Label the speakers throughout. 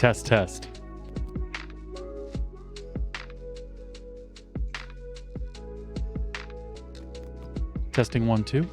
Speaker 1: Test, test. Testing 1, 2.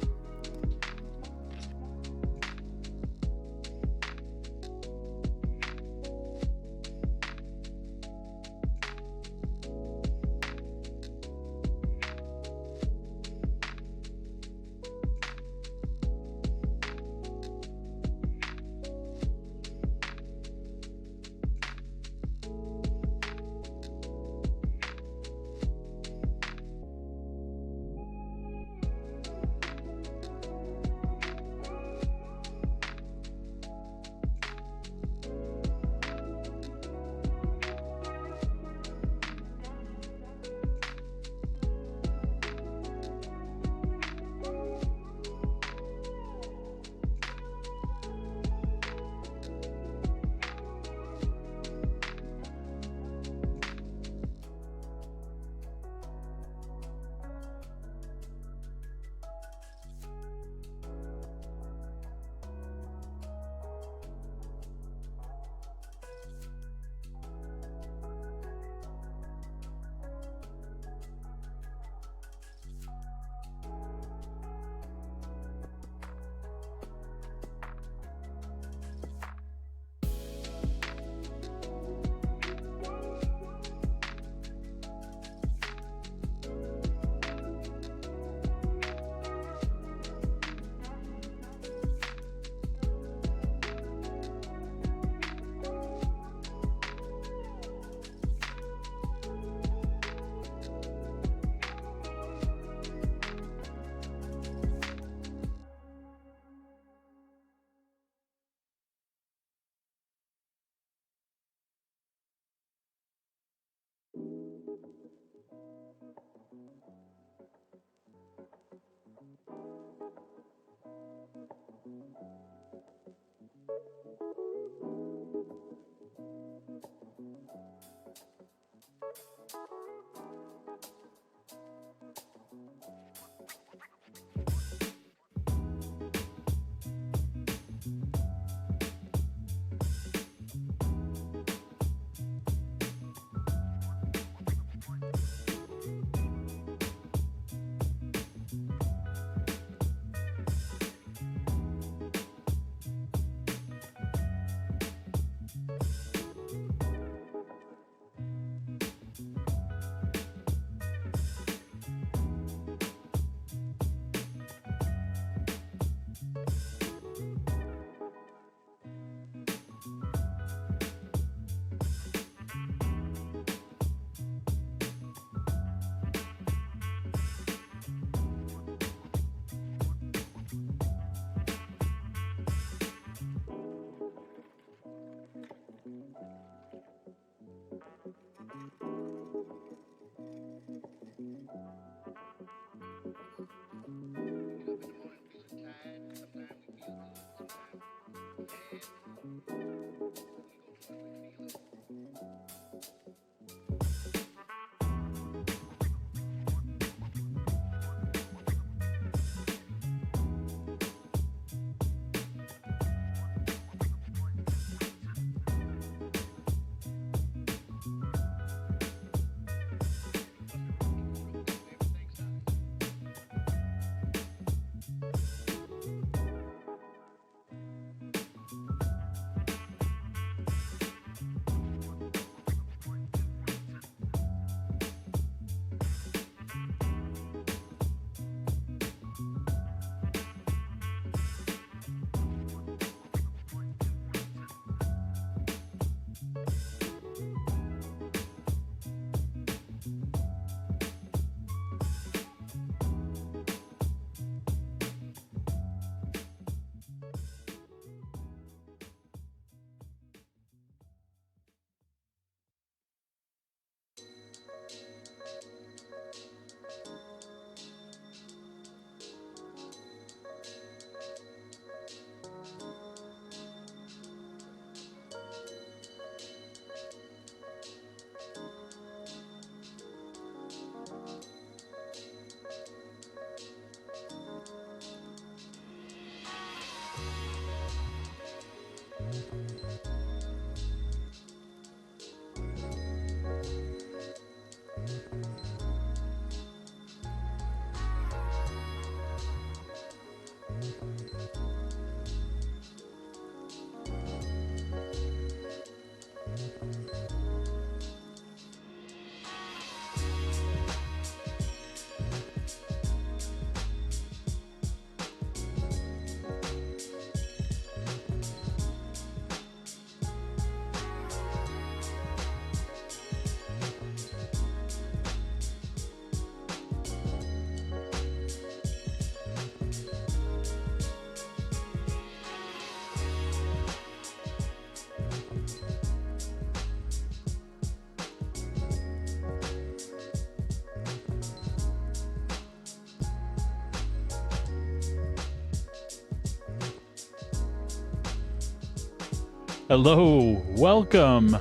Speaker 1: Hello, welcome.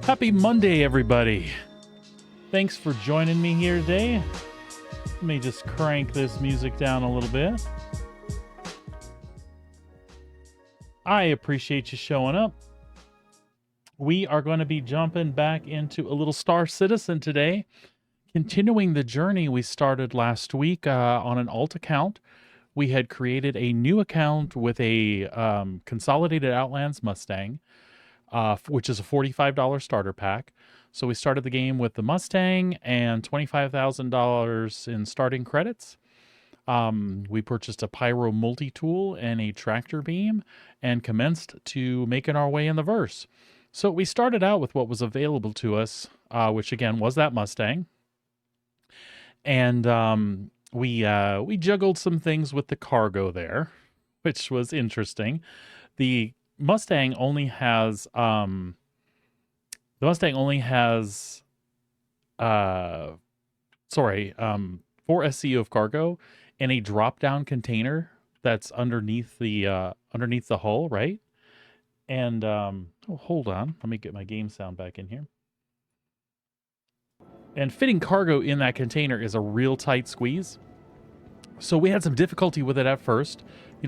Speaker 1: Happy Monday, everybody. Thanks for joining me here today. Let me just crank this music down a little bit. I appreciate you showing up. We are going to be jumping back into a little Star Citizen today, continuing the journey we started last week on an alt account. We had created a new account with a Consolidated Outlands Mustang, which is a $45 starter pack. So we started the game with the Mustang and $25,000 in starting credits. We purchased a Pyro multi-tool and a tractor beam and commenced to making our way in the verse. So we started out with what was available to us, which again was that Mustang. And we juggled some things with the cargo there, which was interesting. The Mustang only has 4 SCU of cargo in a drop-down container that's underneath the hull, right? And hold on, let me get my game sound back in here. And fitting cargo in that container is a real tight squeeze. So we had some difficulty with it at first,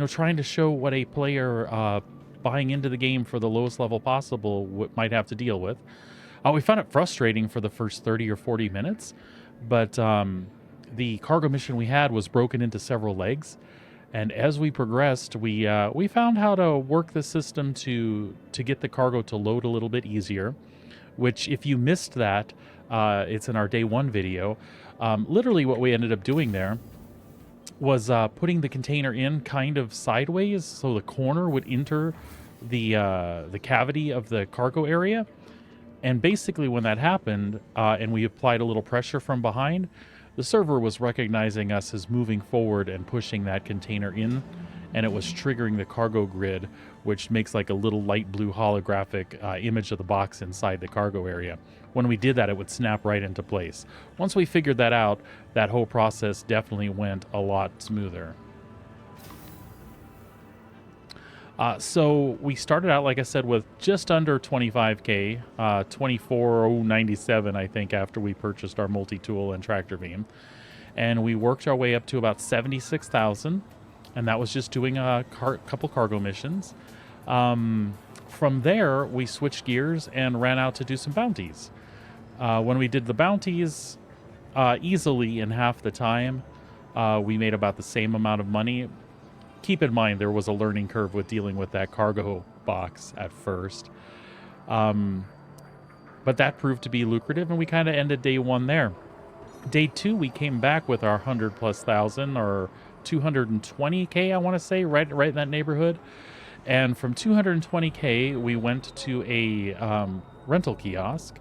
Speaker 1: trying to show what a player buying into the game for the lowest level possible might have to deal with. We found it frustrating for the first 30 or 40 minutes, but the cargo mission we had was broken into several legs. And as we progressed, we found how to work the system to get the cargo to load a little bit easier, which if you missed that, it's in our day one video. Literally what we ended up doing there was putting the container in kind of sideways so the corner would enter the cavity of the cargo area. And basically when that happened and we applied a little pressure from behind, the server was recognizing us as moving forward and pushing that container in, and it was triggering the cargo grid, which makes like a little light blue holographic image of the box inside the cargo area. When we did that, it would snap right into place. Once we figured that out, that whole process definitely went a lot smoother. So we started out, like I said, with just under 25K, 24,097, I think, after we purchased our multi-tool and tractor beam. And we worked our way up to about 76,000, and that was just doing a couple cargo missions. From there, we switched gears and ran out to do some bounties. When we did the bounties, easily in half the time, we made about the same amount of money. Keep in mind, there was a learning curve with dealing with that cargo box at first. But that proved to be lucrative, and we kind of ended day one there. Day two, we came back with our 100,000+ or 220K, I want to say, right in that neighborhood. And from 220K, we went to a rental kiosk,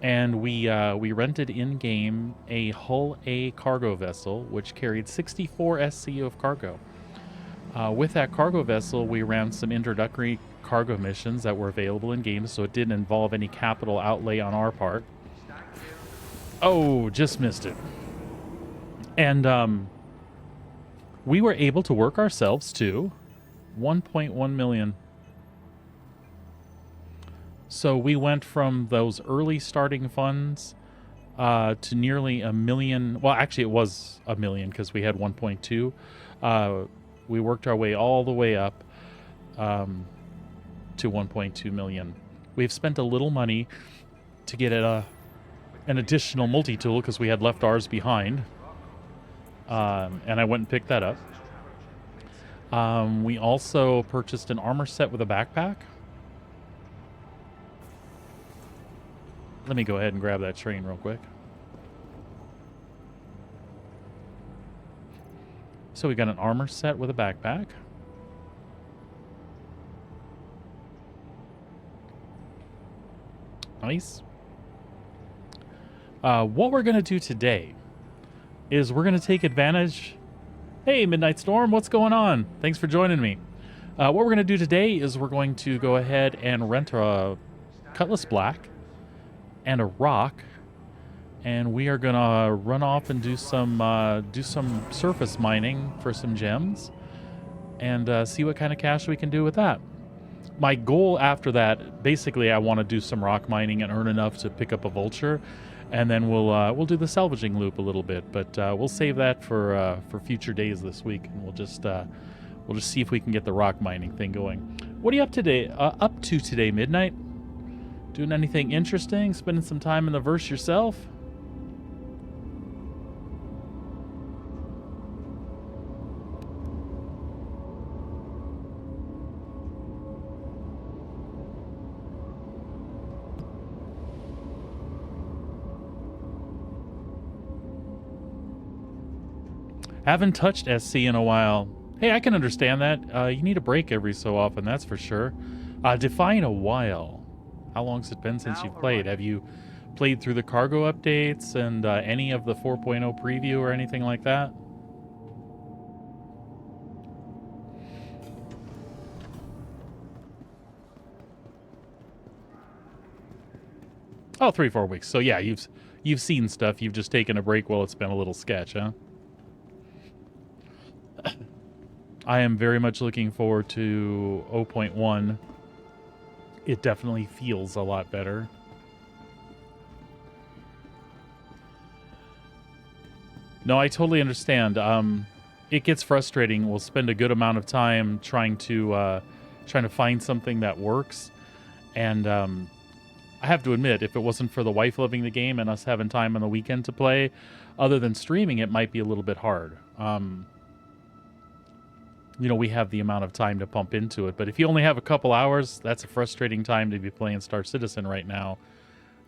Speaker 1: and we rented in-game a Hull A cargo vessel, which carried 64 SCU of cargo. With that cargo vessel, we ran some introductory cargo missions that were available in game, so it didn't involve any capital outlay on our part. Oh, just missed it. And we were able to work ourselves to 1.1 million. So we went from those early starting funds to nearly 1 million. Well, actually, it was 1 million because we had 1.2. We worked our way all the way up to 1.2 million. We've spent a little money to get an additional multi-tool because we had left ours behind. And I went and picked that up. We also purchased an armor set with a backpack. Let me go ahead and grab that train real quick. So we got an armor set with a backpack. Nice. What we're going to do today is we're going to take advantage. Hey, Midnight Storm, what's going on? Thanks for joining me. What we're going to do today is we're going to go ahead and rent a Cutlass Black and a rock, and we are gonna run off and do some surface mining for some gems, and see what kind of cash we can do with that. my goal after that, basically, I want to do some rock mining and earn enough to pick up a vulture, and then we'll do the salvaging loop a little bit. But we'll save that for future days this week, and we'll just see if we can get the rock mining thing going. What are you up to today, Midnight? Doing anything interesting? Spending some time in the verse yourself? Haven't touched SC in a while. Hey, I can understand that. You need a break every so often, that's for sure. Define a while. How long's it been since you've played? Have you played through the cargo updates and any of the 4.0 preview or anything like that? Oh, 3-4 weeks. So yeah, you've seen stuff. You've just taken a break while it's been a little sketch, huh? I am very much looking forward to 0.1. It definitely feels a lot better. No, I totally understand. It gets frustrating. We'll spend a good amount of time trying to find something that works, and I have to admit, if it wasn't for the wife loving the game and us having time on the weekend to play, other than streaming, it might be a little bit hard. You know, we have the amount of time to pump into it, but if you only have a couple hours, that's a frustrating time to be playing Star Citizen right now,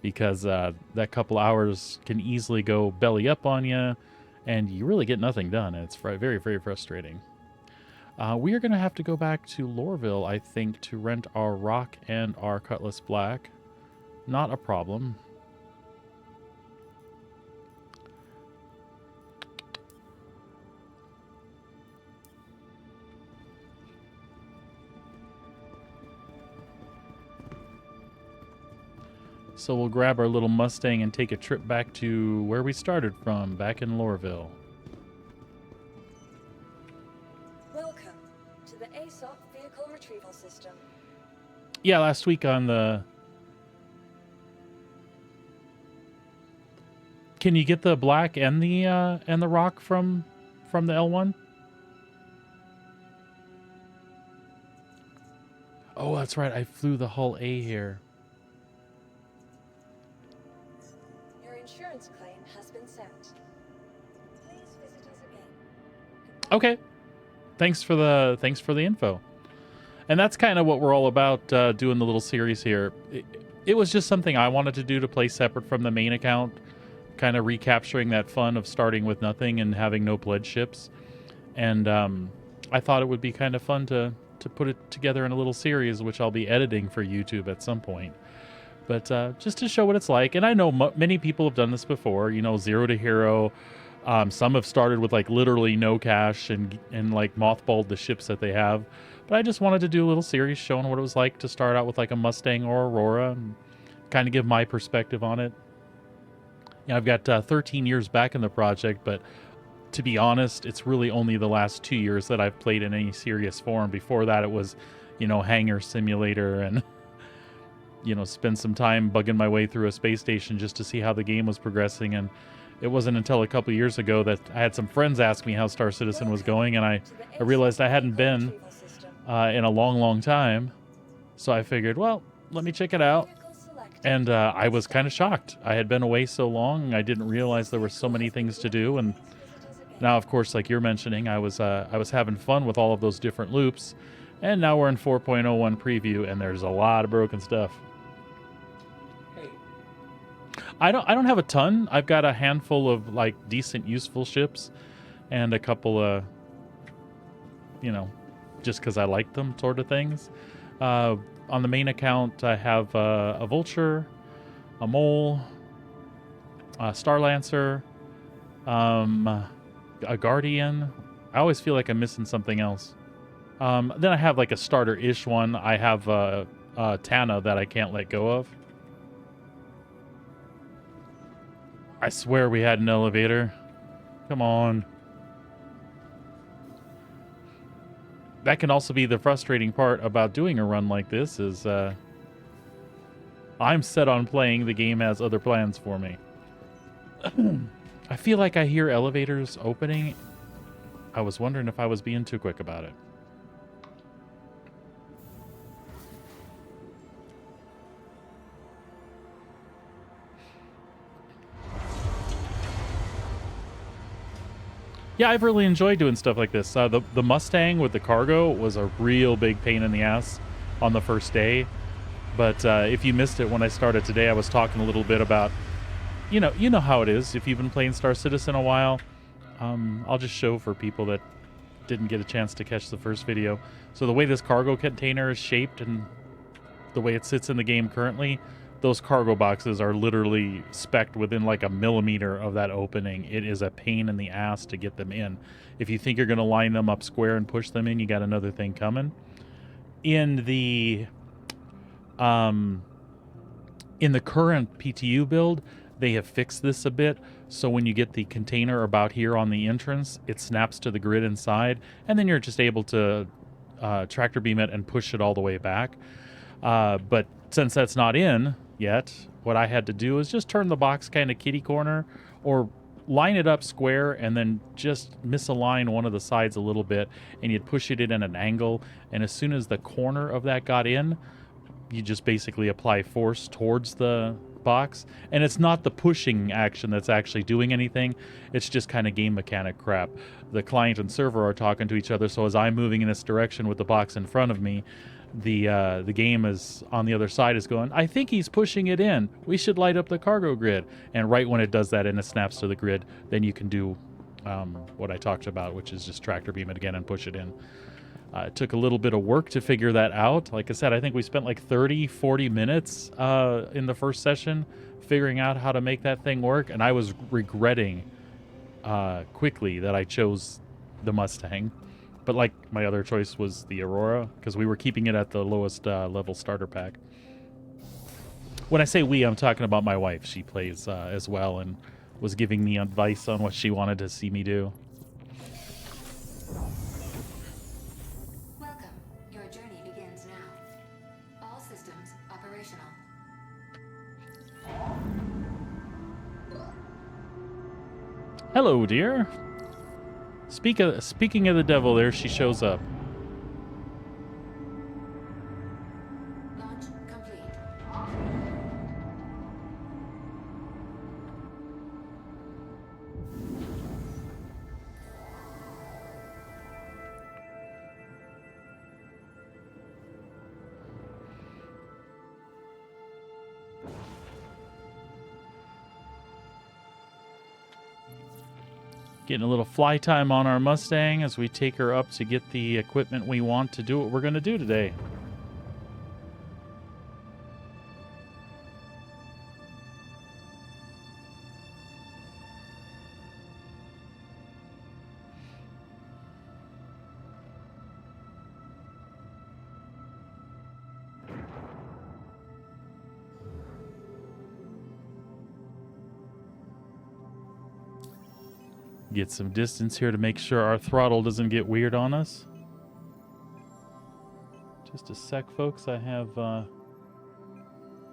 Speaker 1: because that couple hours can easily go belly up on you, and you really get nothing done. It's very, very frustrating. We are going to have to go back to Lorville, I think, to rent our rock and our Cutlass Black. Not a problem. So we'll grab our little Mustang and take a trip back to where we started from, back in Lorville.
Speaker 2: Welcome to the ASOP Vehicle Retrieval System.
Speaker 1: Yeah, last week on the... Can you get the black and the rock from the L1? Oh, that's right. I flew the Hull A here.
Speaker 2: Your insurance claim has been sent. Please visit us again.
Speaker 1: Okay. Thanks for the info. And that's kind of what we're all about doing the little series here. It was just something I wanted to do to play separate from the main account, kind of recapturing that fun of starting with nothing and having no pledge ships. And I thought it would be kind of fun to put it together in a little series, which I'll be editing for YouTube at some point. But just to show what it's like. And I know many people have done this before, you know, Zero to Hero. Some have started with like literally no cash and like mothballed the ships that they have. But I just wanted to do a little series showing what it was like to start out with like a Mustang or Aurora and kind of give my perspective on it. You know, I've got 13 years back in the project, but to be honest, it's really only the last 2 years that I've played in any serious form. Before that, it was, you know, Hangar Simulator and, you know, spend some time bugging my way through a space station just to see how the game was progressing. And it wasn't until a couple years ago that I had some friends ask me how Star Citizen was going, and I realized I hadn't been in a long, long time. So I figured, well, let me check it out. And I was kind of shocked. I had been away so long, I didn't realize there were so many things to do. And now, of course, like you're mentioning, I was having fun with all of those different loops. And now we're in 4.01 preview, and there's a lot of broken stuff.
Speaker 3: Hey.
Speaker 1: I don't have a ton. I've got a handful of like decent, useful ships, and a couple of, you know, just because I like them sort of things. On the main account, I have a Vulture, a Mole, a Star Lancer, a Guardian. I always feel like I'm missing something else. Then I have like a starter-ish one. I have Tana that I can't let go of. I swear we had an elevator. Come on. that can also be the frustrating part about doing a run like this is I'm set on playing. The game has other plans for me. I feel like I hear elevators opening. I was wondering if I was being too quick about it. Yeah, I've really enjoyed doing stuff like this. The Mustang with the cargo was a real big pain in the ass on the first day. But if you missed it when I started today, I was talking a little bit about, you know how it is. If you've been playing Star Citizen a while, I'll just show for people that didn't get a chance to catch the first video. So the way this cargo container is shaped and the way it sits in the game currently, those cargo boxes are literally spec'd within like a millimeter of that opening. It is a pain in the ass to get them in. If you think you're going to line them up square and push them in, you got another thing coming. In the current PTU build, they have fixed this a bit. So when you get the container about here on the entrance, it snaps to the grid inside, and then you're just able to tractor beam it and push it all the way back. But since that's not in yet, what I had to do is just turn the box kind of kitty corner or line it up square and then just misalign one of the sides a little bit, and you'd push it in at an angle. And as soon as the corner of that got in, you just basically apply force towards the box. And it's not the pushing action that's actually doing anything. It's just kind of game mechanic crap. The client and server are talking to each other, so as I'm moving in this direction with the box in front of me, the game is on the other side is going, I think he's pushing it in. We should light up the cargo grid. And right when it does that and it snaps to the grid, then you can do what I talked about, which is just tractor beam it again and push it in. It took a little bit of work to figure that out. Like I said, I think we spent like 30-40 minutes in the first session figuring out how to make that thing work, and I was regretting quickly that I chose the Mustang. But like my other choice was the Aurora, because we were keeping it at the lowest level starter pack. When I say we, I'm talking about my wife. She plays as well and was giving me advice on what she wanted to see me do.
Speaker 4: Welcome. Your journey begins now. All systems operational.
Speaker 1: Hello, dear. Speaking of the devil, there she shows up.
Speaker 4: Launch complete.
Speaker 1: Getting a little fly time on our Mustang as we take her up to get the equipment we want to do what we're going to do today. Get some distance here to make sure our throttle doesn't get weird on us. Just a sec, folks. I have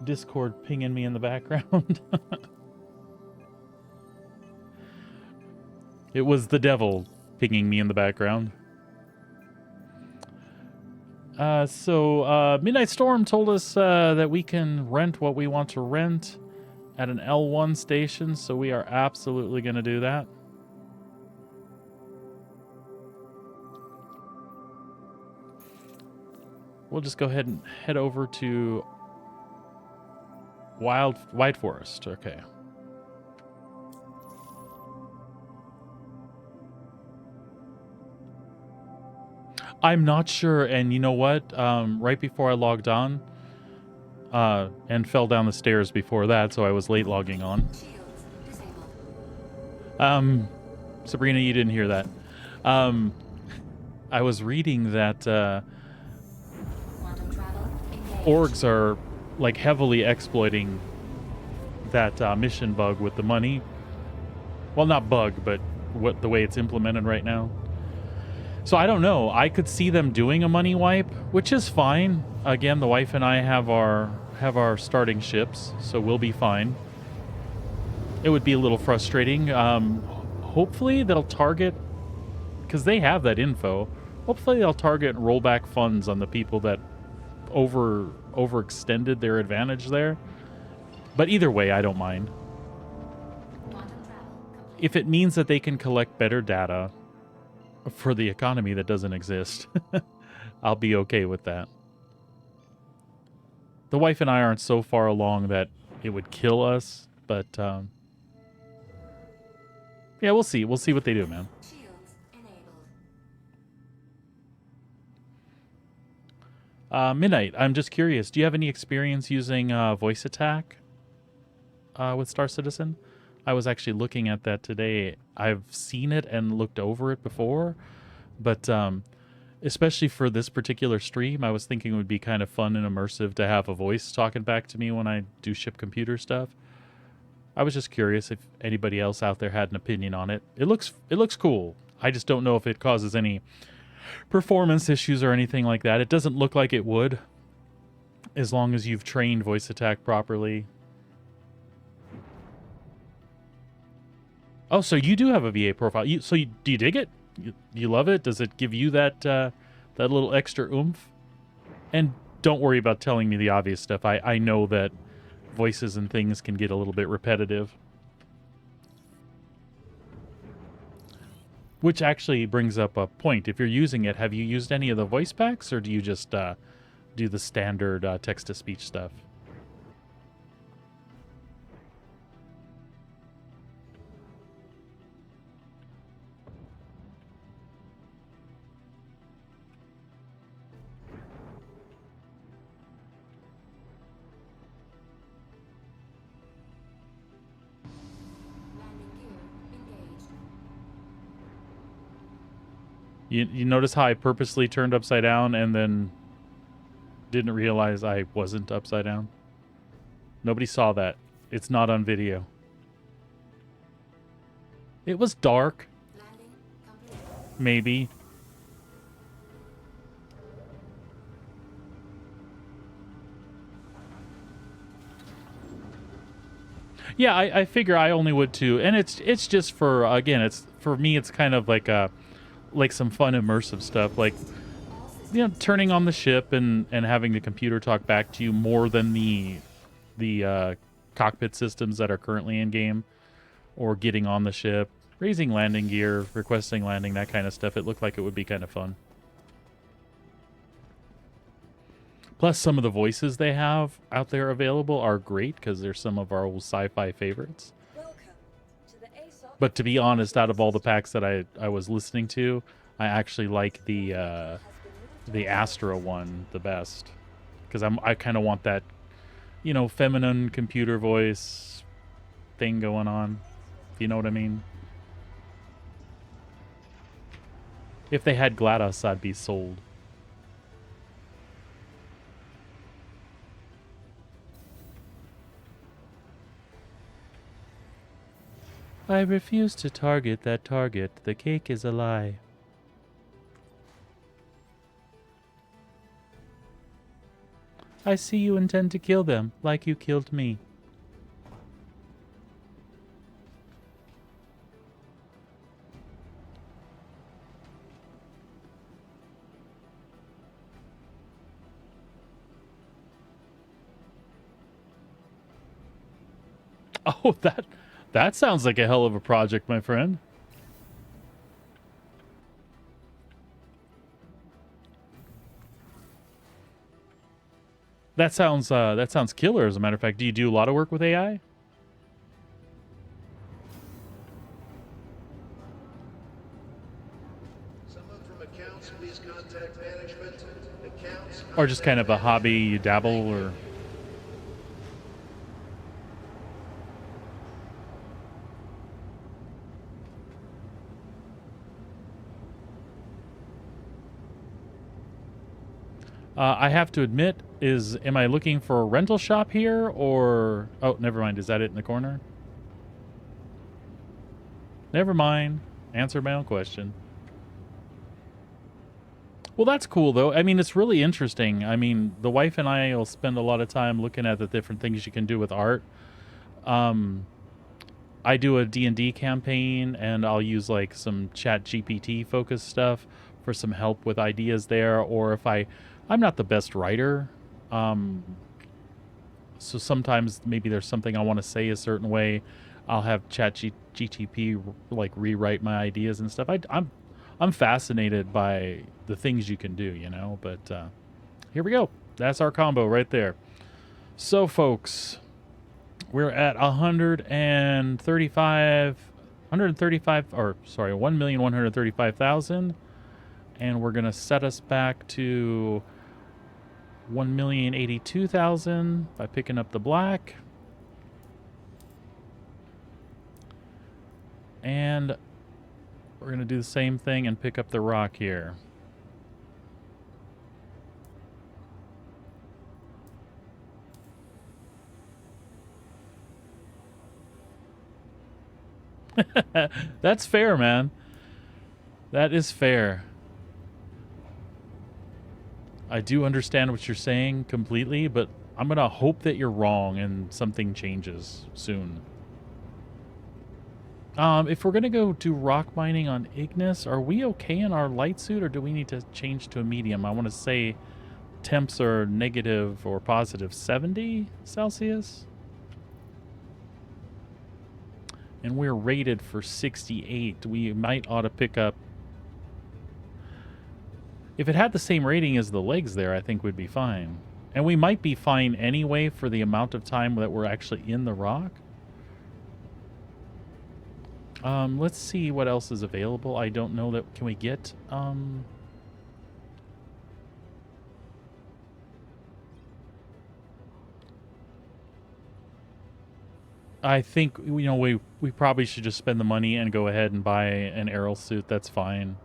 Speaker 1: Discord pinging me in the background. It was the devil pinging me in the background. So Midnight Storm told us that we can rent what we want to rent at an L1 station, so we are absolutely going to do that. We'll just go ahead and head over to White Forest. Okay. I'm not sure, and you know what? Right before I logged on, and fell down the stairs before that, so I was late logging on.
Speaker 4: Shields disabled.
Speaker 1: Sabrina, you didn't hear that. I was reading that
Speaker 4: Quantum travel engaged.
Speaker 1: orgs are like heavily exploiting that mission bug with the money. Well, not bug, but the way it's implemented right now. So I don't know. I could see them doing a money wipe, which is fine. Again, the wife and I have our starting ships, so we'll be fine. It would be a little frustrating. Hopefully they'll target, because they have that info. Hopefully they'll target and roll back funds on the people that overextended their advantage there. But either way, I don't mind.
Speaker 4: Quantum travel complete.
Speaker 1: If it means that they can collect better data for the economy that doesn't exist, I'll be okay with that. The wife and I aren't so far along that it would kill us, but yeah, we'll see. We'll see what they do, man.
Speaker 4: Shields enabled.
Speaker 1: Midnight, I'm just curious. Do you have any experience using voice attack with Star Citizen? I was actually looking at that today. I've seen it and looked over it before, but especially for this particular stream, I was thinking it would be kind of fun and immersive to have a voice talking back to me when I do ship computer stuff. I was just curious if anybody else out there had an opinion on it. It looks cool. I just don't know if it causes any performance issues or anything like that. It doesn't look like it would, as long as you've trained voice attack properly. Oh, so you do have a VA profile. Do you dig it? You love it? Does it give you that that little extra oomph? And don't worry about telling me the obvious stuff. I know that voices and things can get a little bit repetitive. Which actually brings up a point. If you're using it, have you used any of the voice packs, or do you just do the standard text-to-speech stuff?
Speaker 4: Landing gear engaged.
Speaker 1: You notice how I purposely turned upside down and then didn't realize I wasn't upside down? Nobody saw that. It's not on video. It was dark,
Speaker 4: Landing complete.
Speaker 1: maybe. Yeah, I figure I only would too. And it's just for, again, it's for me, it's kind of like some fun immersive stuff, like,
Speaker 4: All systems.
Speaker 1: you know, turning on the ship and having the computer talk back to you more than the cockpit systems that are currently in game, or getting on the ship, raising landing gear, requesting landing, that kind of stuff. It looked like it would be kind of fun. Plus, some of the voices they have out there available are great because they're some of our old sci-fi favorites.
Speaker 2: Welcome to the ASOP.
Speaker 1: But to be honest, out of all the packs that I was listening to, I actually like the Astra one the best, because I kind of want that, you know, feminine computer voice thing going on. If you know what I mean. If they had GLaDOS, I'd be sold. I refuse to target that target. The cake is a lie. I see you intend to kill them, like you killed me. Oh, that sounds like a hell of a project, my friend. That sounds killer, as a matter of fact. Do you do a lot of work with AI?
Speaker 5: Someone from accounts, please contact management. Accounts.
Speaker 1: Or just kind of a hobby, you dabble, or... I have to admit, am I looking for a rental shop here, or... Oh, never mind. Is that it in the corner? Never mind. Answered my own question. Well, that's cool though. I mean, it's really interesting. I mean, the wife and I will spend a lot of time looking at the different things you can do with art. Um, I do a D&D campaign, and I'll use like some Chat GPT focused stuff for some help with ideas there. Or if I'm not the best writer, um, so sometimes maybe there's something I want to say a certain way. I'll have Chat GTP like rewrite my ideas and stuff. I'm fascinated by the things you can do, you know. But here we go. That's our combo right there. So, folks, we're at 1,135,000, and we're gonna set us back to 1,082,000 by picking up the black. And we're going to do the same thing and pick up the rock here. That's fair, man. That is fair. I do understand what you're saying completely, but I'm going to hope that you're wrong and something changes soon. If we're going to go do rock mining on Ignis, are we okay in our light suit, or do we need to change to a medium? I want to say temps are negative or positive 70 Celsius. And we're rated for 68. We might ought to pick up... If it had the same rating as the legs there, I think we'd be fine. And we might be fine anyway for the amount of time that we're actually in the rock. Let's see what else is available. I don't know that... Can we get... I think, you know, we probably should just spend the money and go ahead and buy an aerial suit. That's fine.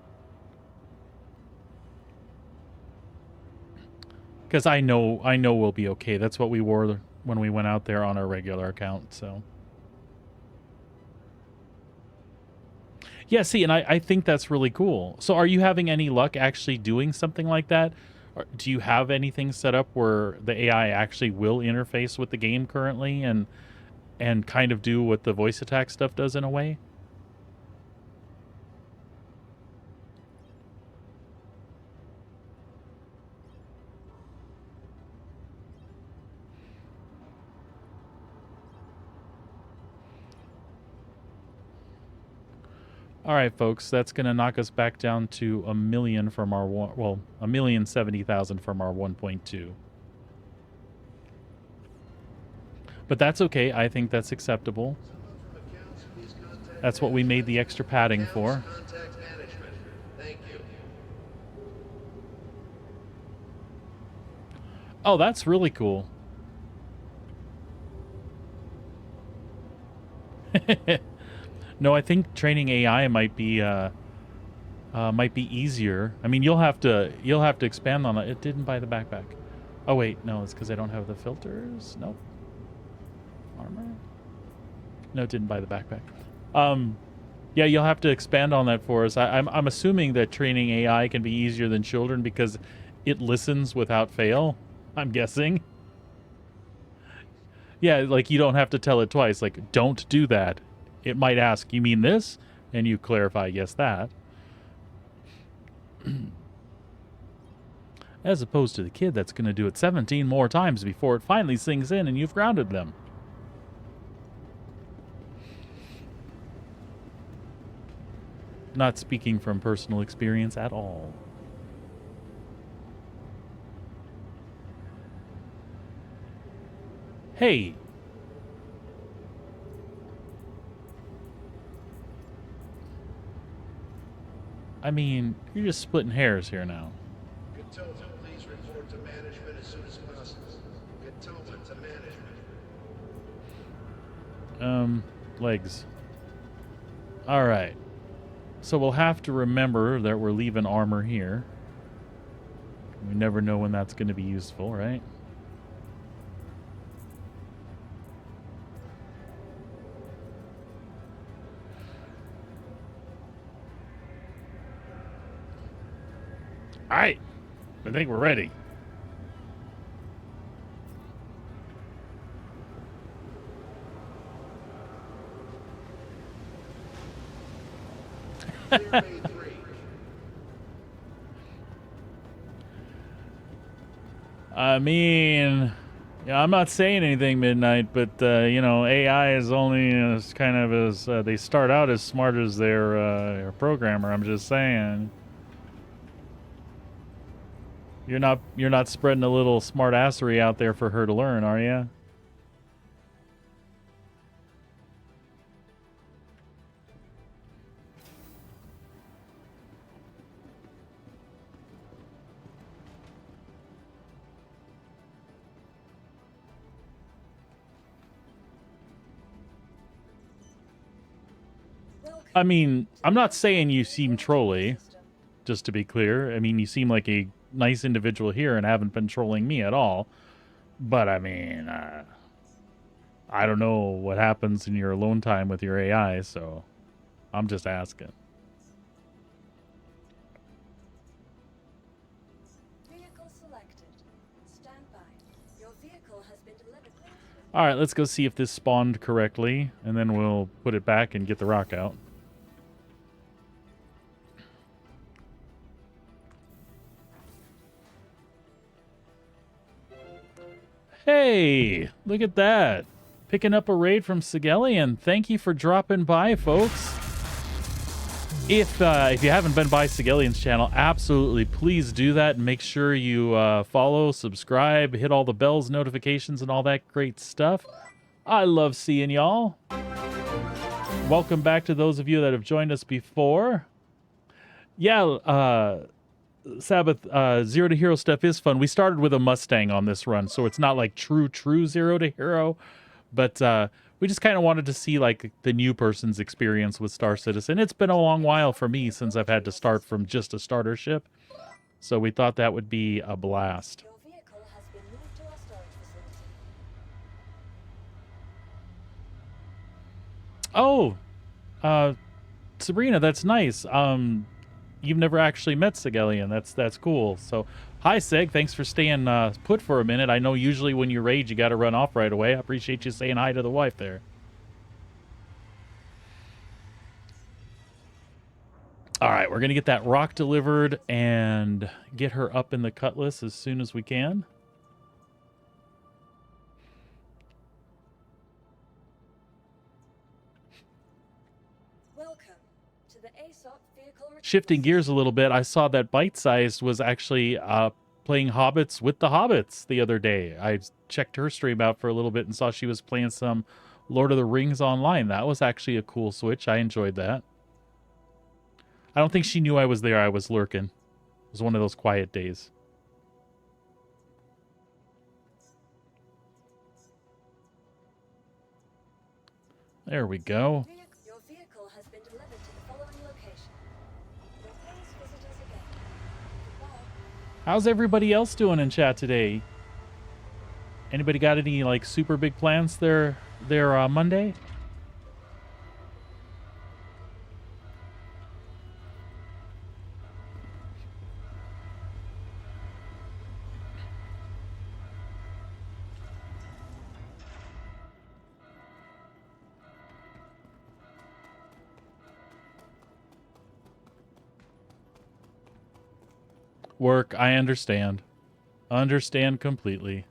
Speaker 1: Because I know we'll be okay. That's what we wore when we went out there on our regular account, so... Yeah, see, and I think that's really cool. So are you having any luck actually doing something like that? Or do you have anything set up where the AI actually will interface with the game currently and kind of do what the voice attack stuff does in a way? All right, folks, that's going to knock us back down to 1 million from our 1,070,000 from our 1.2. But that's okay. I think that's acceptable. That's what we made the extra padding for.
Speaker 5: Contact management. Thank you.
Speaker 1: Oh, that's really cool. No, I think training AI might be easier. I mean, you'll have to expand on it. It didn't buy the backpack. Oh wait, no, it's because I don't have the filters. Nope. Armor. No, it didn't buy the backpack. Yeah, you'll have to expand on that for us. I'm assuming that training AI can be easier than children because it listens without fail. I'm guessing. Yeah, like you don't have to tell it twice. Like, don't do that. It might ask, you mean this? And you clarify, yes, that. As opposed to the kid that's going to do it 17 more times before it finally sinks in and you've grounded them. Not speaking from personal experience at all. Hey! I mean, you're just splitting hairs here now.
Speaker 5: Cantonment, please report to management as soon as possible. Cantonment to management.
Speaker 1: Legs. Alright. So we'll have to remember that we're leaving armor here. We never know when that's going to be useful, right? All right. I think we're ready.
Speaker 5: Clear Bay 3.
Speaker 1: I mean, yeah, I'm not saying anything, Midnight, but you know, AI is only as kind of as they start out as smart as their programmer. I'm just saying. You're not spreading a little smart assery out there for her to learn, are you? I mean, I'm not saying you seem trolly, just to be clear. I mean, you seem like a nice individual here and haven't been trolling me at all. But I mean, I don't know what happens in your alone time with your AI, so I'm just asking.
Speaker 2: Vehicle selected. Stand by. Your vehicle has been delivered.
Speaker 1: All right, let's go see if this spawned correctly, and then we'll put it back and get the rock out. Hey, look at that. Picking up a raid from Sigelian. Thank you for dropping by, folks. If you haven't been by Sigelian's channel, absolutely please do that. And make sure you follow, subscribe, hit all the bells, notifications, and all that great stuff. I love seeing y'all. Welcome back to those of you that have joined us before. Yeah, Sabbath, Zero to Hero stuff is fun. We started with a Mustang on this run, so it's not like true Zero to Hero, but we just kind of wanted to see like the new person's experience with Star Citizen. It's been a long while for me since I've had to start from just a starter ship, so we thought that would be a blast.
Speaker 2: Your vehicle has been moved to our storage facility.
Speaker 1: Oh, Sabrina, that's nice. You've never actually met Sigelian. That's cool. So, hi, Seg. Thanks for staying put for a minute. I know usually when you rage, you got to run off right away. I appreciate you saying hi to the wife there. All right, we're going to get that rock delivered and get her up in the Cutlass as soon as we can.
Speaker 2: Welcome to the ASOP vehicle.
Speaker 1: Shifting gears a little bit, I saw that Bite Sized was actually playing Hobbits with the Hobbits the other day. I checked her stream out for a little bit and saw she was playing some Lord of the Rings online. That was actually a cool switch. I enjoyed that. I don't think she knew I was there. I was lurking. It was one of those quiet days. There we go.
Speaker 2: Your vehicle has been delivered to the following location. Please visit us again. Goodbye.
Speaker 1: How's everybody else doing in chat today? Anybody got any like super big plans there Monday? Work, I understand. Understand completely.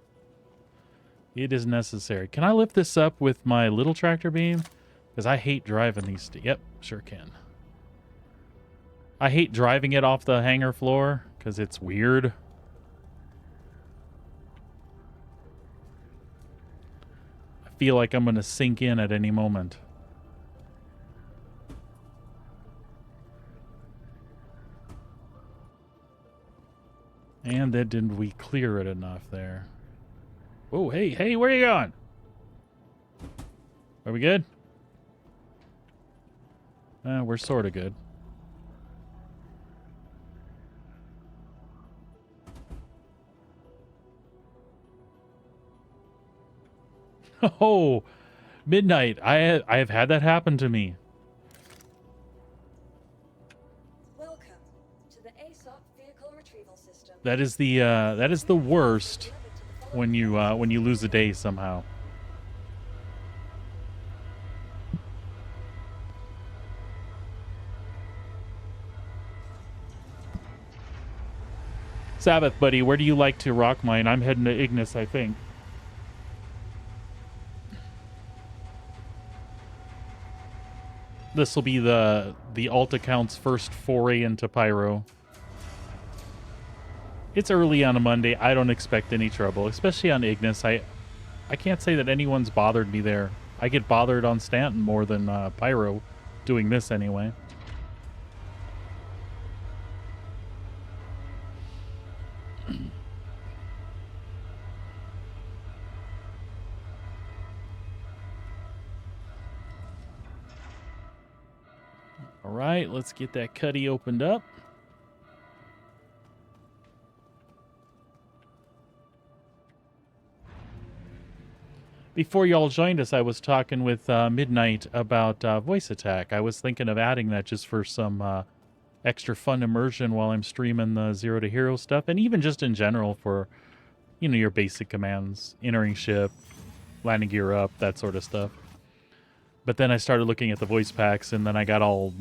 Speaker 1: It is necessary. Can I lift this up with my little tractor beam? Because I hate driving these. Yep, sure can. I hate driving it off the hangar floor because it's weird. I feel like I'm going to sink in at any moment. And then didn't we clear it enough there? Oh, hey, where are you going? Are we good? We're sort of good. Oh, Midnight. I have had that happen to me.
Speaker 2: Welcome to the ASOP vehicle retrieval system.
Speaker 1: That is the worst
Speaker 2: Delivered to the
Speaker 1: when you lose a day somehow. Sabbath, buddy, where do you like to rock mine? I'm heading to Ignis, I think. This will be the alt account's first foray into Pyro. It's early on a Monday. I don't expect any trouble, especially on Ignis. I can't say that anyone's bothered me there. I get bothered on Stanton more than Pyro doing this anyway. All right, let's get that cuddy opened up. Before y'all joined us, I was talking with Midnight about voice attack. I was thinking of adding that just for some extra fun immersion while I'm streaming the Zero to Hero stuff, and even just in general for, you know, your basic commands, entering ship, landing gear up, that sort of stuff. But then I started looking at the voice packs, and then I got all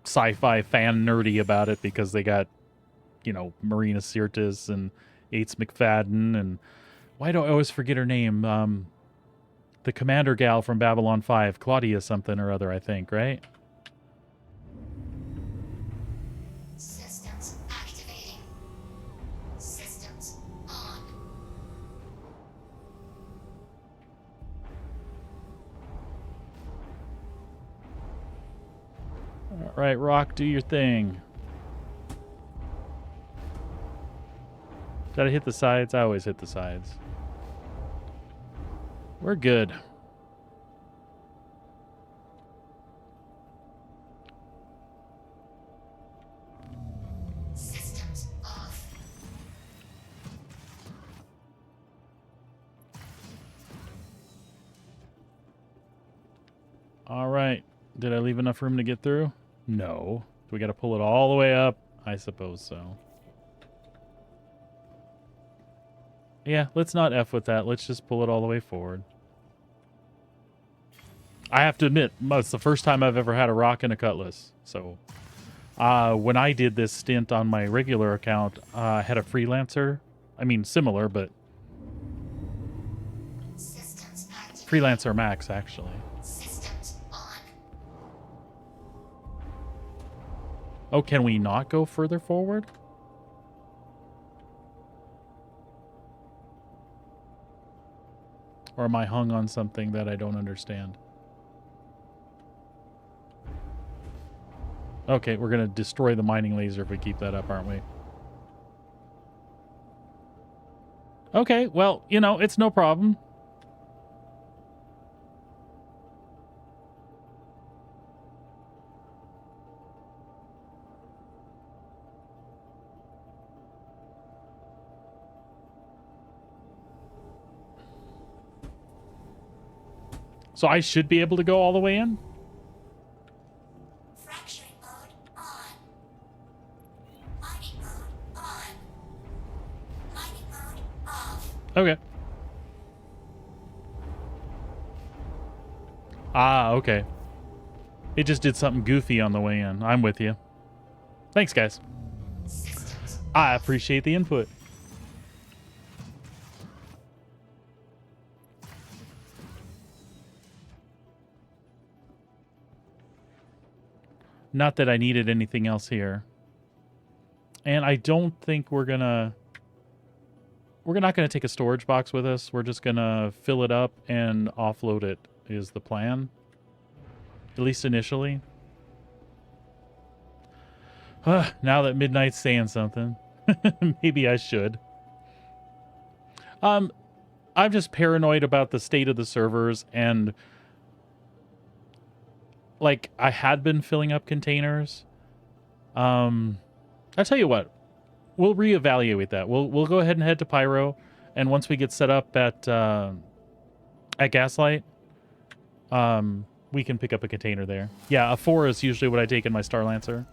Speaker 1: sci-fi fan nerdy about it because they got, you know, Marina Sirtis and Yates McFadden, and why do I always forget her name? The commander gal from Babylon 5, Claudia something or other, I think, right?
Speaker 4: Systems activating. Systems on.
Speaker 1: All right, Rock, do your thing. Did I hit the sides? I always hit the sides. We're good.
Speaker 4: Systems off.
Speaker 1: All right. Did I leave enough room to get through? No. Do we got to pull it all the way up? I suppose so. Yeah, let's not F with that. Let's just pull it all the way forward. I have to admit, it's the first time I've ever had a rock and a cutlass. So, when I did this stint on my regular account, I had a freelancer. I mean, similar, but
Speaker 4: Systems activating.
Speaker 1: freelancer max, actually.
Speaker 4: Systems on.
Speaker 1: Oh, can we not go further forward? Or am I hung on something that I don't understand? Okay, we're going to destroy the mining laser if we keep that up, aren't we? Okay, well, you know, it's no problem. So I should be able to go all the way in?
Speaker 4: Fracturing mode on. Mining mode on. Mining mode off.
Speaker 1: Okay. Ah, okay. It just did something goofy on the way in. I'm with you. Thanks, guys.
Speaker 4: Systems.
Speaker 1: I appreciate the input. Not that I needed anything else here. And I don't think we're not gonna take a storage box with us. We're just gonna fill it up and offload it is the plan. At least initially. Now that Midnight's saying something, maybe I should. I'm just paranoid about the state of the servers, and like I had been filling up containers. I'll tell you what, we'll reevaluate that. We'll go ahead and head to Pyro, and once we get set up at Gaslight, we can pick up a container there. Yeah, a 4 is usually what I take in my Star Lancer.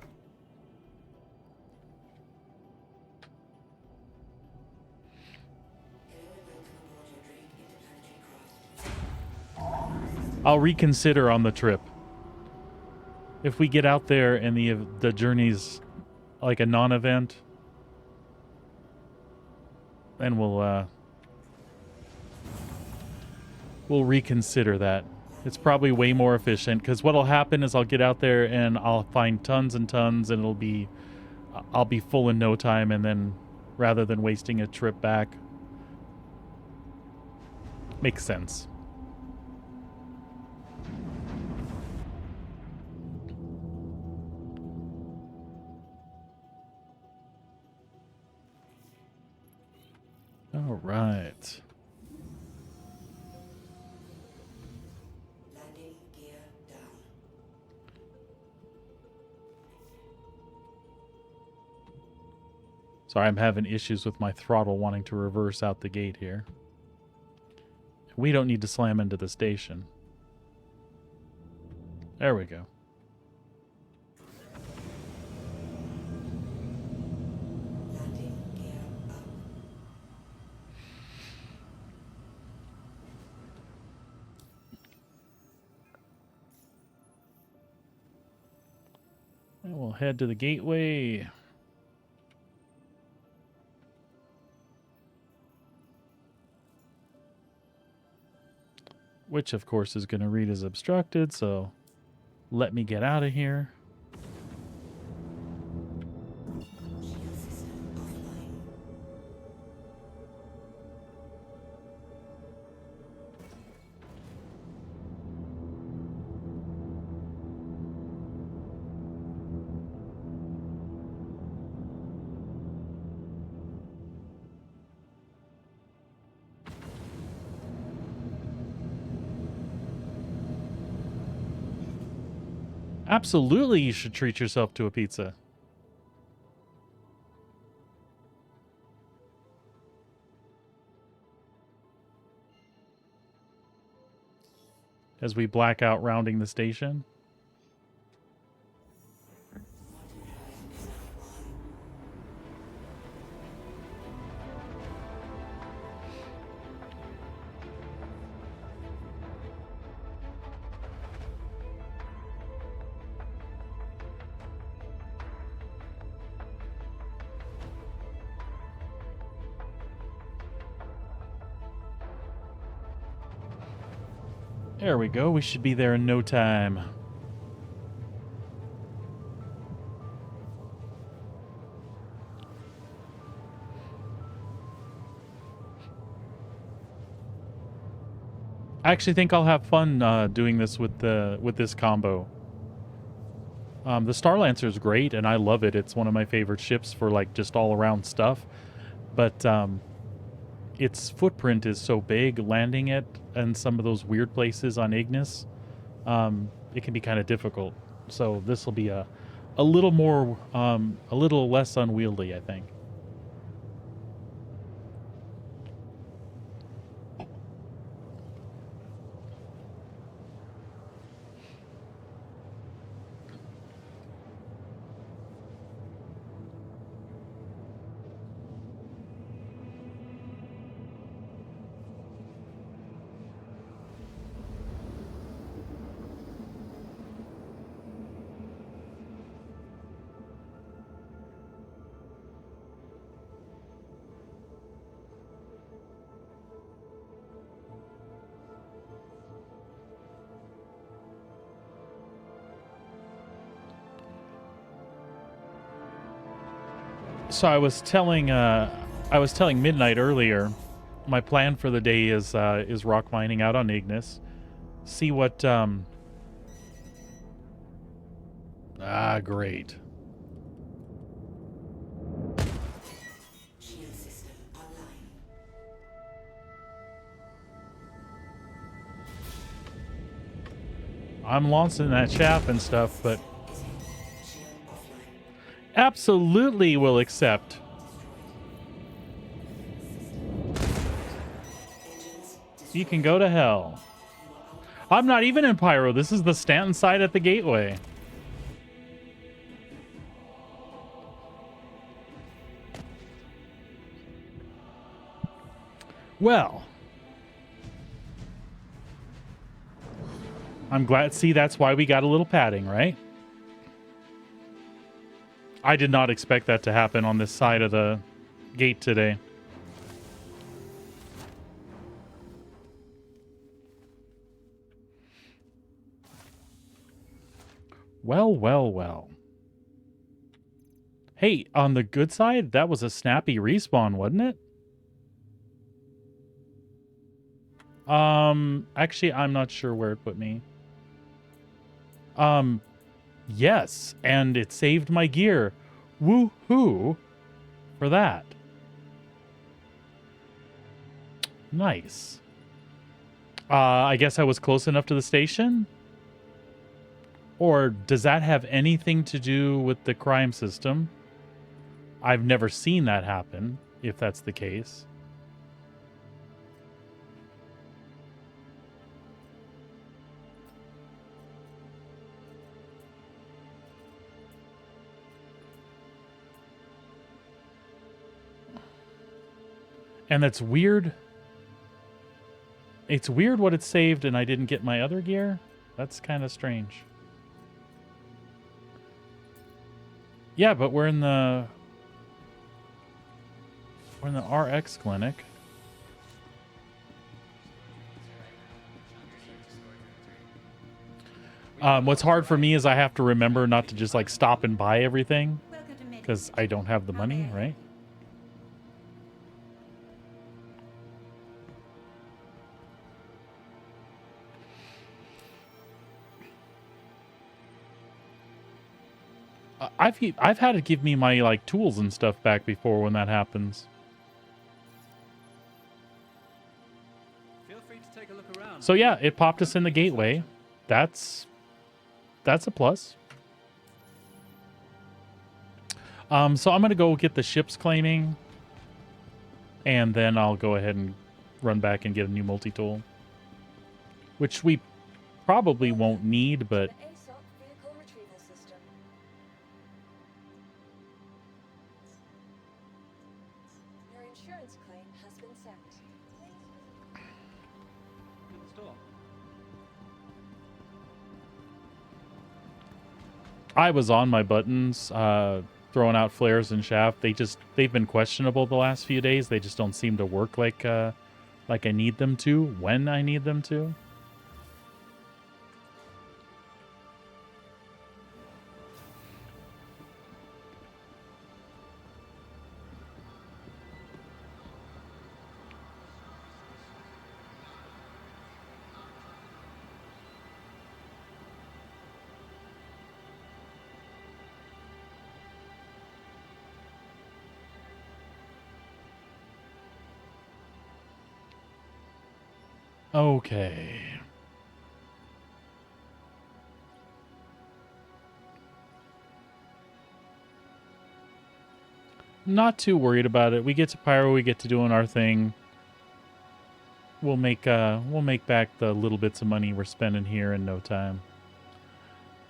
Speaker 1: I'll reconsider on the trip. If we get out there and the journey's like a non-event, then we'll reconsider that. It's probably way more efficient, because what'll happen is I'll get out there and I'll find tons and tons, and I'll be full in no time, and then rather than wasting a trip back. Makes sense. All right.
Speaker 6: Landing gear down.
Speaker 1: Sorry, I'm having issues with my throttle wanting to reverse out the gate here. We don't need to slam into the station. There we go.
Speaker 6: Landing gear up.
Speaker 1: And we'll head to the gateway. Which, of course, is going to read as obstructed, so let me get out of here.
Speaker 6: Shield system offline.
Speaker 1: Absolutely, you should treat yourself to a pizza. As we black out rounding the station. There we go. We should be there in no time. I actually think I'll have fun doing this with this combo. The Star Lancer is great, and I love it. It's one of my favorite ships for like just all around stuff. But its footprint is so big, landing it in some of those weird places on Ignis, it can be kind of difficult. So this will be a little more, a little less unwieldy, I think. So I was telling Midnight earlier, my plan for the day is rock mining out on Ignis. See what great.
Speaker 6: Shield system online.
Speaker 1: I'm launching that chaff and stuff, but
Speaker 6: Shield offline.
Speaker 1: absolutely will accept.
Speaker 6: Engines
Speaker 1: You can go to hell. I'm not even in Pyro. This is the Stanton side at the gateway. Well. I'm glad. See, that's why we got a little padding, right? I did not expect that to happen on this side of the gate today. Well, well, well. Hey, on the good side, that was a snappy respawn, wasn't it? Actually, I'm not sure where it put me. Yes, and it saved my gear. Woohoo for that. Nice. I guess I was close enough to the station? Or does that have anything to do with the crime system? I've never seen that happen, if that's the case. And that's weird. It's weird what it saved and I didn't get my other gear. That's kind of strange. Yeah, but we're in the RX clinic. What's hard for me is I have to remember not to just like stop and buy everything because I don't have the money, right? I've had to give me my like tools and stuff back before when that happens.
Speaker 7: Feel free to take a look around.
Speaker 1: So yeah, it popped us in the gateway. That's a plus. So I'm gonna go get the ship's claiming, and then I'll go ahead and run back and get a new multi-tool, which we probably won't need, but.
Speaker 2: The ASOC vehicle retrieval system. Your insurance claim has been sent. Please visit.
Speaker 7: To the store.
Speaker 1: I was on my buttons, throwing out flares and shaft. They've been questionable the last few days. They just don't seem to work like I need them to when I need them to. Okay. Not too worried about it. We get to Pyro, we get to doing our thing. We'll make back the little bits of money we're spending here in no time.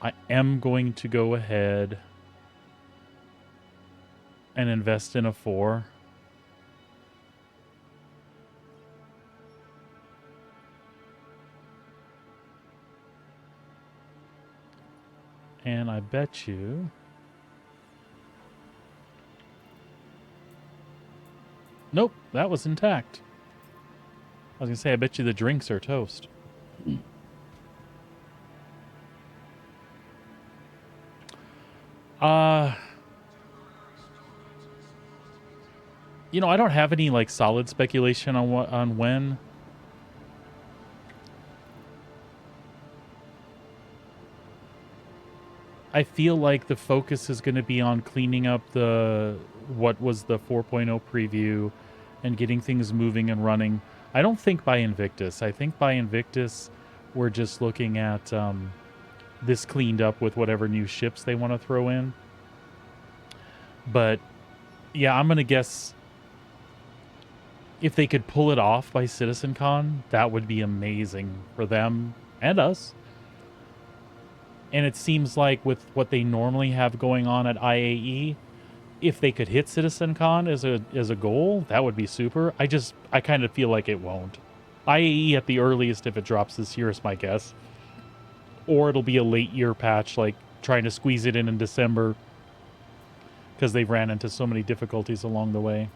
Speaker 1: I am going to go ahead and invest in a 4. And I bet you... Nope, that was intact. I was going to say, I bet you the drinks are toast. You know, I don't have any, like, solid speculation on when. I feel like the focus is going to be on cleaning up what was the 4.0 preview and getting things moving and running. I don't think by Invictus. I think by Invictus, we're just looking at this cleaned up with whatever new ships they want to throw in. But yeah, I'm going to guess if they could pull it off by CitizenCon, that would be amazing for them and us. And it seems like with what they normally have going on at IAE, if they could hit CitizenCon as a goal, that would be super. I kind of feel like it won't. IAE at the earliest if it drops this year is my guess. or it'll be a late year patch, like trying to squeeze it in December because they've ran into so many difficulties along the way.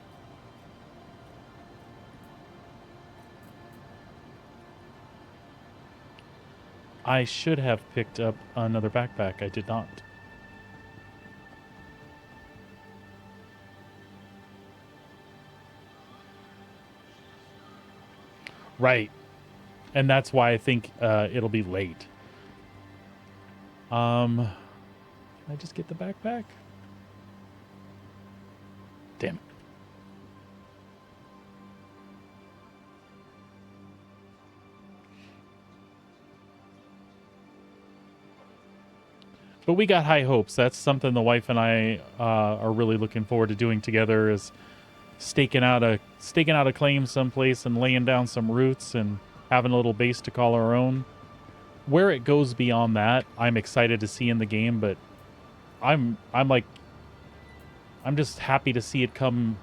Speaker 1: I should have picked up another backpack. I did not. Right. And that's why I think it'll be late. Can I just get the backpack? Damn it. But we got high hopes. That's something the wife and I are really looking forward to doing together, is staking out a claim someplace and laying down some roots and having a little base to call our own. Where it goes beyond that, I'm excited to see in the game, but I'm just happy to see it come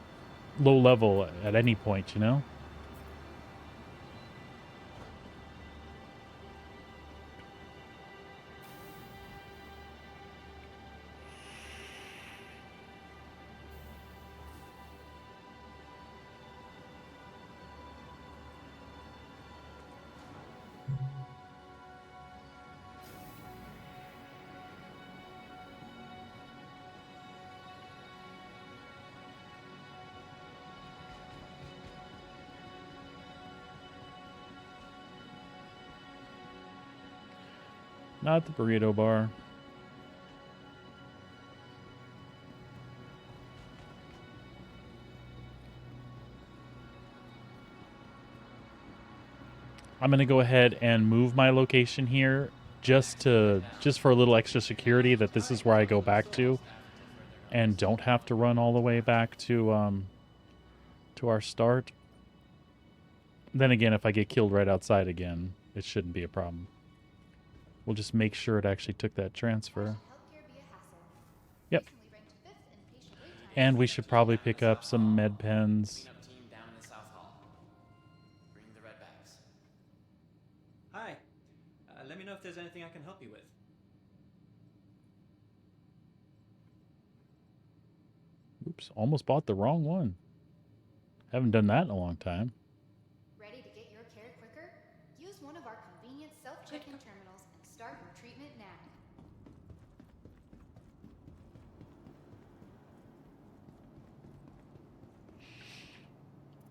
Speaker 1: low level at any point, you know? Not the burrito bar. I'm going to go ahead and move my location here just for a little extra security, that this is where I go back to and don't have to run all the way back to our start. Then again, if I get killed right outside again, it shouldn't be a problem. We'll just make sure it actually took that transfer. Yep. And we should probably pick up some med pens.
Speaker 7: Hi. Let me know if there's anything I can help you with.
Speaker 1: Oops, almost bought the wrong one. Haven't done that in a long time.
Speaker 8: Ready to get your care quicker? Use one of our convenient self-check-in terminals and start your treatment now.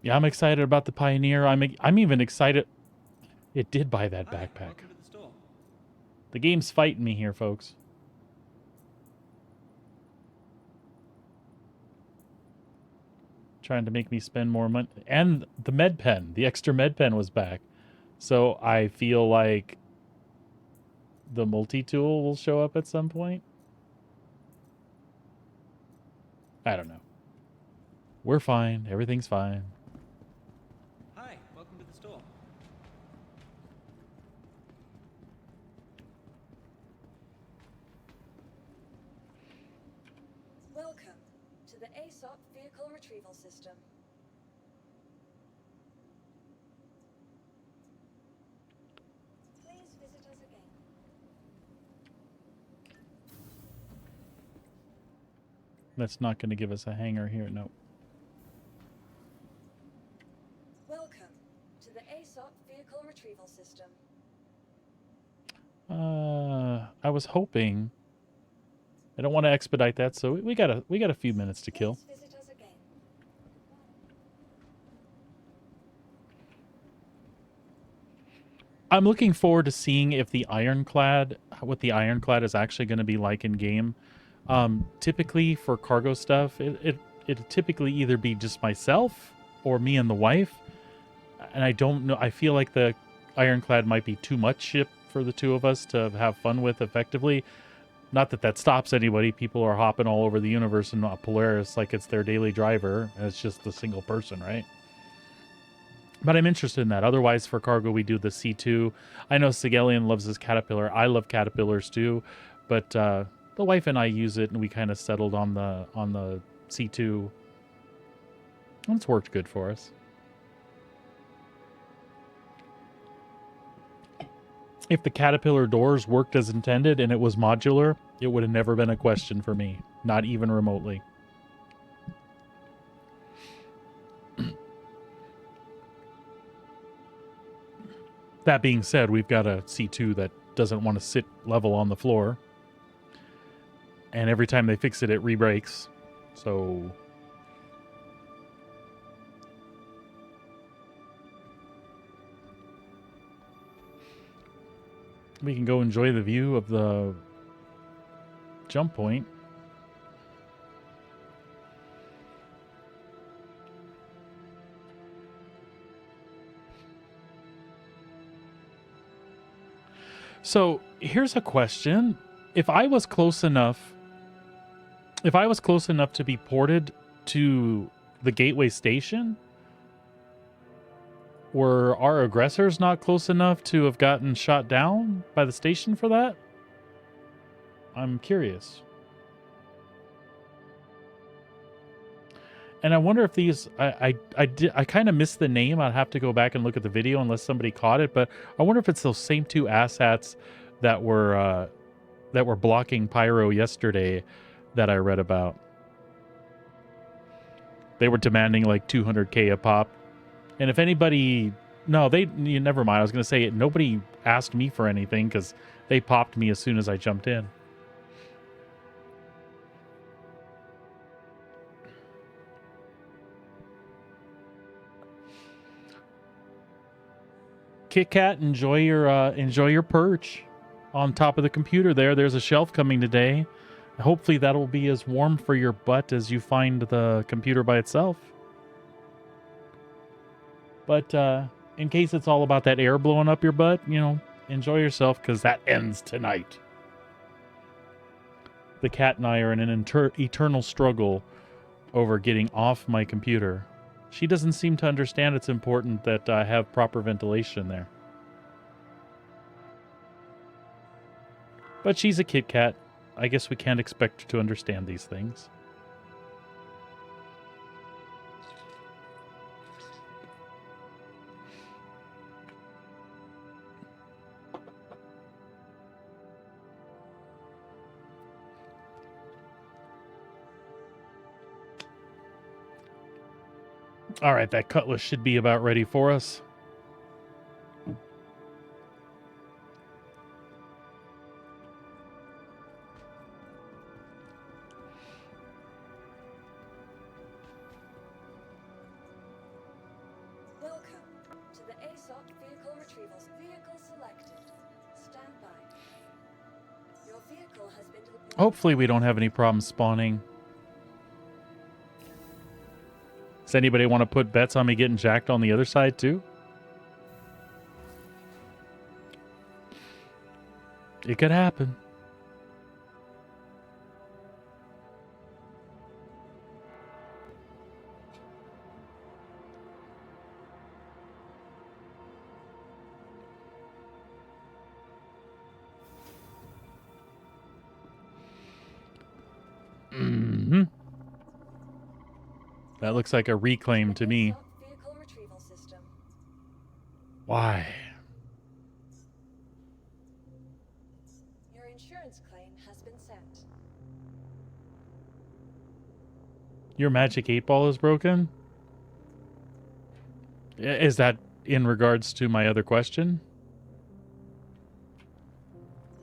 Speaker 1: Yeah, I'm excited about the Pioneer. I'm even excited. It did buy that
Speaker 7: Hi,
Speaker 1: backpack.
Speaker 7: welcome to the store.
Speaker 1: The game's fighting me here, folks. Trying to make me spend more money. And the med pen, the extra med pen was back. So I feel like the multi-tool will show up at some point. I don't know. We're fine. Everything's fine.
Speaker 7: Hi, welcome to the store.
Speaker 2: Welcome to the ASOP Vehicle Retrieval System. Please visit us again.
Speaker 1: That's not going to give us a hanger here. No.
Speaker 2: Welcome to the ASOP Vehicle Retrieval System.
Speaker 1: I was hoping. I don't want to expedite that, so we got a few minutes to kill.
Speaker 2: Please visit us again.
Speaker 1: I'm looking forward to seeing if the Ironclad, what the Ironclad is actually going to be like in game. Typically for cargo stuff, it typically either be just myself or me and the wife, and I don't know. I feel like the Ironclad might be too much ship for the two of us to have fun with effectively. Not that that stops anybody. People are hopping all over the universe in Polaris like it's their daily driver. And it's just the single person, right? But I'm interested in that. Otherwise, for cargo, we do the C2. I know Sigelian loves his Caterpillar. I love Caterpillars too. But the wife and I use it, and we kind of settled on the C2. And it's worked good for us. If the Caterpillar doors worked as intended and it was modular, it would have never been a question for me. Not even remotely. That being said, we've got a C2 that doesn't want to sit level on the floor. And every time they fix it, it re-breaks. So... we can go enjoy the view of the jump point. So here's a question. If I was close enough to be ported to the Gateway Station, were our aggressors not close enough to have gotten shot down by the station for that? I'm curious. And I wonder if these... I kind of missed the name. I'd have to go back and look at the video unless somebody caught it. But I wonder if it's those same two asshats that were blocking Pyro yesterday that I read about. They were demanding like 200K a pop. And if anybody... No, never mind. I was going to say, nobody asked me for anything because they popped me as soon as I jumped in. Kit Kat, enjoy your perch on top of the computer there. There's a shelf coming today. Hopefully that'll be as warm for your butt as you find the computer by itself. But in case it's all about that air blowing up your butt, you know, enjoy yourself because that ends tonight. The cat and I are in an eternal struggle over getting off my computer. She doesn't seem to understand it's important that I have proper ventilation there. But she's a Kit Kat. I guess we can't expect her to understand these things. All right, that cutlass should be about ready for us.
Speaker 2: Welcome to the ASOC Vehicle Retrievals. Vehicle selected. Stand by. Your vehicle has been deployed.
Speaker 1: Hopefully we don't have any problems spawning. Does anybody want to put bets on me getting jacked on the other side too? It could happen. Mm-hmm. That looks like a reclaim to me.
Speaker 2: Vehicle retrieval system.
Speaker 1: Why?
Speaker 2: Your insurance claim has been sent.
Speaker 1: Your magic 8-ball is broken? Is that in regards to my other question?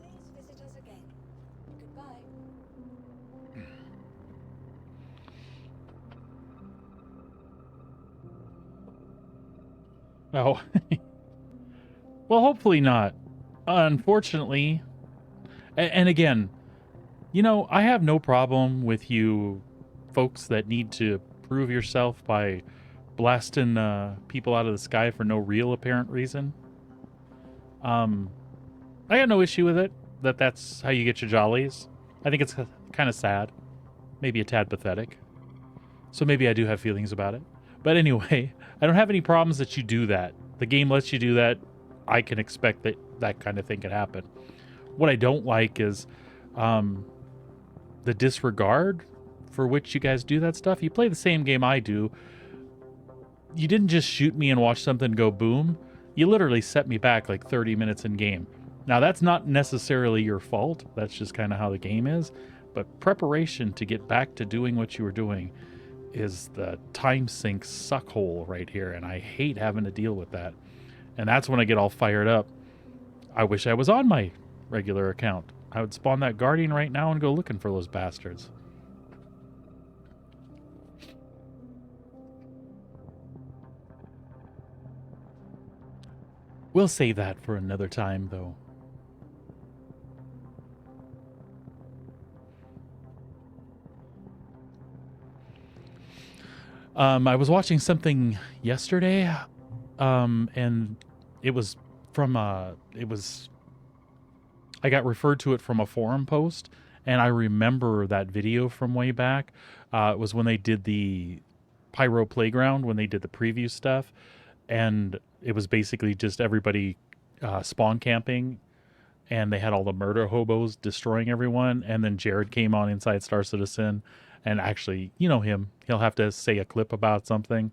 Speaker 2: Please visit us again. Goodbye.
Speaker 1: Oh. Well, hopefully not. Unfortunately. And again, you know, I have no problem with you folks that need to prove yourself by blasting people out of the sky for no real apparent reason. I got no issue with it, that's how you get your jollies. I think it's kind of sad. Maybe a tad pathetic. So maybe I do have feelings about it. But anyway, I don't have any problems that you do that. The game lets you do that. I can expect that that kind of thing can happen. What I don't like is the disregard for which you guys do that stuff. You play the same game I do. You didn't just shoot me and watch something go boom. You literally set me back like 30 minutes in game. Now, that's not necessarily your fault. That's just kind of how the game is. But preparation to get back to doing what you were doing is the time sink suck hole right here. And I hate having to deal with that. And that's when I get all fired up. I wish I was on my regular account. I would spawn that Guardian right now and go looking for those bastards. We'll save that for another time, though. I was watching something yesterday, and it was from I got referred to it from a forum post, and I remember that video from way back. It was when they did the Pyro Playground, when they did the preview stuff, and it was basically just everybody spawn camping, and they had all the murder hobos destroying everyone, and then Jared came on Inside Star Citizen, and actually, you know him, he'll have to say a clip about something.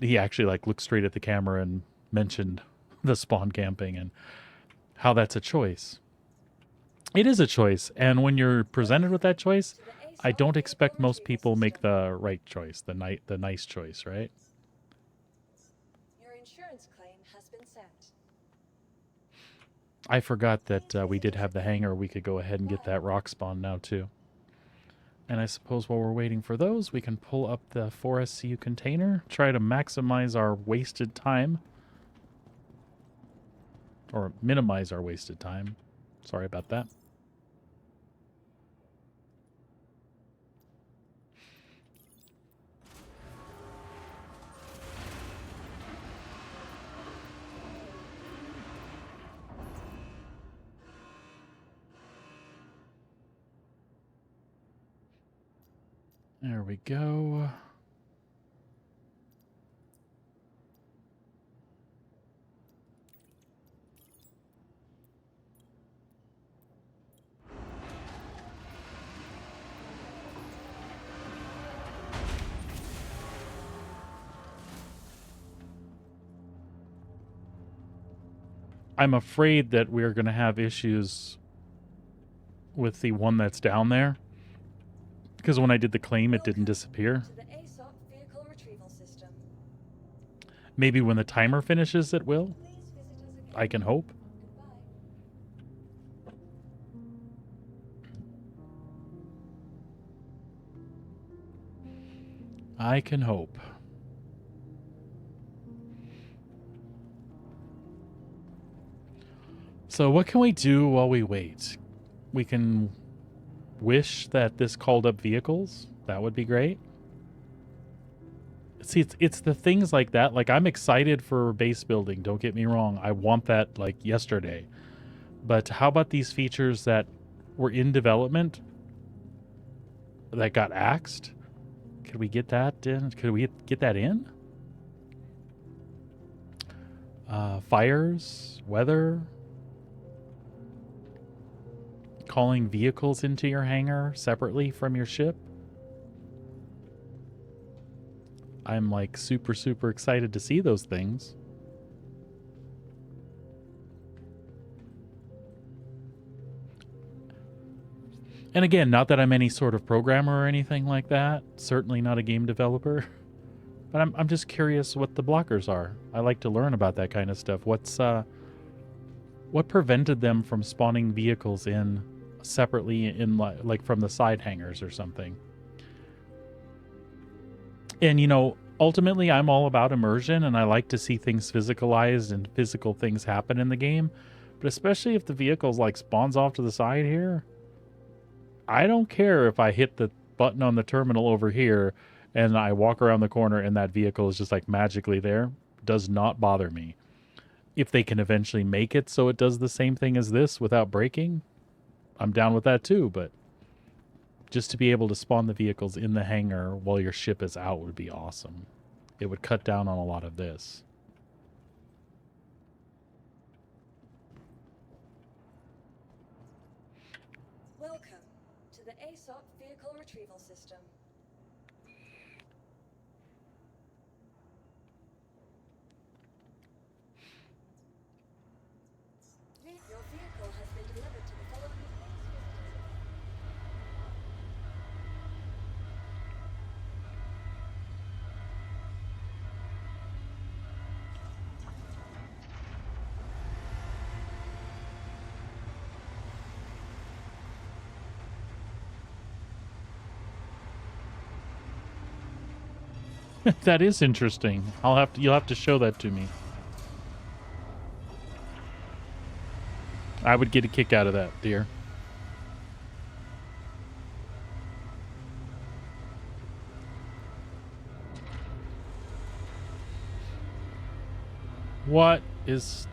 Speaker 1: He actually like looked straight at the camera and mentioned the spawn camping and how that's a choice. It is a choice, and when you're presented with that choice, I don't expect most people make the right choice, the nice choice, right?
Speaker 2: Your insurance claim has been sent.
Speaker 1: I forgot that we did have the hangar. We could go ahead and get that rock spawn now too. And I suppose while we're waiting for those, we can pull up the 4SCU container, try to maximize our wasted time. Or minimize our wasted time. Sorry about that. There we go. I'm afraid that we're going to have issues with the one that's down there. Because when I did the claim, it didn't disappear.
Speaker 2: To the ASOP vehicle retrieval system.
Speaker 1: Maybe when the timer finishes, it will.
Speaker 2: Please visit us again.
Speaker 1: I can hope.
Speaker 2: Goodbye.
Speaker 1: I can hope. So what can we do while we wait? We can wish that this called up vehicles. That would be great. See, it's the things like that. Like, I'm excited for base building. Don't get me wrong. I want that like yesterday. But how about these features that were in development that got axed? Could we get that in? Could we get that in? Fires, weather, calling vehicles into your hangar separately from your ship. I'm like super excited to see those things. And again, not that I'm any sort of programmer or anything like that. Certainly not a game developer. But I'm just curious what the blockers are. I like to learn about that kind of stuff. What prevented them from spawning vehicles in separately in like from the side hangars or something? And you know, ultimately I'm all about immersion, and I like to see things physicalized and physical things happen in the game. But especially if the vehicle's like spawns off to the side here, I don't care if I hit the button on the terminal over here and I walk around the corner and that vehicle is just like magically there. Does not bother me. If they can eventually make it so it does the same thing as this without breaking, I'm down with that too. But just to be able to spawn the vehicles in the hangar while your ship is out would be awesome. It would cut down on a lot of this.
Speaker 2: Welcome to the ASOP vehicle retrieval system. Your
Speaker 1: That is interesting. You'll have to show that to me. I would get a kick out of that, dear. What is...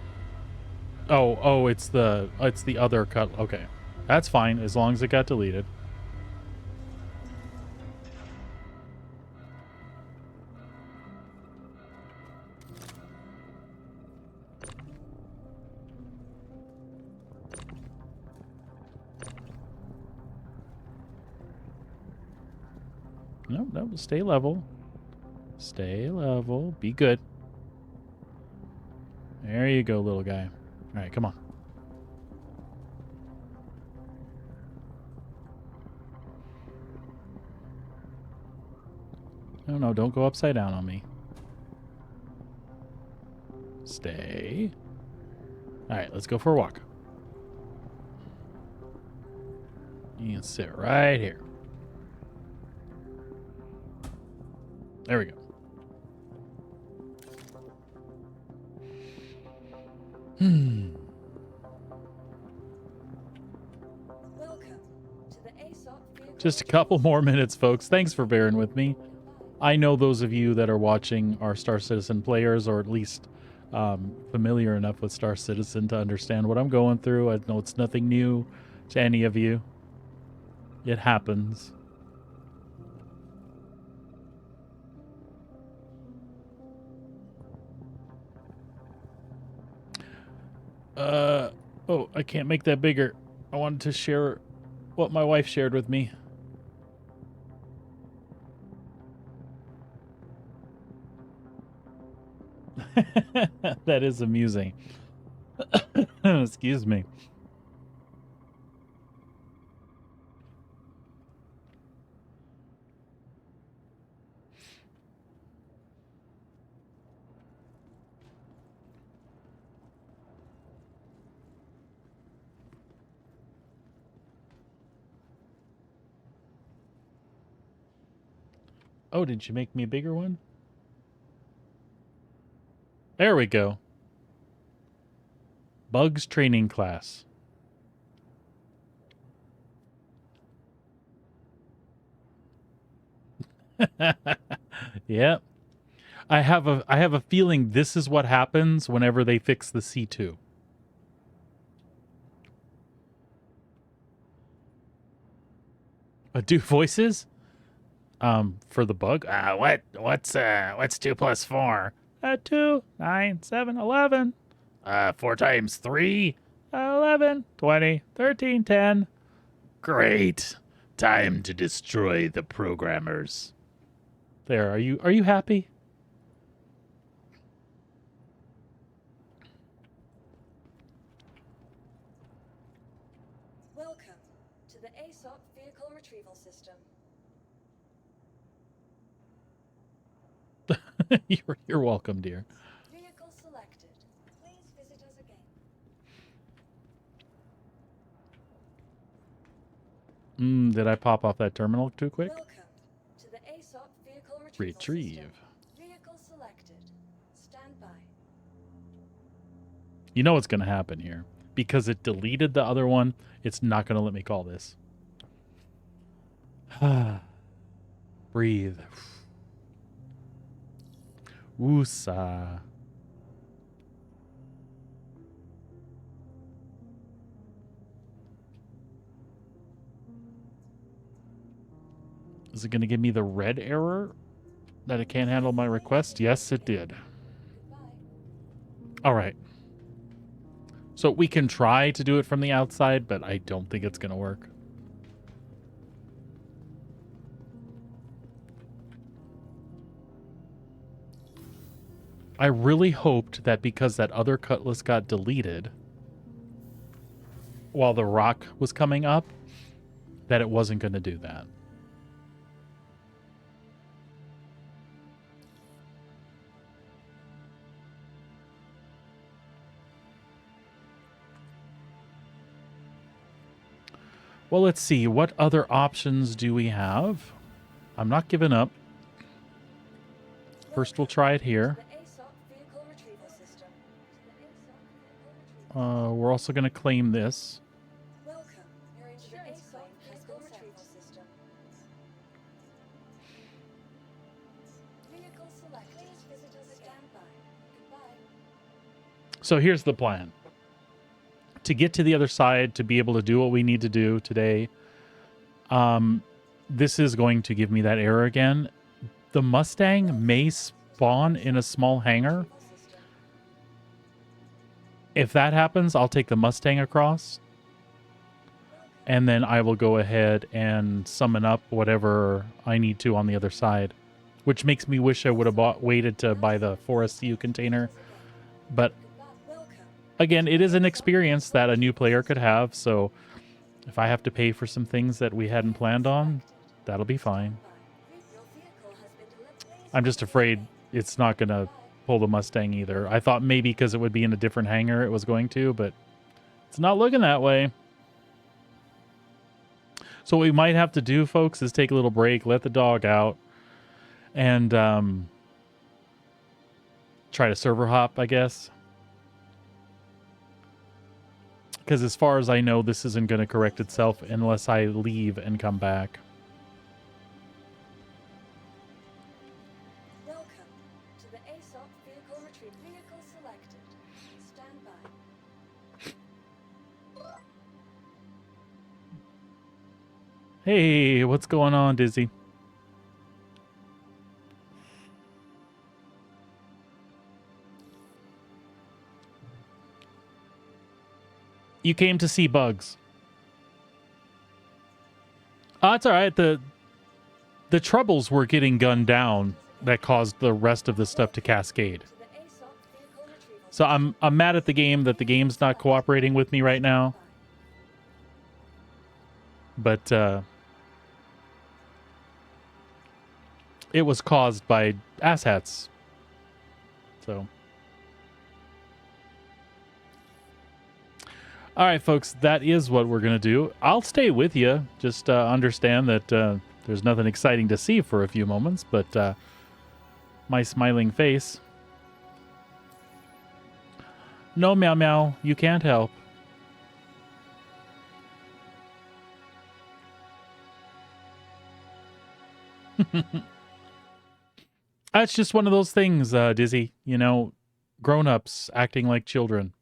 Speaker 1: Oh, it's the other cut. Okay. That's fine, as long as it got deleted. No, stay level. Stay level. Be good. There you go, little guy. All right, come on. No, don't go upside down on me. Stay. All right, let's go for a walk. You can sit right here. There we go.
Speaker 2: Welcome to the ASOP vehicle.
Speaker 1: Just a couple more minutes, folks. Thanks for bearing with me. I know those of you that are watching are Star Citizen players, or at least familiar enough with Star Citizen to understand what I'm going through. I know it's nothing new to any of you. It happens. Oh, I can't make that bigger. I wanted to share what my wife shared with me. That is amusing. Excuse me. Oh, did you make me a bigger one? There we go. Bugs training class. Yep. I have a feeling this is what happens whenever they fix the C2. Do voices? For the bug? What's 2 plus 4? 2, 9, 7, 11. 4 times 3? 11, 20, 13, 10. Great. Time to destroy the programmers. There, are you happy?
Speaker 2: Welcome to the ASOP vehicle retrieval system.
Speaker 1: You're welcome, dear.
Speaker 2: Vehicle selected. Please visit us again.
Speaker 1: Did I pop off that terminal too quick?
Speaker 2: Welcome to the ASOP vehicle retrieval
Speaker 1: Retrieve.
Speaker 2: system. Vehicle selected. Stand by.
Speaker 1: You know what's going to happen here. Because it deleted the other one, it's not going to let me call this. Breathe. Woosa. Is it going to give me the red error that it can't handle my request? Yes, it did.
Speaker 2: Goodbye.
Speaker 1: All right. So we can try to do it from the outside, but I don't think it's going to work. I really hoped that because that other cutlass got deleted while the rock was coming up, that it wasn't going to do that. Well, let's see. What other options do we have? I'm not giving up. First, we'll try it here.
Speaker 2: To the ASOC vehicle retrieval system. To the ASOC vehicle retrieval
Speaker 1: We're also going to claim this.
Speaker 2: Welcome. Your insurance claim vehicle retrieval system. Vehicle select. Please visit us standby. Goodbye.
Speaker 1: So here's the plan. To get to the other side, to be able to do what we need to do today, this is going to give me that error again. The Mustang may spawn in a small hangar. If that happens, I'll take the Mustang across. And then I will go ahead and summon up whatever I need to on the other side. Which makes me wish I would have waited to buy the Forest CU container. But again, it is an experience that a new player could have. So if I have to pay for some things that we hadn't planned on, that'll be fine. I'm just afraid it's not going to pull the Mustang either. I thought maybe because it would be in a different hangar it was going to, but it's not looking that way. So what we might have to do, folks, is take a little break, let the dog out, and try to server hop, I guess. Because as far as I know, this isn't going to correct itself unless I leave and come back.
Speaker 2: Welcome to the ASOC vehicle retrieve. Vehicle selected. Stand by.
Speaker 1: Hey, what's going on, Dizzy? You came to see bugs. It's all right. The troubles were getting gunned down that caused the rest of the stuff to cascade.
Speaker 2: To the ASOC vehicle retrieval.
Speaker 1: So I'm mad at the game that the game's not cooperating with me right now. But it was caused by asshats. So all right, folks, that is what we're going to do. I'll stay with you. Just understand that there's nothing exciting to see for a few moments, but my smiling face. No, Meow Meow, you can't help. That's just one of those things, Dizzy. You know, grown-ups acting like children.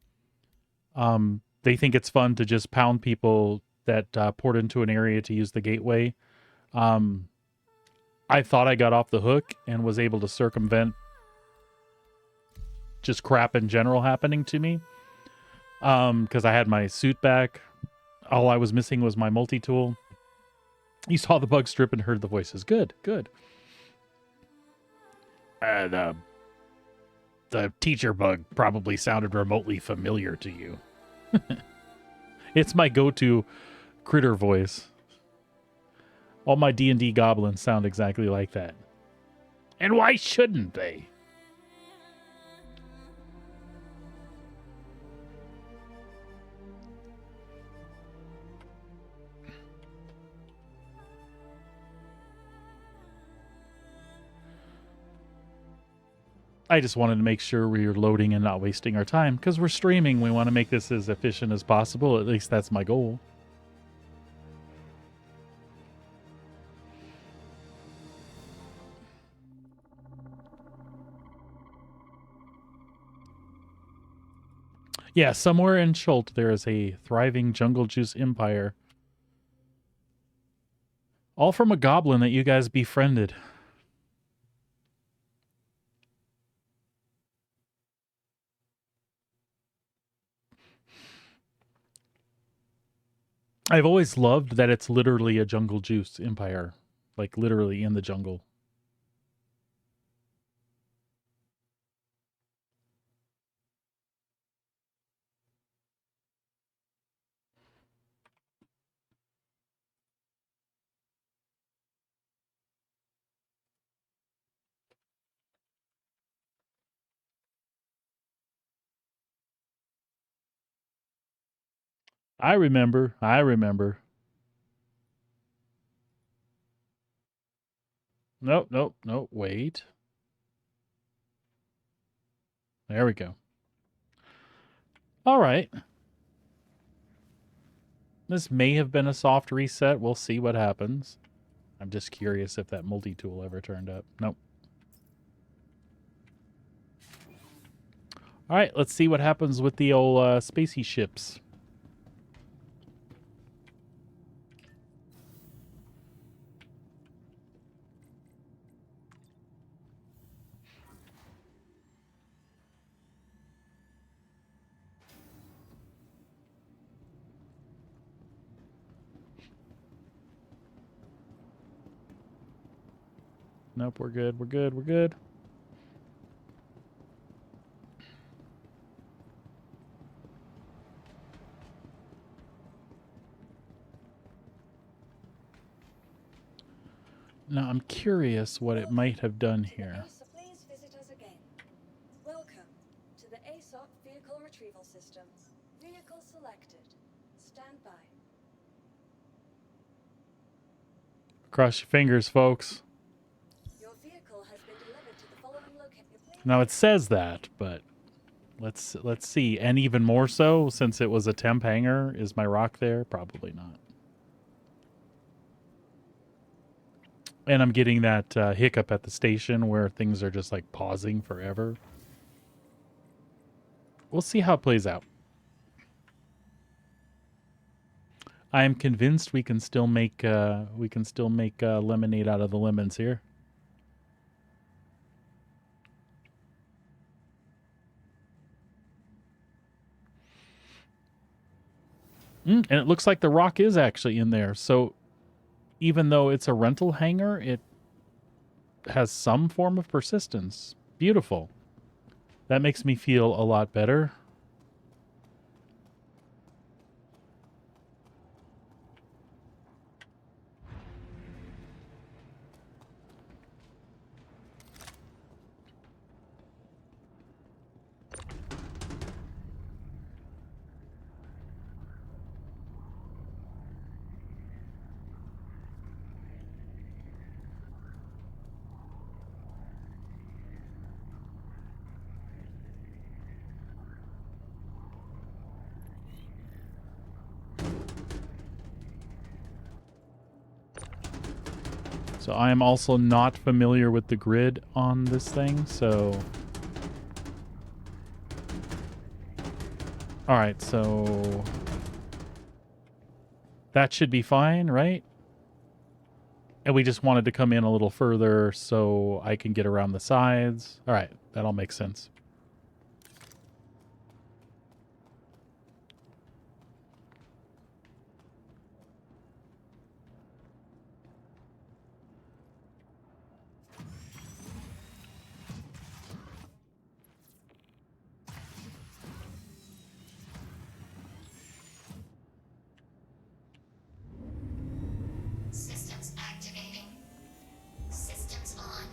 Speaker 1: They think it's fun to just pound people that port into an area to use the gateway. I thought I got off the hook and was able to circumvent just crap in general happening to me. Because I had my suit back. All I was missing was my multi-tool. You saw the bug strip and heard the voices. Good, good. The teacher bug probably sounded remotely familiar to you. It's my go-to critter voice. All my D&D goblins sound exactly like that. And why shouldn't they? I just wanted to make sure we were loading and not wasting our time. Because we're streaming, we want to make this as efficient as possible. At least that's my goal. Yeah, somewhere in Schult there is a thriving jungle juice empire. All from a goblin that you guys befriended. I've always loved that it's literally a jungle juice empire. Like literally in the jungle. I remember. Nope, wait. There we go. All right. This may have been a soft reset. We'll see what happens. I'm just curious if that multi-tool ever turned up. Nope. All right, let's see what happens with the old spacey ships. Nope, we're good, we're good, we're good. Now, I'm curious what it might have done here.
Speaker 2: ASOC, please visit us again. Welcome to the ASOC Vehicle Retrieval System. Vehicle selected. Stand by.
Speaker 1: Cross your fingers, folks.
Speaker 2: Your vehicle has been delivered to the following location.
Speaker 1: Now, it says that, but let's see. And even more so, since it was a temp hangar, is my rock there? Probably not. And I'm getting that hiccup at the station where things are just like pausing forever. We'll see how it plays out. I am convinced we can still make lemonade out of the lemons here. And it looks like the rock is actually in there. So even though it's a rental hangar, it has some form of persistence. Beautiful. That makes me feel a lot better. So I am also not familiar with the grid on this thing, so... Alright, so... That should be fine, right? And we just wanted to come in a little further so I can get around the sides. Alright, that all makes sense.
Speaker 4: Systems activating. Systems on.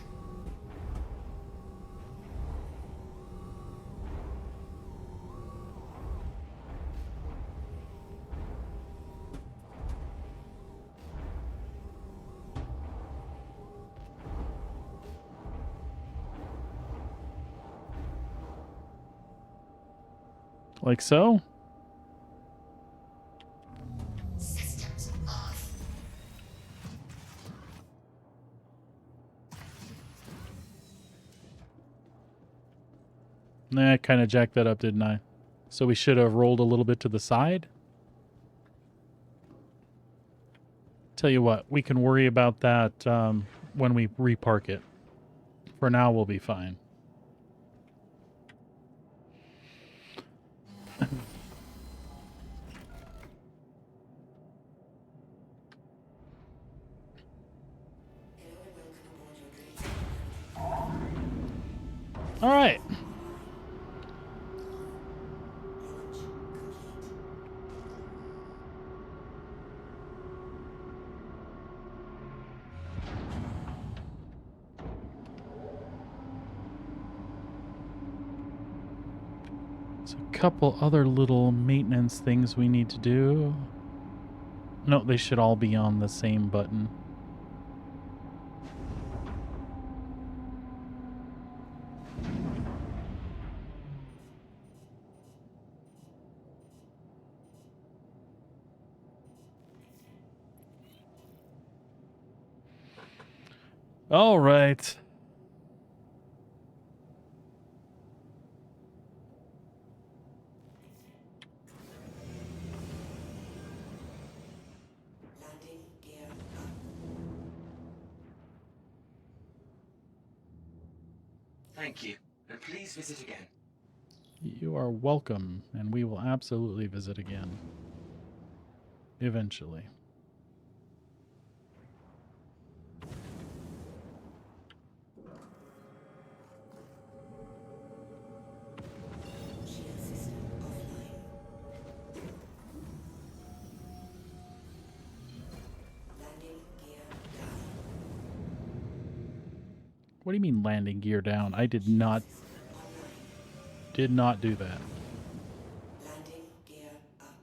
Speaker 1: Like so?
Speaker 4: Systems off.
Speaker 1: Nah, I kind of jacked that up, didn't I? So we should have rolled a little bit to the side. Tell you what, we can worry about that when we repark it. For now, we'll be fine. All right. There's a couple other little maintenance things we need to do. No, they should all be on the same button. All right.
Speaker 6: Landing gear up.
Speaker 3: Thank you, and please visit again.
Speaker 1: You are welcome, and we will absolutely visit again. Eventually.
Speaker 6: Shield system offline. Landing gear down.
Speaker 1: What do you mean landing gear down? I did not do that.
Speaker 6: Landing gear up.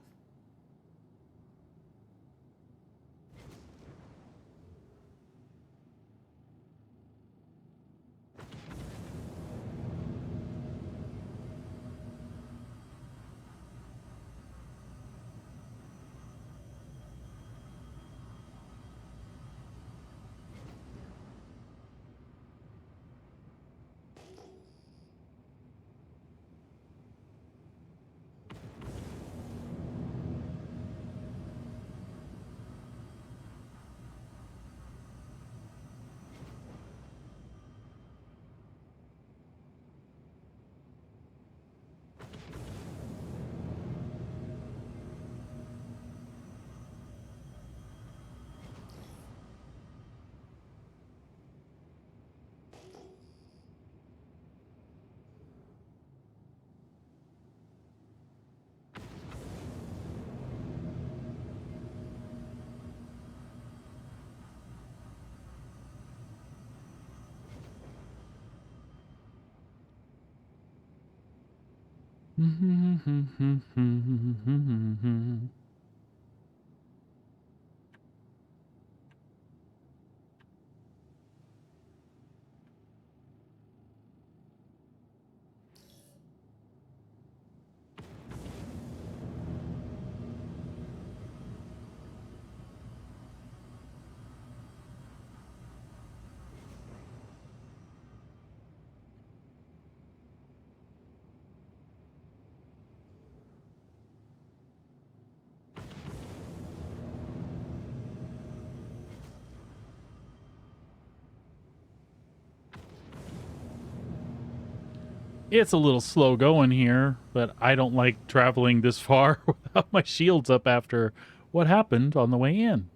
Speaker 1: It's a little slow going here, but I don't like traveling this far without my shields up after what happened on the way in.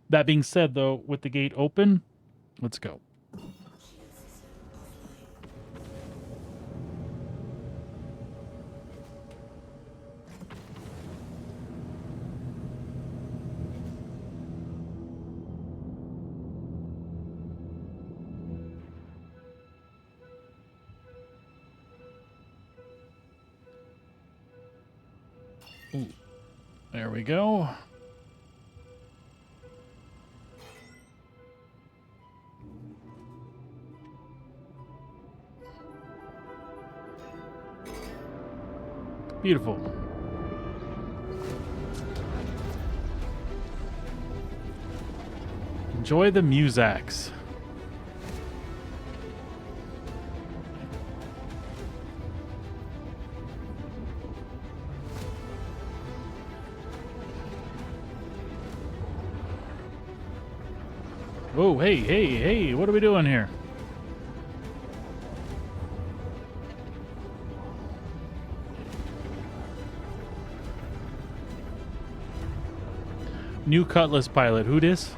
Speaker 1: That being said, though, with the gate open, let's go.
Speaker 6: Shield system offline.
Speaker 1: Ooh, there we go. Beautiful. Enjoy the Musax. Oh, hey, what are we doing here? New Cutlass pilot, who dis?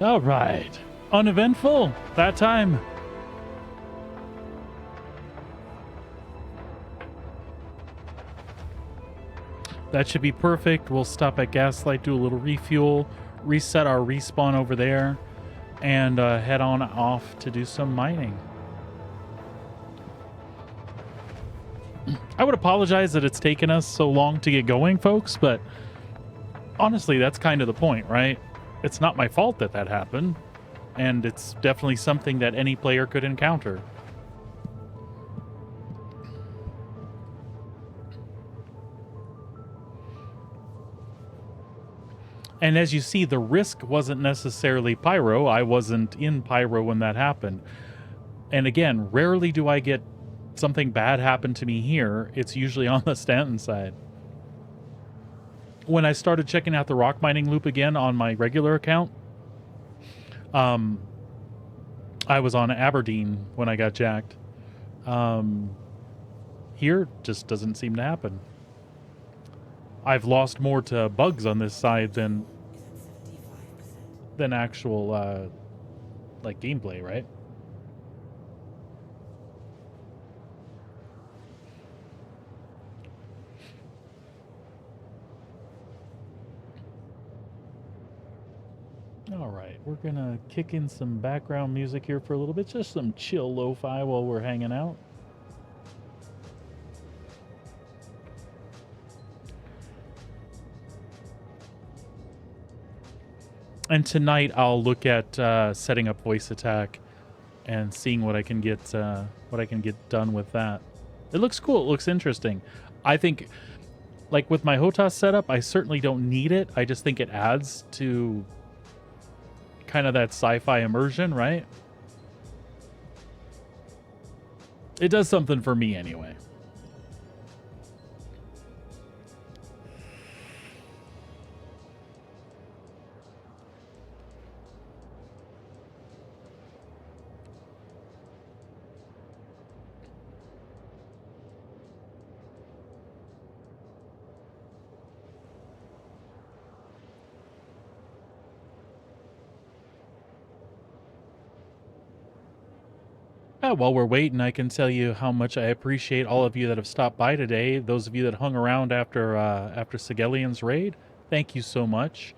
Speaker 1: All right. Uneventful that time. That should be perfect. We'll stop at Gaslight, do a little refuel, reset our respawn over there, and head on off to do some mining. I would apologize that it's taken us so long to get going, folks, but honestly, that's kind of the point, right? It's not my fault that that happened, and it's definitely something that any player could encounter. And as you see, the risk wasn't necessarily Pyro. I wasn't in Pyro when that happened. And again, rarely do I get something bad happen to me here. It's usually on the Stanton side. When I started checking out the rock mining loop again on my regular account, I was on Aberdeen when I got jacked. Here, just doesn't seem to happen. I've lost more to bugs on this side than actual like gameplay, right? All right, we're gonna kick in some background music here for a little bit, just some chill lo-fi while we're hanging out. And tonight I'll look at setting up voice attack and seeing what I can get done with that. It looks cool. It looks interesting. I think, like with my HOTAS setup, I certainly don't need it. I just think it adds to kind of that sci-fi immersion, right? It does something for me anyway. While we're waiting, I can tell you how much I appreciate all of you that have stopped by today. Those of you that hung around after Sigelian's raid, thank you so much.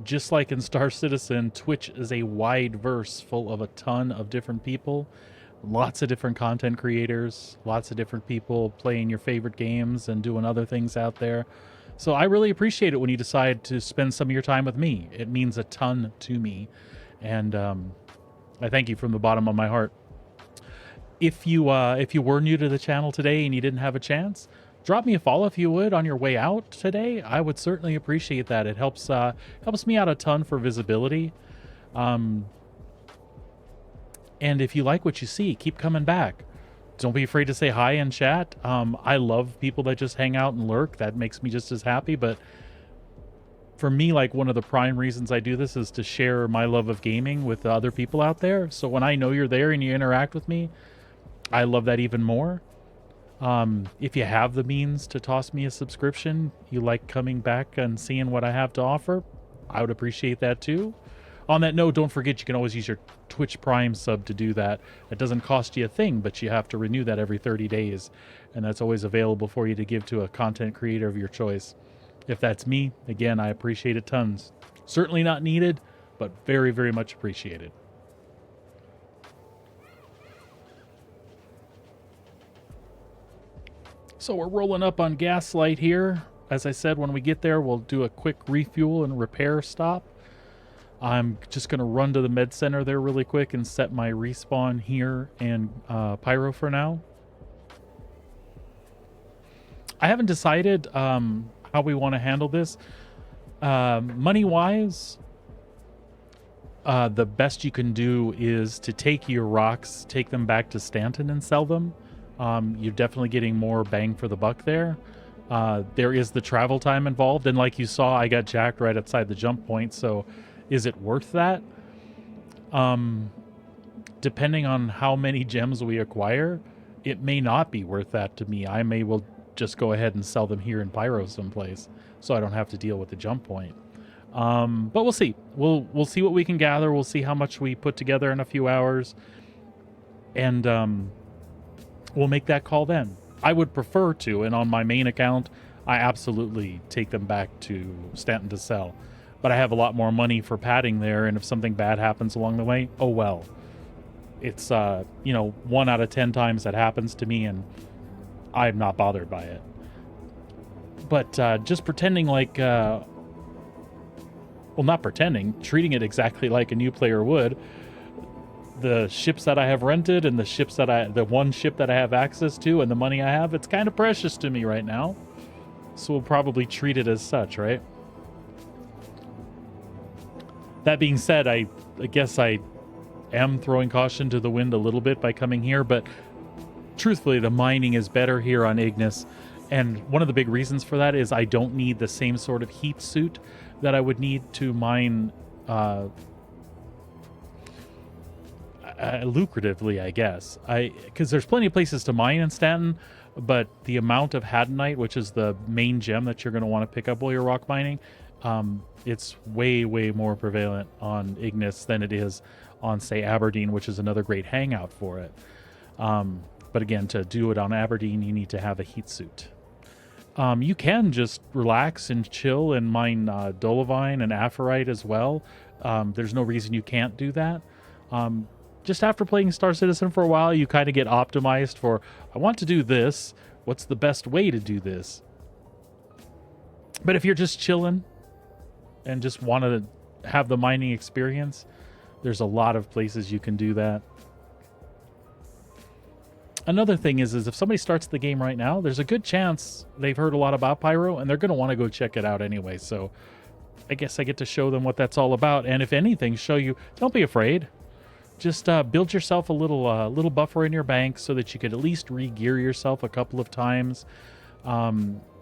Speaker 1: Just like in Star Citizen, Twitch is a wide verse full of a ton of different people. Lots of different content creators, lots of different people playing your favorite games and doing other things out there. So I really appreciate it when you decide to spend some of your time with me. It means a ton to me. And I thank you from the bottom of my heart. If you were new to the channel today and you didn't have a chance, drop me a follow if you would on your way out today. I would certainly appreciate that. It helps me out a ton for visibility. And if you like what you see, keep coming back. Don't be afraid to say hi in chat. I love people that just hang out and lurk. That makes me just as happy. But for me, like, one of the prime reasons I do this is to share my love of gaming with the other people out there. So when I know you're there and you interact with me, I love that even more. If you have the means to toss me a subscription, you like coming back and seeing what I have to offer, I would appreciate that too. On that note, don't forget you can always use your Twitch Prime sub to do that. It doesn't cost you a thing, but you have to renew that every 30 days. And that's always available for you to give to a content creator of your choice. If that's me, again, I appreciate it tons. Certainly not needed, but very, very much appreciated. So we're rolling up on Gaslight here. As I said, when we get there, we'll do a quick refuel and repair stop. I'm just going to run to the med center there really quick and set my respawn here and Pyro for now. I haven't decided how we want to handle this. Money-wise, the best you can do is to take your rocks, take them back to Stanton and sell them. You're definitely getting more bang for the buck there. There is the travel time involved, and like you saw, I got jacked right outside the jump point, so is it worth that? Depending on how many gems we acquire, it may not be worth that to me. I will just go ahead and sell them here in Pyro someplace, so I don't have to deal with the jump point. But we'll see. We'll see what we can gather. We'll see how much we put together in a few hours, and we'll make that call then. I would prefer to, and on my main account, I absolutely take them back to Stanton to sell. But I have a lot more money for padding there, and if something bad happens along the way, oh well. It's 1 out of 10 times that happens to me, and I'm not bothered by it. But just pretending like, well, not pretending, treating it exactly like a new player would. The ships that I have rented and the one ship that I have access to and the money I have, it's kind of precious to me right now. So we'll probably treat it as such, right? That being said, I guess I am throwing caution to the wind a little bit by coming here, but truthfully, the mining is better here on Ignis. And one of the big reasons for that is I don't need the same sort of heat suit that I would need to mine lucratively, I guess. Because there's plenty of places to mine in Stanton, but the amount of Hadanite, which is the main gem that you're going to want to pick up while you're rock mining, it's way, way more prevalent on Ignis than it is on, say, Aberdeen, which is another great hangout for it. But again, to do it on Aberdeen, you need to have a heat suit. You can just relax and chill and mine Dolovine and Aphorite as well. There's no reason you can't do that. Just after playing Star Citizen for a while, you kind of get optimized for, I want to do this. What's the best way to do this? But if you're just chilling and just want to have the mining experience, there's a lot of places you can do that. Another thing is if somebody starts the game right now, there's a good chance they've heard a lot about Pyro and they're going to want to go check it out anyway. So I guess I get to show them what that's all about. And if anything, show you, don't be afraid. Just build yourself a little buffer in your bank so that you could at least re-gear yourself a couple of times.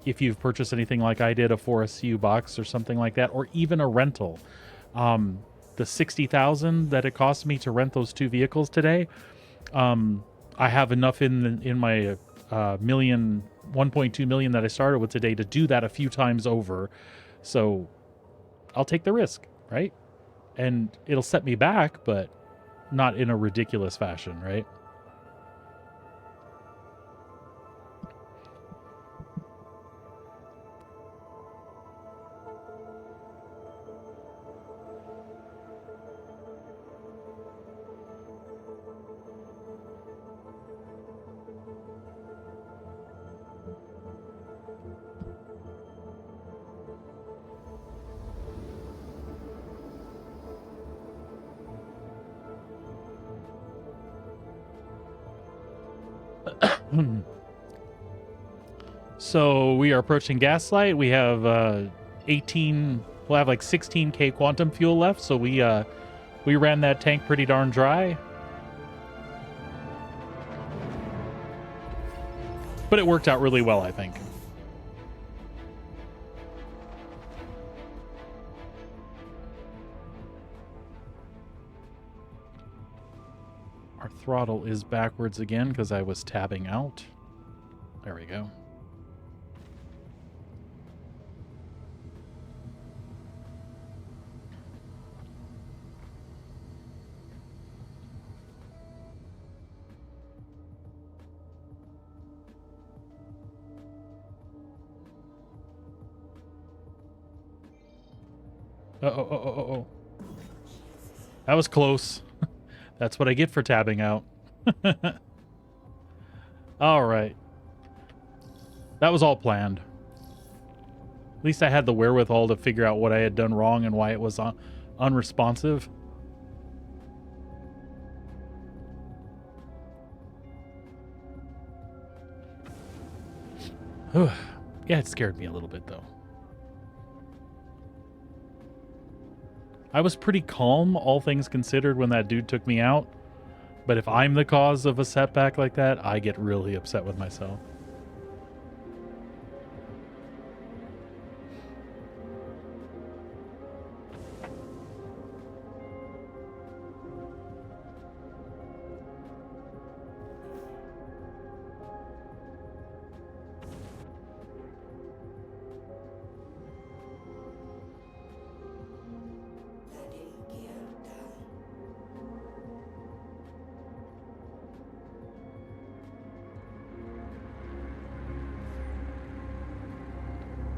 Speaker 1: If you've purchased anything like I did, a 4SCU box or something like that, or even a rental. The 60,000 that it cost me to rent those 2 vehicles today, I have enough in my 1.2 million that I started with today to do that a few times over. So I'll take the risk, right? And it'll set me back, but not in a ridiculous fashion, right? So we are approaching Gaslight. We have we'll have like 16k quantum fuel left, so we ran that tank pretty darn dry. But it worked out really well, I think. Our throttle is backwards again because I was tabbing out. There we go. Oh. That was close. That's what I get for tabbing out. All right. That was all planned. At least I had the wherewithal to figure out what I had done wrong and why it was unresponsive. Yeah, it scared me a little bit, though. I was pretty calm, all things considered, when that dude took me out. But if I'm the cause of a setback like that, I get really upset with myself.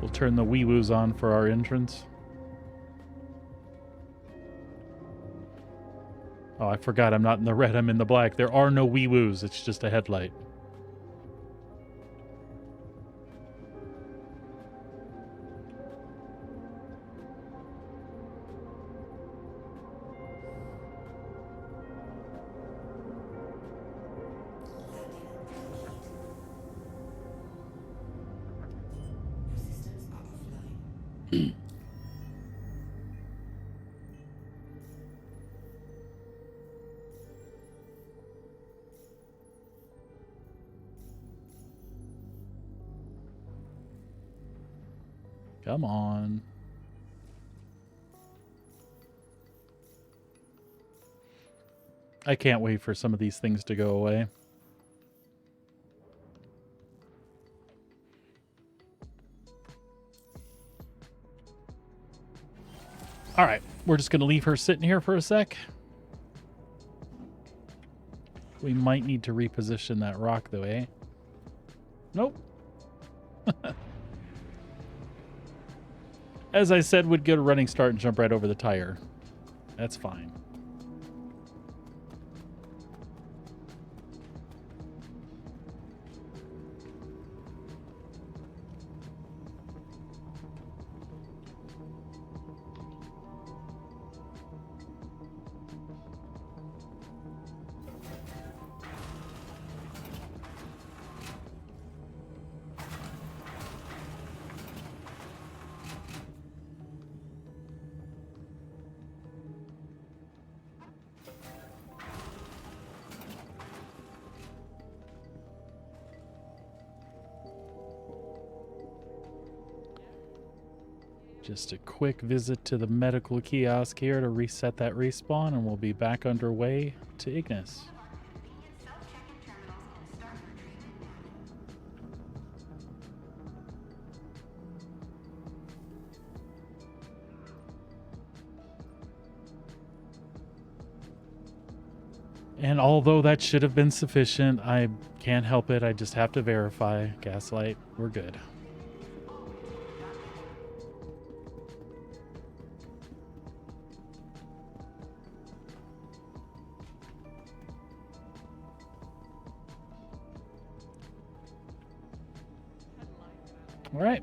Speaker 1: We'll turn the wee-woos on for our entrance. Oh, I forgot I'm not in the red, I'm in the black. There are no wee-woos, it's just a headlight.
Speaker 6: Your systems are offline.
Speaker 1: Come on. I can't wait for some of these things to go away. All right, we're just going to leave her sitting here for a sec. We might need to reposition that rock though, eh? Nope. As I said, we'd get a running start and jump right over the tire. That's fine. Just a quick visit to the medical kiosk here to reset that respawn, and we'll be back underway to Ignis.
Speaker 4: Convenient self-check-in terminals and start your treatment now.
Speaker 1: And although that should have been sufficient, I can't help it. I just have to verify. Gaslight, we're good. All right.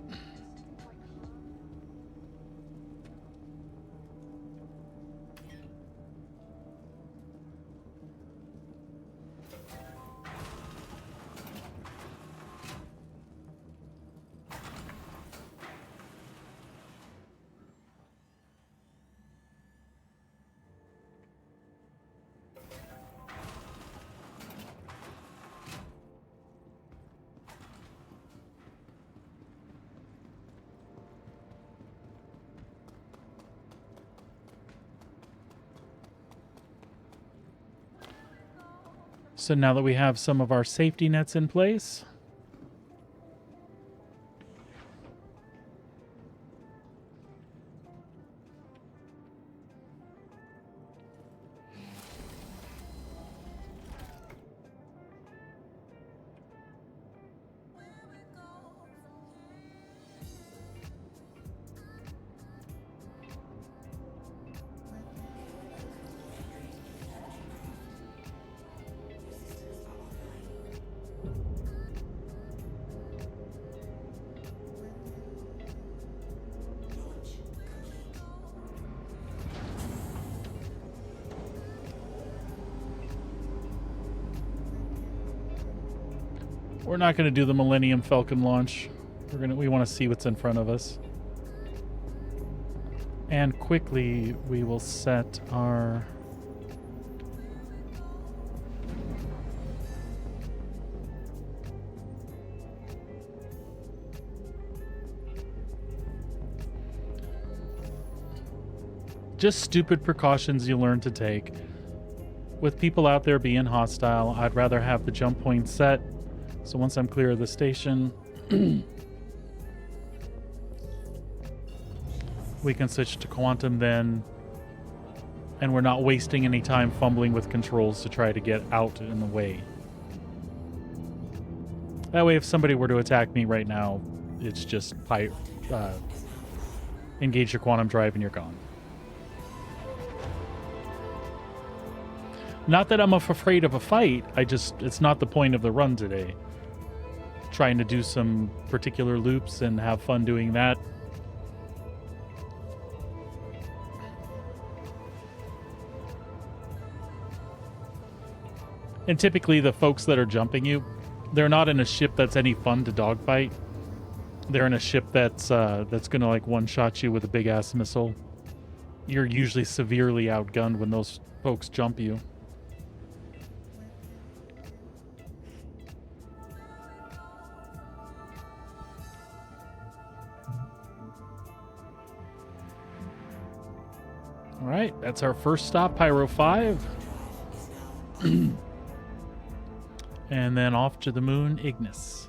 Speaker 1: So now that we have some of our safety nets in place, we're not going to do the Millennium Falcon launch. We want to see what's in front of us. And quickly we will set our just stupid precautions you learn to take. With people out there being hostile, I'd rather have the jump point set. So once I'm clear of the station, we can switch to quantum then, and we're not wasting any time fumbling with controls to try to get out in the way. That way, if somebody were to attack me right now, it's just engage your quantum drive and you're gone. Not that I'm afraid of a fight. It's not the point of the run today. Trying to do some particular loops and have fun doing that. And typically the folks that are jumping you, they're not in a ship that's any fun to dogfight. They're in a ship that's gonna like one-shot you with a big-ass missile. You're usually severely outgunned when those folks jump you. All right, that's our first stop, Pyro 5. And then off to the moon, Ignis.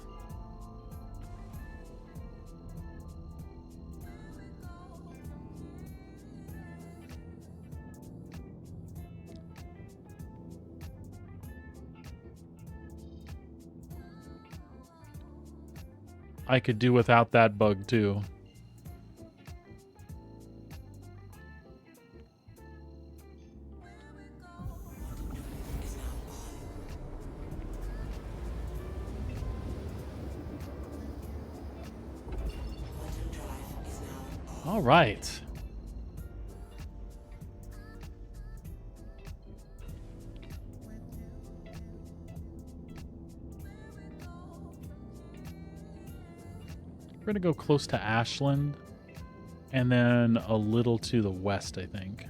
Speaker 1: I could do without that bug too. All right. We're going to go close to Ashland and then a little to the west, I think.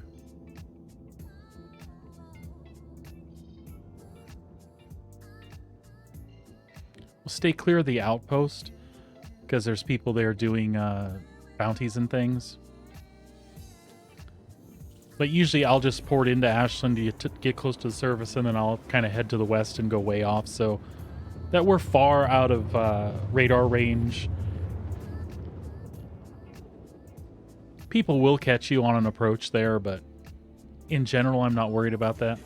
Speaker 1: We'll stay clear of the outpost because there's people there doing bounties and things. But usually I'll just port into Ashland to get close to the surface, and then I'll kind of head to the west and go way off so that we're far out of radar range. People will catch you on an approach there, but in general, I'm not worried about that.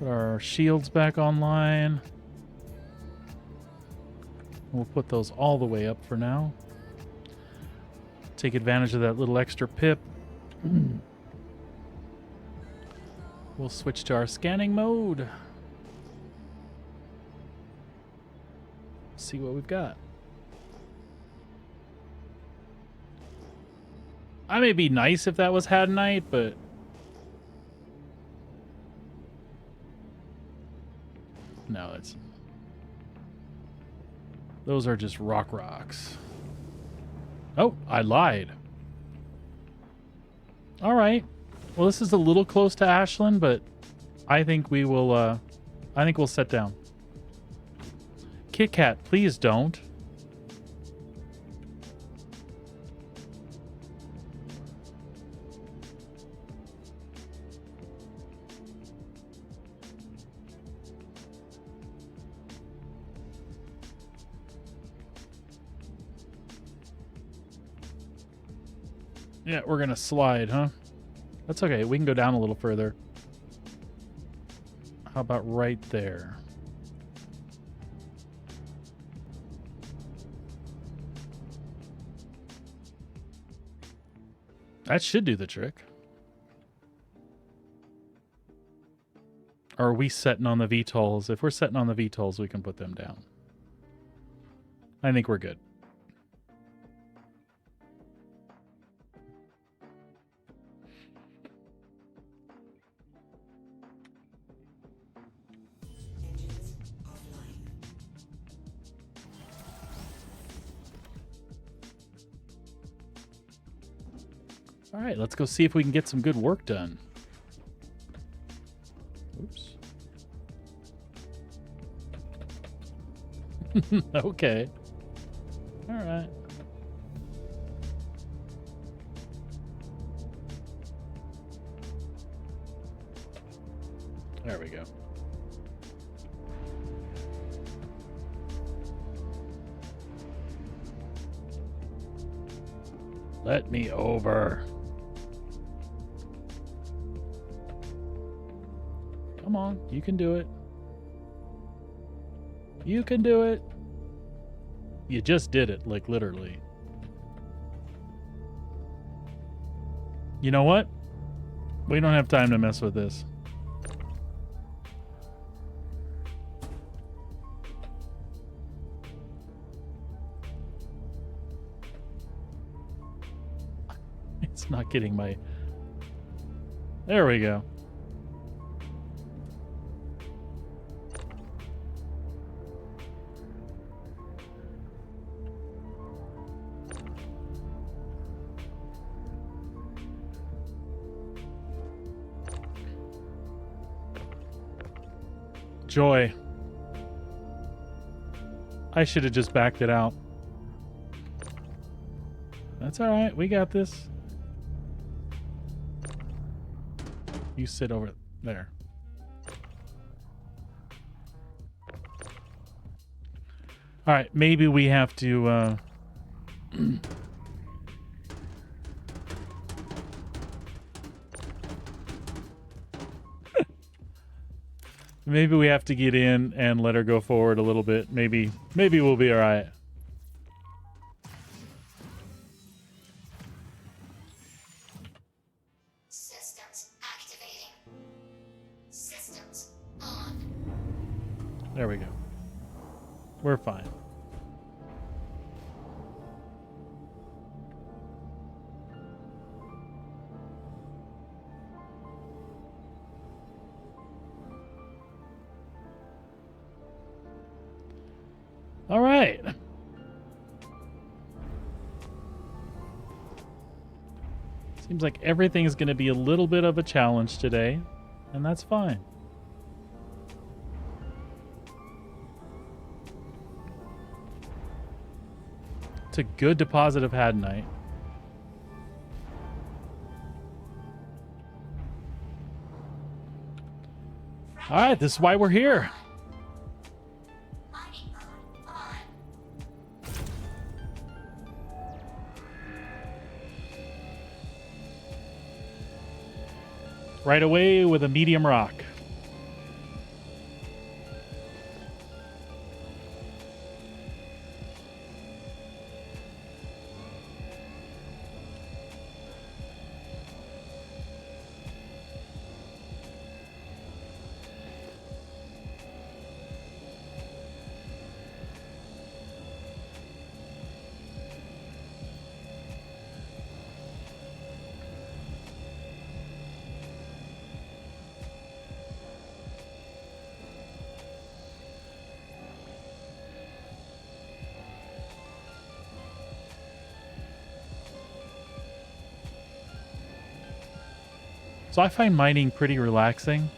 Speaker 1: Put our shields back online. We'll put those all the way up for now. Take advantage of that little extra pip. We'll switch to our scanning mode. See what we've got. I may be nice if that was Hadanite, but no, it's those are just rocks. Oh, I lied. All right. Well, this is a little close to Ashland, but I think we will. I think we'll set down. Kit Kat, please don't. Yeah, we're gonna slide, huh? That's okay. We can go down a little further. How about right there? That should do the trick. Or are we setting on the VTOLs? If we're setting on the VTOLs, we can put them down. I think we're good. All right, let's go see if we can get some good work done. Oops. Okay. All right. There we go. Let me over. Come on, you can do it. You can do it. You just did it, like literally. You know what? We don't have time to mess with this. It's not getting my... There we go. Joy. I should have just backed it out. That's all right. We got this. You sit over there. All right. Maybe we have to... Maybe we have to get in and let her go forward a little bit. Maybe we'll be all right.
Speaker 4: Systems activating. Systems on.
Speaker 1: There we go. We're fine. All right. Seems like everything is going to be a little bit of a challenge today, and that's fine. It's a good deposit of Hadanite. All right, this is why we're here. Right away with a medium rock. So I find mining pretty relaxing.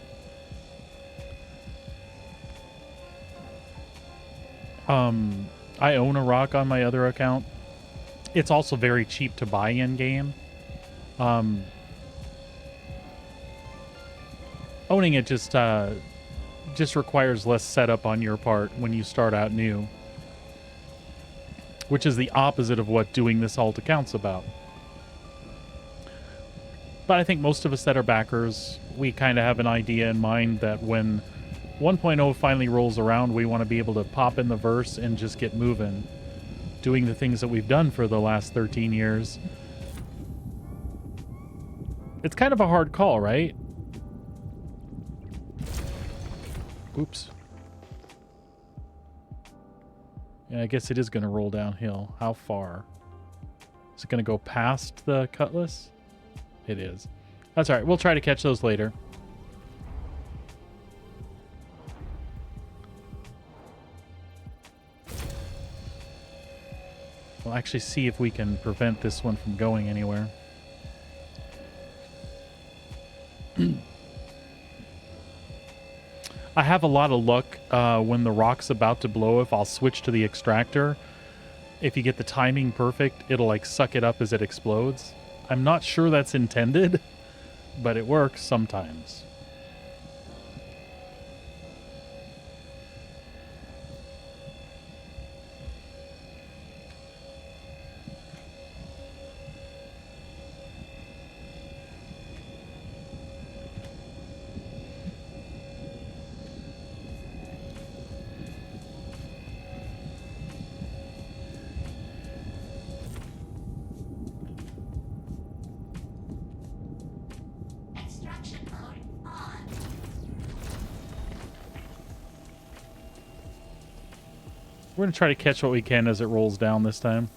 Speaker 1: I own a rock on my other account. It's also very cheap to buy in game. Owning it just requires less setup on your part when you start out new, which is the opposite of what doing this alt account's about. But I think most of us that are backers, we kind of have an idea in mind that when 1.0 finally rolls around, we want to be able to pop in the verse and just get moving, doing the things that we've done for the last 13 years. It's kind of a hard call, right? Oops. Yeah, I guess it is going to roll downhill. How far? Is it going to go past the Cutlass? It is. That's all right. We'll try to catch those later. We'll actually see if we can prevent this one from going anywhere. I have a lot of luck when the rock's about to blow. If I'll switch to the extractor, if you get the timing perfect, it'll like suck it up as it explodes. I'm not sure that's intended, but it works sometimes. We're going to try to catch what we can as it rolls down this time.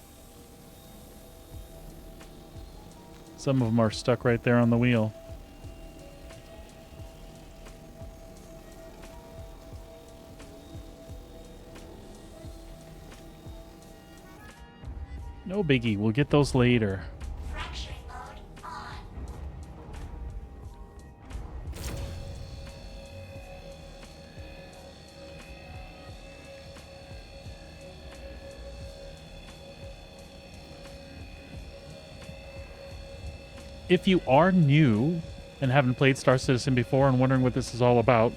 Speaker 1: Some of them are stuck right there on the wheel. No biggie, we'll get those later.
Speaker 6: Fracturing mode on.
Speaker 1: If you are new and haven't played Star Citizen before and wondering what this is all about,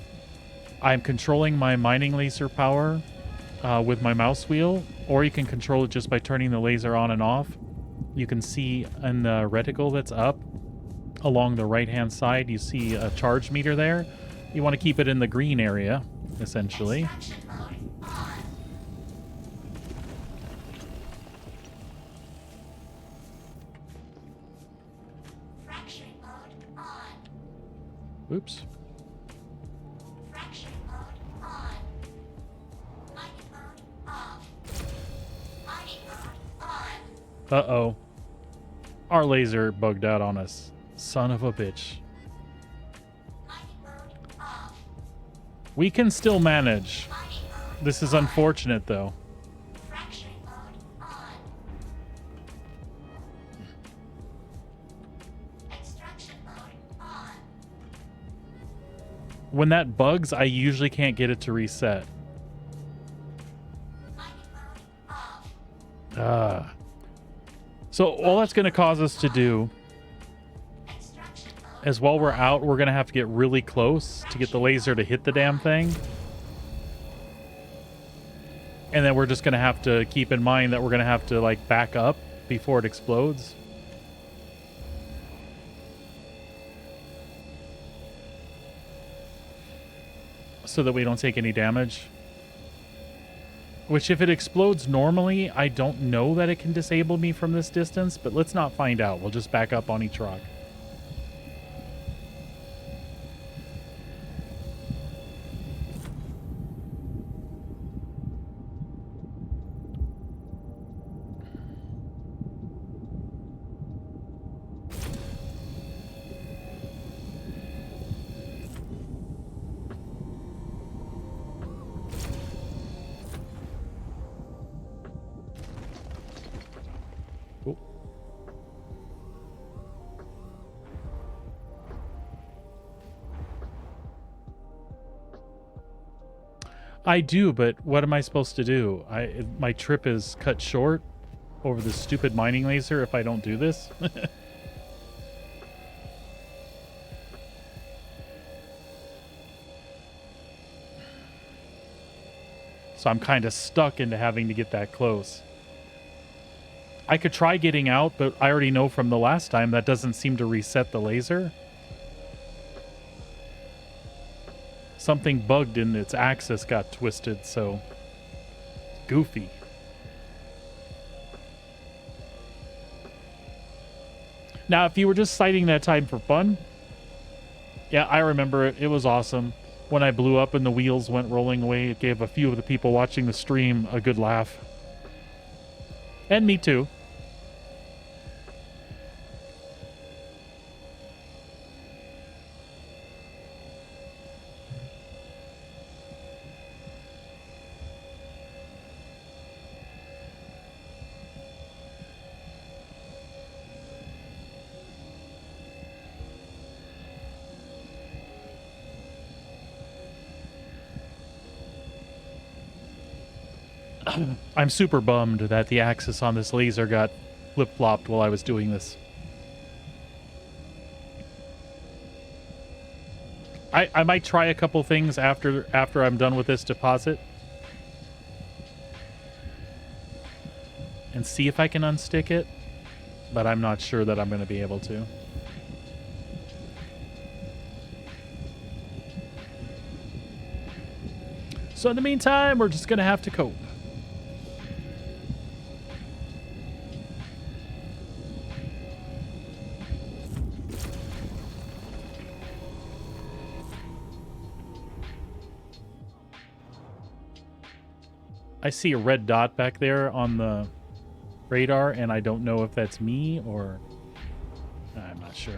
Speaker 1: I'm controlling my mining laser power with my mouse wheel, or you can control it just by turning the laser on and off. You can see in the reticle that's up along the right-hand side, you see a charge meter there. You want to keep it in the green area, essentially.
Speaker 6: Extraction mode on. Fracturing mode on.
Speaker 1: Oops.
Speaker 6: Fracturing mode on. Mining mode off. Mining mode on.
Speaker 1: Uh-oh. Our laser bugged out on us. Son of a bitch.
Speaker 6: Mining mode off.
Speaker 1: We can still manage.
Speaker 6: Mining mode.
Speaker 1: This is unfortunate, though.
Speaker 6: Fracturing mode on. Extraction mode on.
Speaker 1: When that bugs, I usually can't get it to reset.
Speaker 6: Mining mode off.
Speaker 1: Ah. So all that's going to cause us to do
Speaker 6: Extraction mode.
Speaker 1: is while we're out, we're going to have to get really close to get the laser to hit the damn thing. And then we're just going to have to keep in mind that we're going to have to, like, back up before it explodes. So that we don't take any damage. Which, if it explodes normally, I don't know that it can disable me from this distance, but let's not find out. We'll just back up on each rock. Oh. I do, but what am I supposed to do? My trip is cut short over this stupid mining laser if I don't do this. So I'm kind of stuck into having to get that close. I could try getting out, but I already know from the last time that doesn't seem to reset the laser. Something bugged in its axis got twisted, so goofy. Now, if you were just citing that time for fun, yeah, I remember it. It was awesome. When I blew up and the wheels went rolling away, it gave a few of the people watching the stream a good laugh. And me too. I'm super bummed that the axis on this laser got flip-flopped while I was doing this. I might try a couple things after I'm done with this deposit. And see if I can unstick it. But I'm not sure that I'm going to be able to. So in the meantime, we're just going to have to cope. I see a red dot back there on the radar, and I don't know if that's me or... I'm not sure.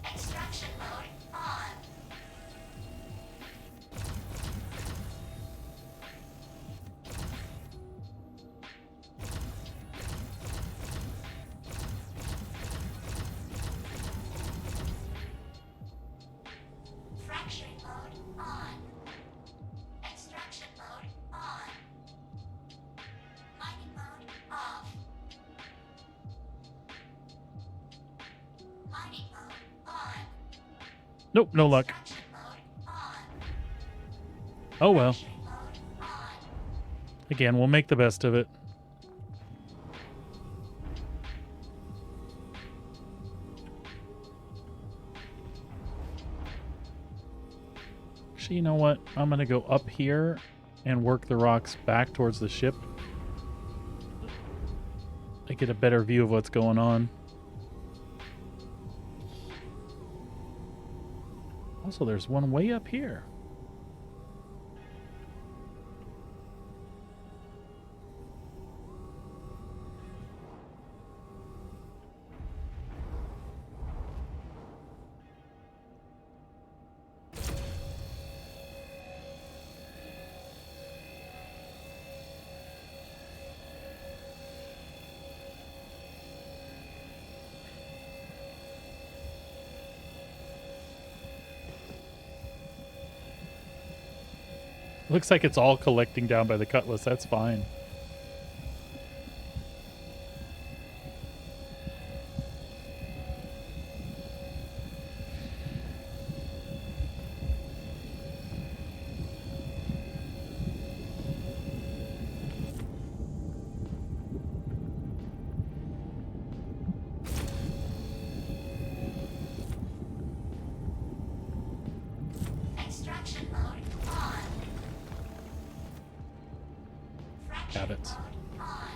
Speaker 6: Extraction mode on. Fracturing mode on. Extraction mode on. Mining mode off. Mining mode on.
Speaker 1: Nope, no luck.
Speaker 6: Extraction mode on.
Speaker 1: Oh well.
Speaker 6: Fracturing mode on.
Speaker 1: Again, we'll make the best of it. Actually, you know what? I'm going to go up here and work the rocks back towards the ship. I get a better view of what's going on. Also, there's one way up here. Looks like it's all collecting down by the cutlass. That's fine.
Speaker 6: Extraction mode on. Fracturing
Speaker 1: Habits.
Speaker 6: mode on.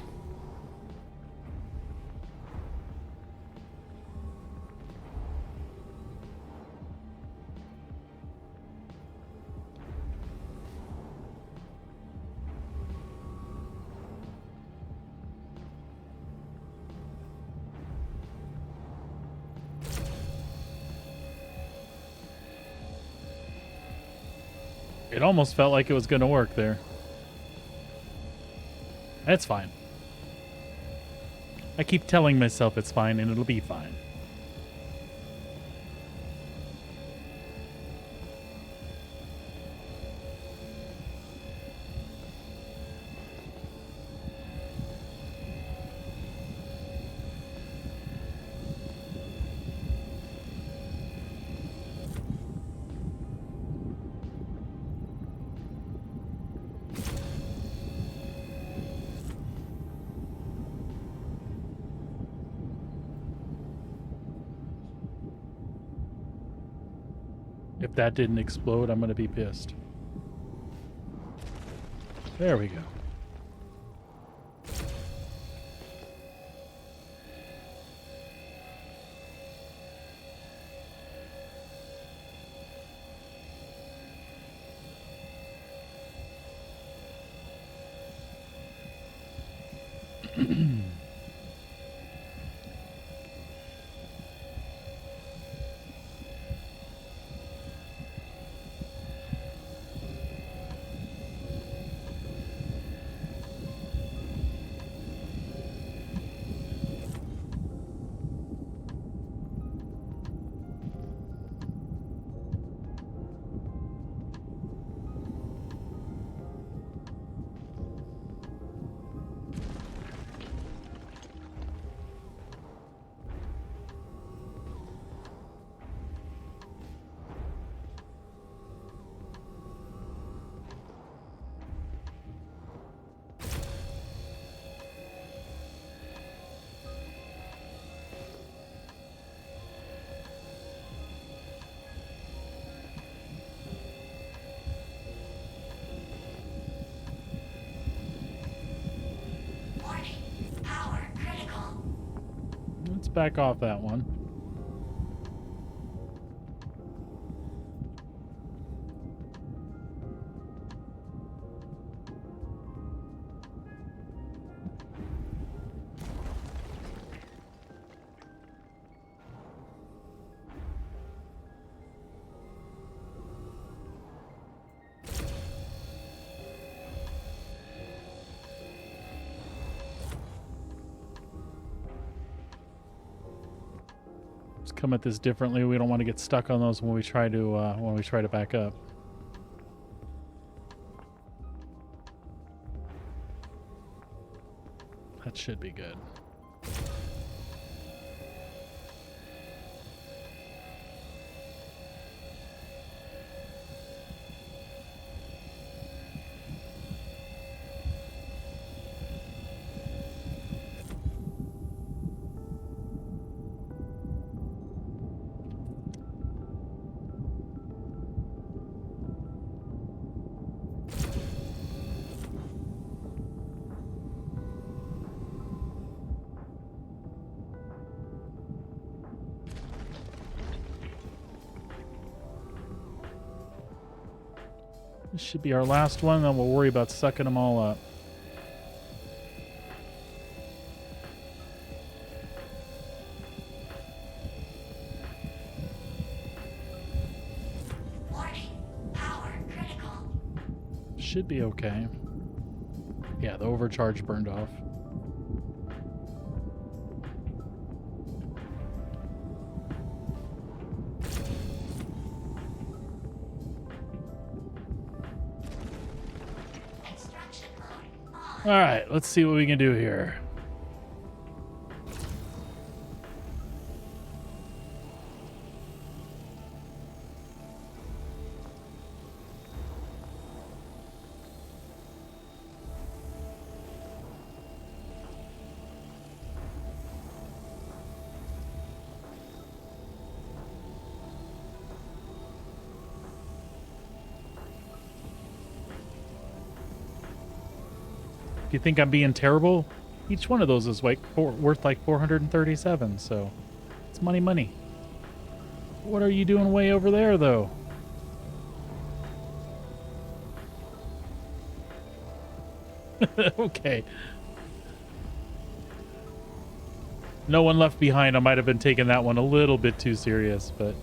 Speaker 1: It almost felt like it was going to work there. That's fine. I keep telling myself it's fine and it'll be fine. If that didn't explode, I'm going to be pissed. There we go.
Speaker 6: Warning. Power critical.
Speaker 1: Let's back off that one. Let's come at this differently. We don't want to get stuck on those when we try to back up. That should be good. This should be our last one, then we'll worry about sucking them all up.
Speaker 6: Warning. Power critical.
Speaker 1: Should be okay. Yeah, the overcharge burned off.
Speaker 6: Extraction mode on.
Speaker 1: All right, let's see what we can do here. If you think I'm being terrible, each one of those is like worth like 437, so it's money, money. What are you doing way over there, though? Okay. No one left behind. I might have been taking that one a little bit too serious, but...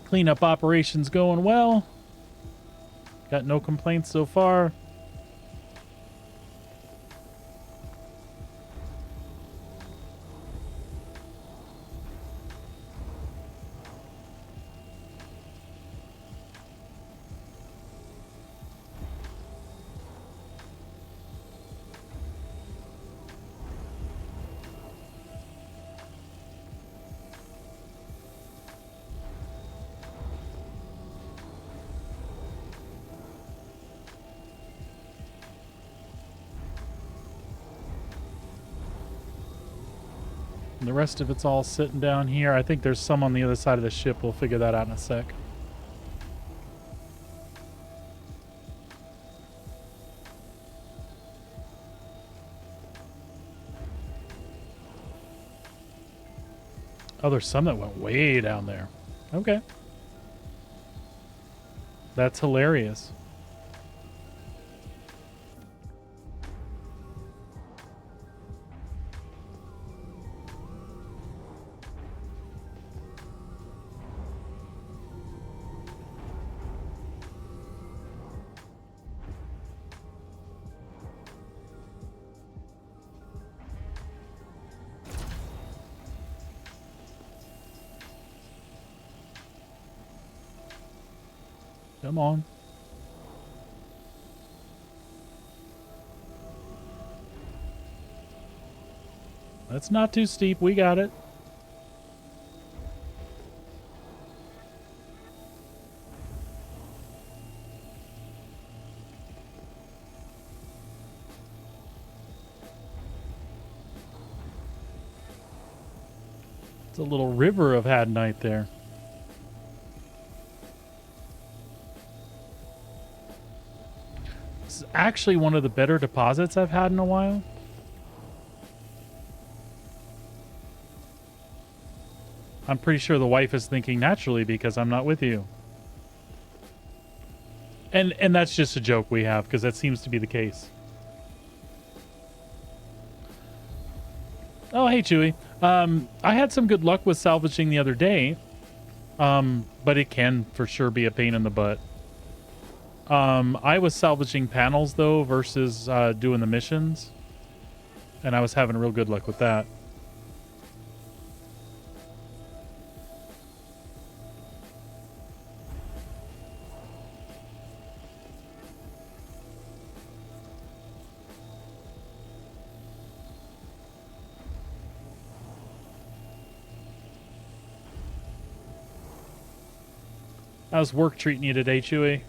Speaker 1: Cleanup operations going well. Got no complaints so far. And the rest of it's all sitting down here. I think there's some on the other side of the ship. We'll figure that out in a sec. Oh, there's some that went way down there. Okay. That's hilarious. Come on. That's not too steep. We got it. It's a little river of Hadnite there. This is actually one of the better deposits I've had in a while. I'm pretty sure the wife is thinking naturally because I'm not with you. And that's just a joke we have because that seems to be the case. Oh, hey, Chewy. I had some good luck with salvaging the other day, but it can for sure be a pain in the butt. I was salvaging panels, though, versus doing the missions, and I was having real good luck with that. How's work treating you today, Chewy?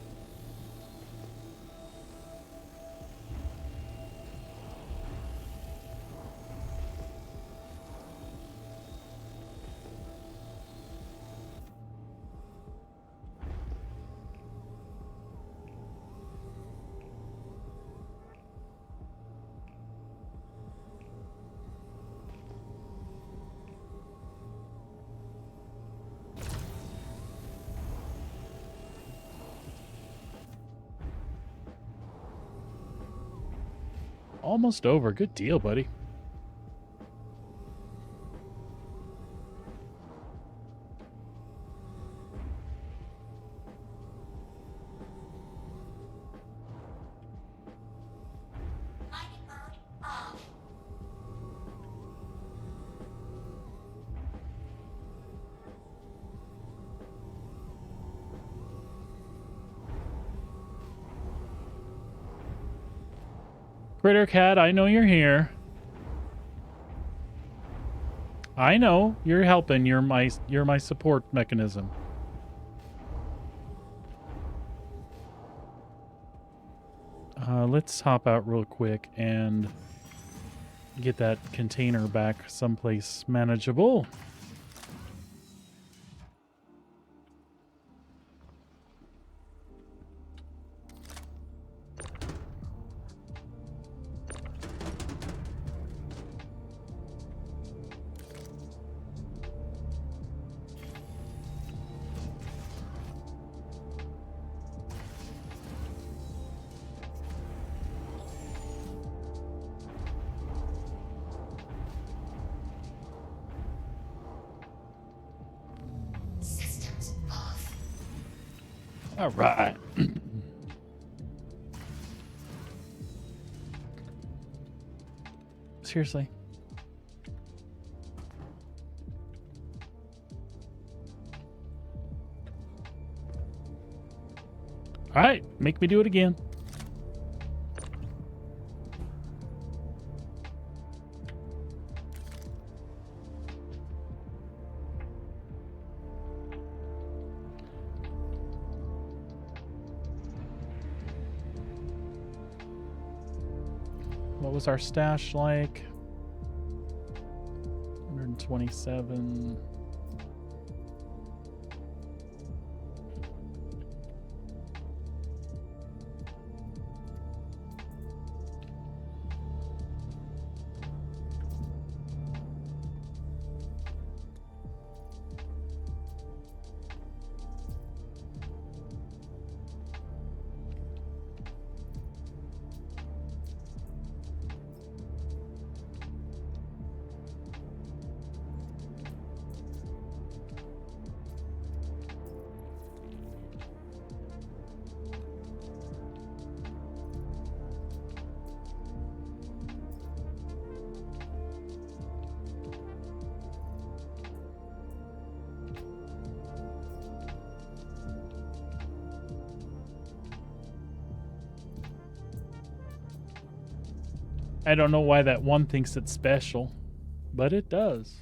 Speaker 1: Almost over. Good deal, buddy.
Speaker 6: Mining mode off.
Speaker 1: Critter Cat, I know you're here. I know you're helping. You're my support mechanism. Let's hop out real quick and get that container back someplace manageable.
Speaker 6: Systems off.
Speaker 1: All right. Seriously. All right, make me do it again. What was our stash like? 127. I don't know why that one thinks it's special, but it does.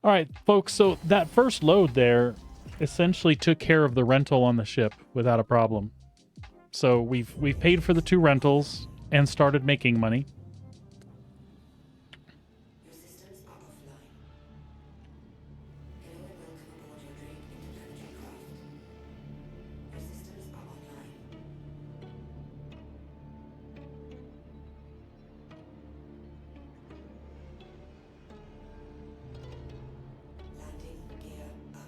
Speaker 1: All right, folks, so that first load there, essentially took care of the rental on the ship without a problem. So we've paid for the 2 rentals and started making money.
Speaker 6: Your systems are offline. Hello and welcome aboard your Drake interplanetary craft. Your systems are online. Landing gear up.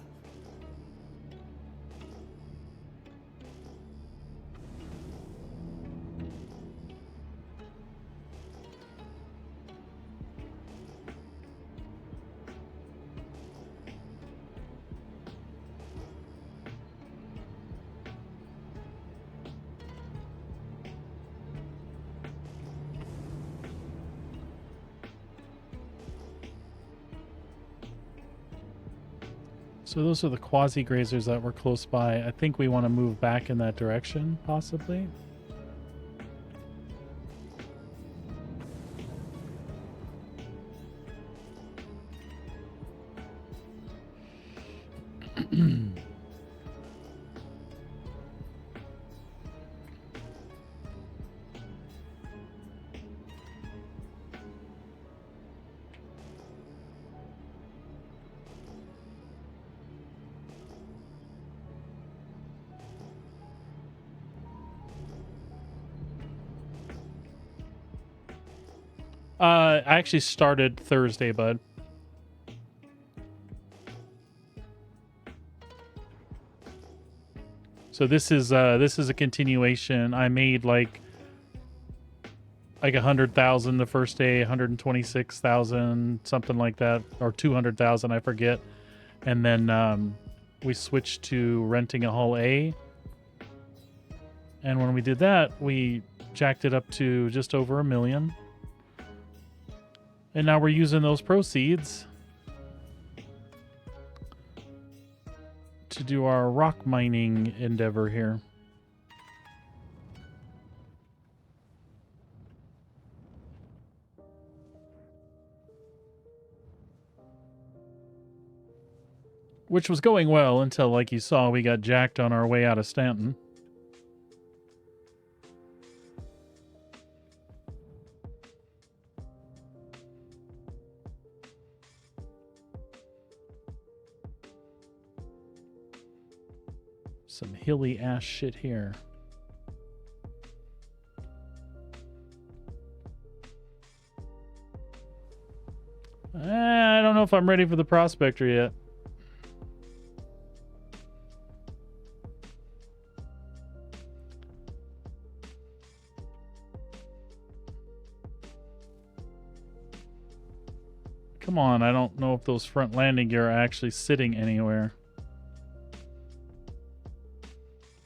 Speaker 1: So those are the quasi-grazers that were close by. I think we want to move back in that direction, possibly. I actually started Thursday, bud. So this is a continuation. I made like 100,000 the first day, 126,000, something like that, or 200,000, I forget. And then we switched to renting a hull A. And when we did that, we jacked it up to just over 1 million. And now we're using those proceeds to do our rock mining endeavor here. Which was going well until, like you saw, we got jacked on our way out of Stanton. Some hilly ass shit here. I don't know if I'm ready for the prospector yet. Come on, I don't know if those front landing gear are actually sitting anywhere.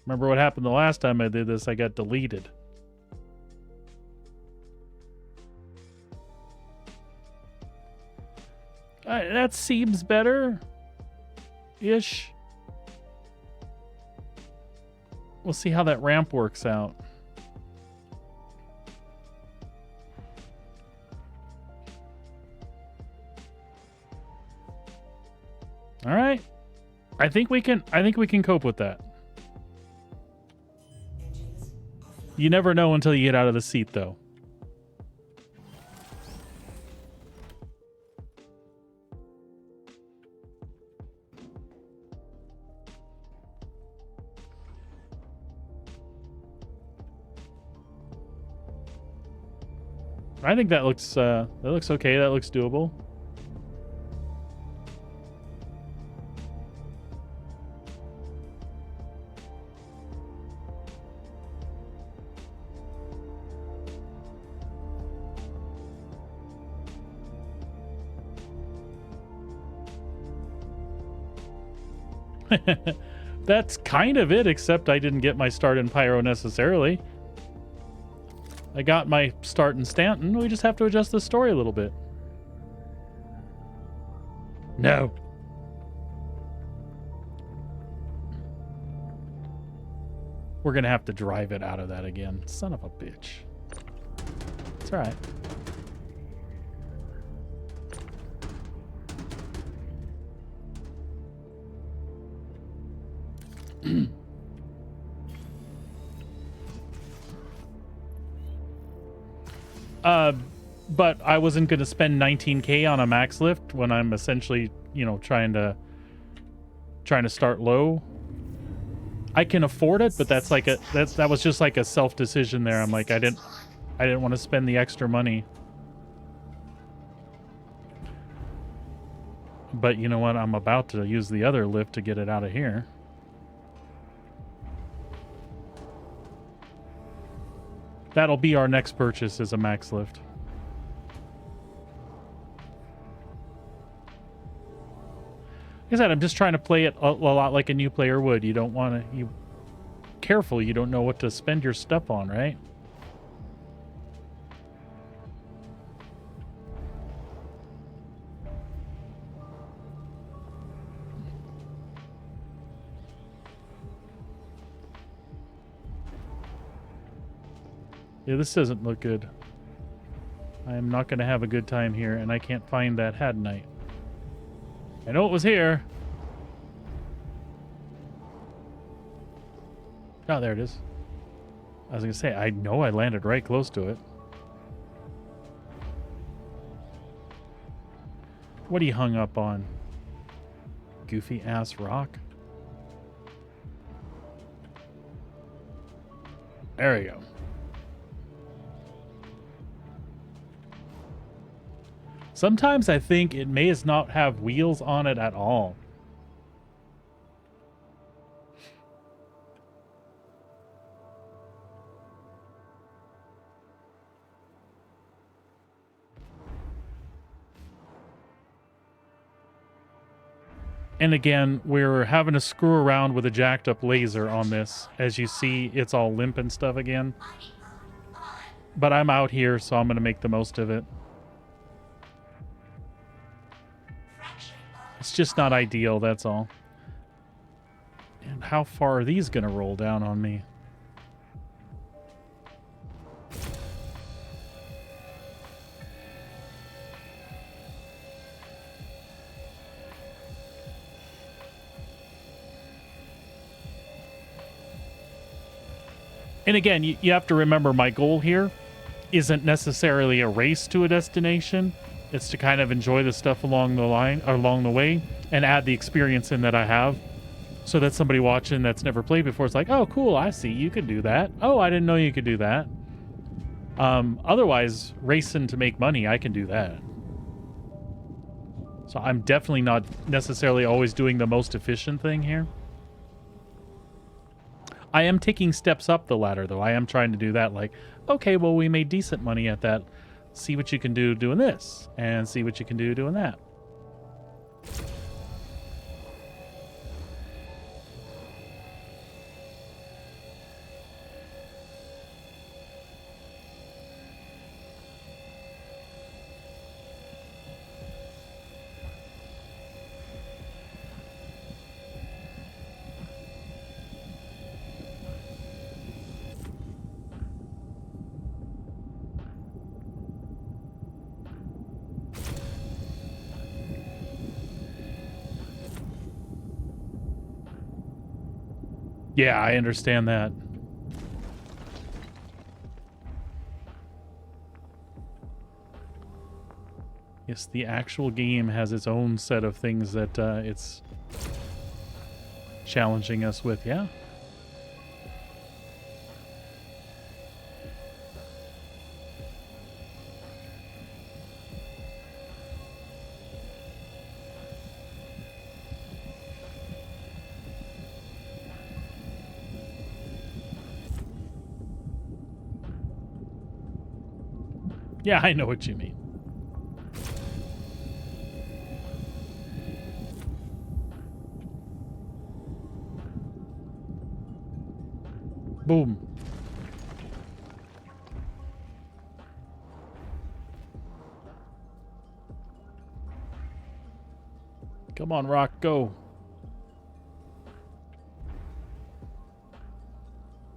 Speaker 1: Remember what happened the last time I did this? I got deleted. That seems better. Ish. We'll see how that ramp works out. All right. I think we can cope with that. You never know until you get out of the seat, though. I think that looks okay. That looks doable. That's kind of it, except I didn't get my start in Pyro necessarily. I got my start in Stanton. We just have to adjust the story a little bit. No. We're going to have to drive it out of that again. Son of a bitch. It's all right. But I wasn't going to spend 19K on a max lift when I'm essentially, you know, trying to start low. I can afford it, but that's like that was just like a self decision there. I'm like, I didn't want to spend the extra money. But you know what? I'm about to use the other lift to get it out of here. That'll be our next purchase, is a max lift. Like I said, I'm just trying to play it a lot like a new player would. You don't want to... Careful, you don't know what to spend your stuff on, right? Yeah, this doesn't look good. I am not going to have a good time here, and I can't find that Had Knight. I know it was here. Oh, there it is. I was going to say, I know I landed right close to it. What are you hung up on? Goofy ass rock? There we go. Sometimes I think it may as not have wheels on it at all. And again, we're having to screw around with a jacked up laser on this. As you see, it's all limp and stuff again. But I'm out here, so I'm going to make the most of it. It's just not ideal, that's all. And how far are these going to roll down on me? And again, you have to remember my goal here isn't necessarily a race to a destination. It's to kind of enjoy the stuff along the line, or along the way, and add the experience in that I have, so that somebody watching that's never played before is like, oh, cool, I see, you could do that. Oh, I didn't know you could do that. Otherwise, racing to make money, I can do that. So I'm definitely not necessarily always doing the most efficient thing here. I am taking steps up the ladder, though. I am trying to do that, like, okay, well, we made decent money at that. See what you can do doing this, and see what you can do doing that. Yeah, I understand that. Yes, the actual game has its own set of things that it's challenging us with, yeah. Yeah, I know what you mean. Boom. Come on, Rock, go.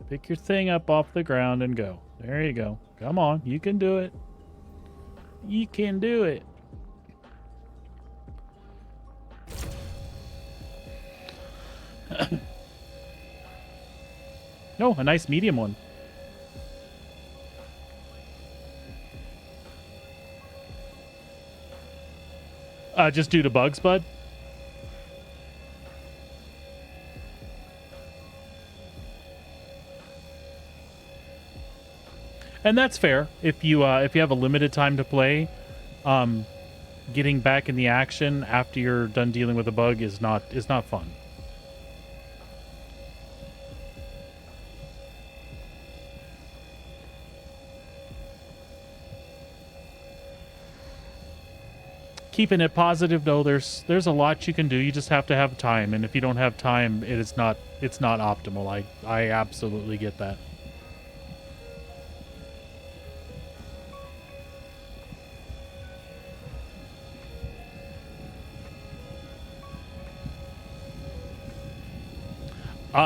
Speaker 1: Pick your thing up off the ground and go. There you go. Come on, you can do it. You can do it. No, a nice medium one. Just due to bugs, bud. And that's fair. If you have a limited time to play, getting back in the action after you're done dealing with a bug is not fun. Keeping it positive, though, there's a lot you can do. You just have to have time, and if you don't have time, it's not optimal. I absolutely get that.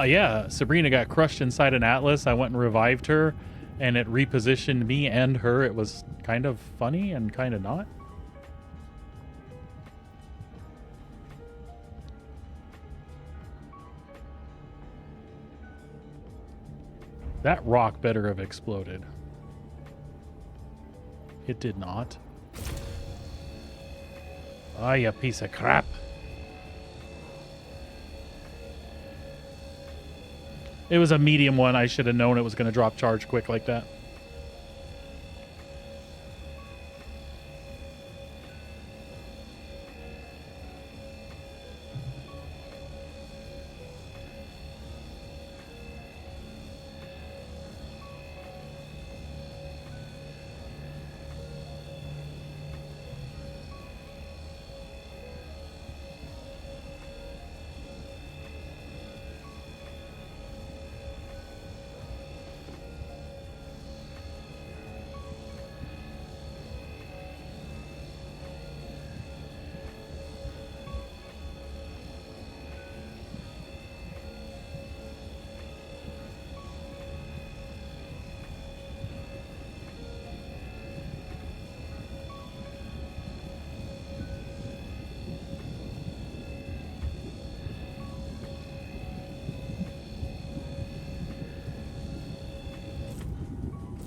Speaker 1: Yeah, Sabrina got crushed inside an Atlas. I went and revived her, and it repositioned me and her. It was kind of funny and kind of not. That rock better have exploded. It did not. Ah, you piece of crap. It was a medium one. I should have known it was going to drop charge quick like that.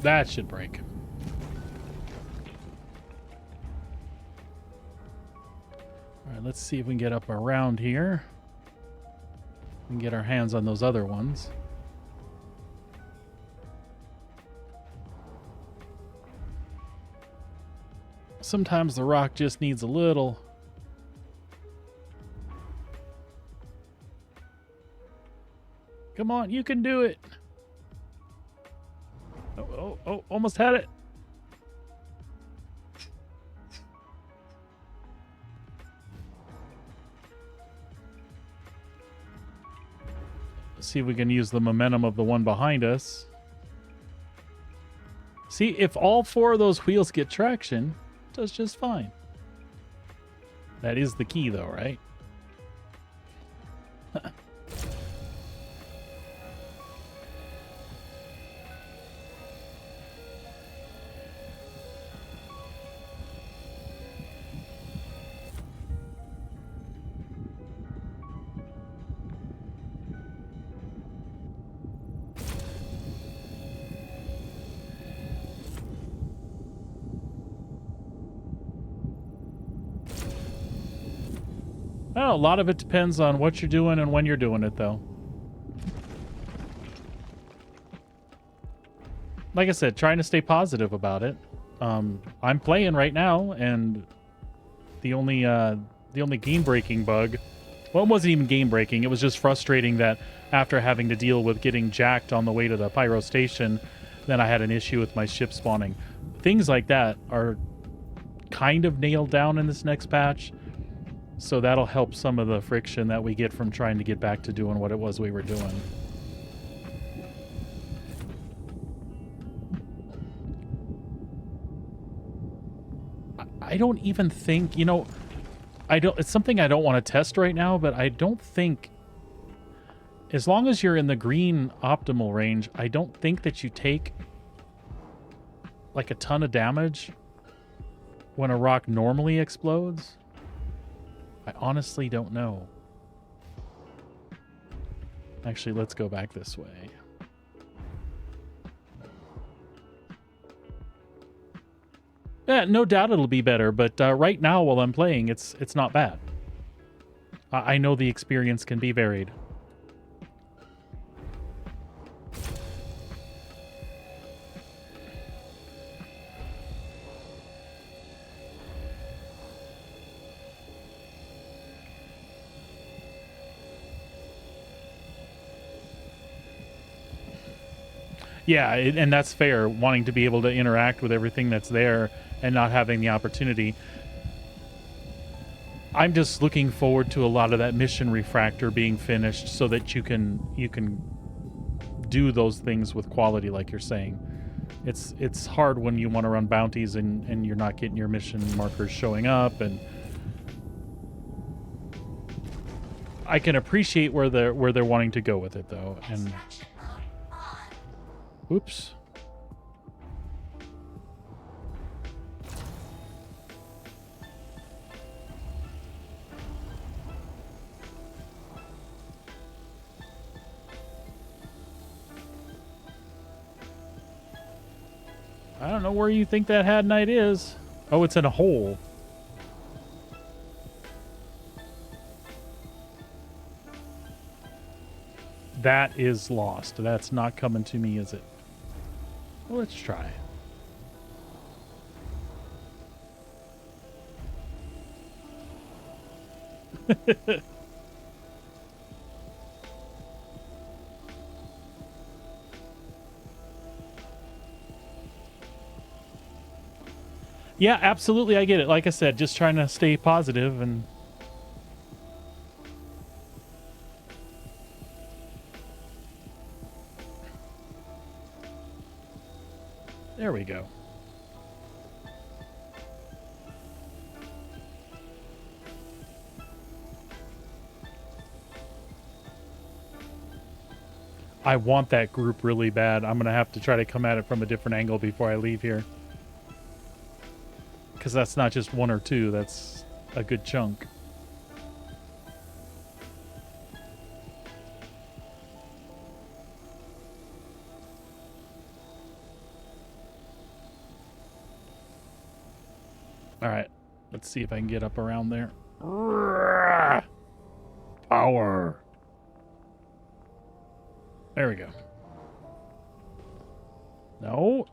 Speaker 1: That should break. All right, let's see if we can get up around here. We can get our hands on those other ones. Sometimes the rock just needs a little. Come on, you can do it. Oh, almost had it. Let's see if we can use the momentum of the one behind us. See, if all four of those wheels get traction, it does just fine. That is the key, though, right? Well, a lot of it depends on what you're doing and when you're doing it, though. Like I said, trying to stay positive about it. I'm playing right now, and the only game-breaking bug, well, it wasn't even game-breaking. It was just frustrating that after having to deal with getting jacked on the way to the Pyro station, then I had an issue with my ship spawning. Things like that are kind of nailed down in this next patch. So that'll help some of the friction that we get from trying to get back to doing what it was we were doing. I don't even think, you know, it's something I don't want to test right now, but I don't think, as long as you're in the green optimal range, I don't think that you take like a ton of damage when a rock normally explodes. I honestly don't know. Actually, let's go back this way. Yeah, no doubt it'll be better, but right now while I'm playing, it's not bad. I know the experience can be varied. Yeah, and that's fair, wanting to be able to interact with everything that's there and not having the opportunity. I'm just looking forward to a lot of that mission refractor being finished so that you can do those things with quality like you're saying. It's hard when you want to run bounties and you're not getting your mission markers showing up, and I can appreciate where they're wanting to go with it though. And oops. I don't know where you think that Had Knight is. Oh, it's in a hole. That is lost. That's not coming to me, is it? Well, let's try. Yeah, absolutely. I get it. Like I said, just trying to stay positive and there we go. I want that group really bad. I'm going to have to try to come at it from a different angle before I leave here. Because that's not just one or two, that's a good chunk. All right, let's see if I can get up around there. Power. There we go. No.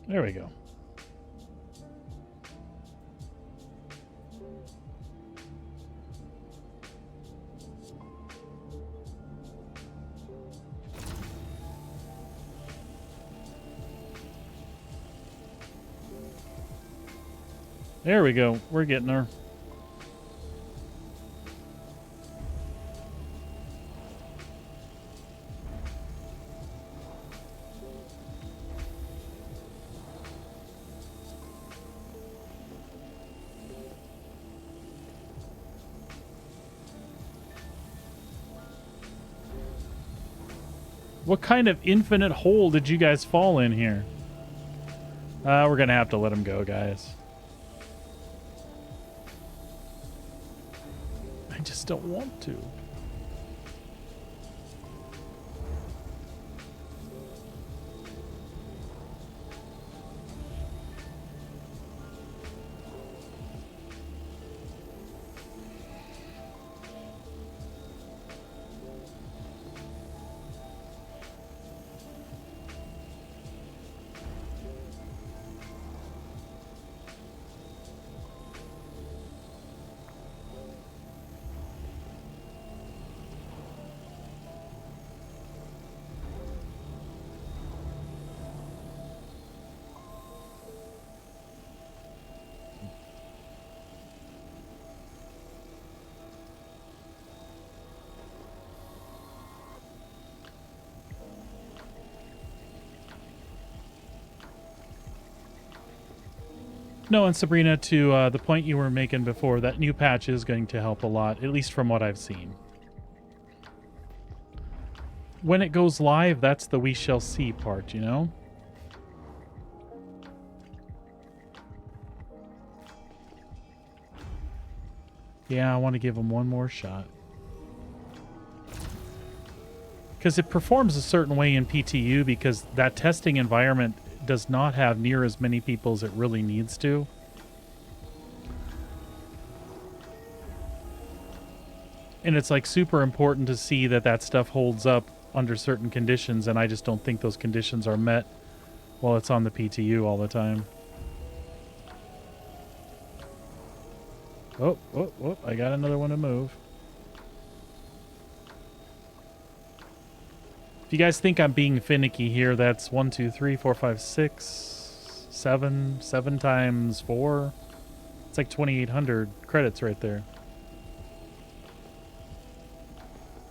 Speaker 1: There we go. There we go. We're getting there. What kind of infinite hole did you guys fall in here? We're gonna have to let him go, guys. I just don't want to. No, and Sabrina, to the point you were making before, that new patch is going to help a lot, at least from what I've seen. When it goes live, that's the we shall see part, you know? Yeah, I want to give them one more shot. Because it performs a certain way in PTU because that testing environment does not have near as many people as it really needs to. And it's like super important to see that that stuff holds up under certain conditions, and I just don't think those conditions are met while it's on the PTU all the time. Oh, I got another one to move. If you guys think I'm being finicky here, that's 1, 2, 3, 4, 5, 6, 7. 7 times 4. It's like 2,800 credits right there.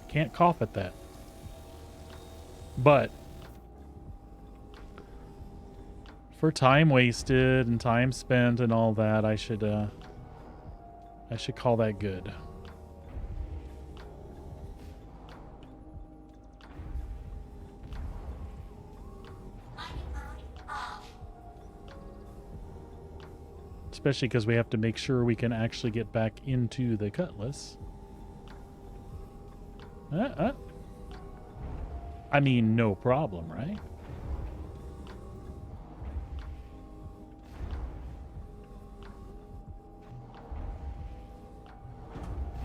Speaker 1: Can't cough at that. But for time wasted and time spent and all that, I should call that good. Especially because we have to make sure we can actually get back into the Cutlass. I mean, no problem, right?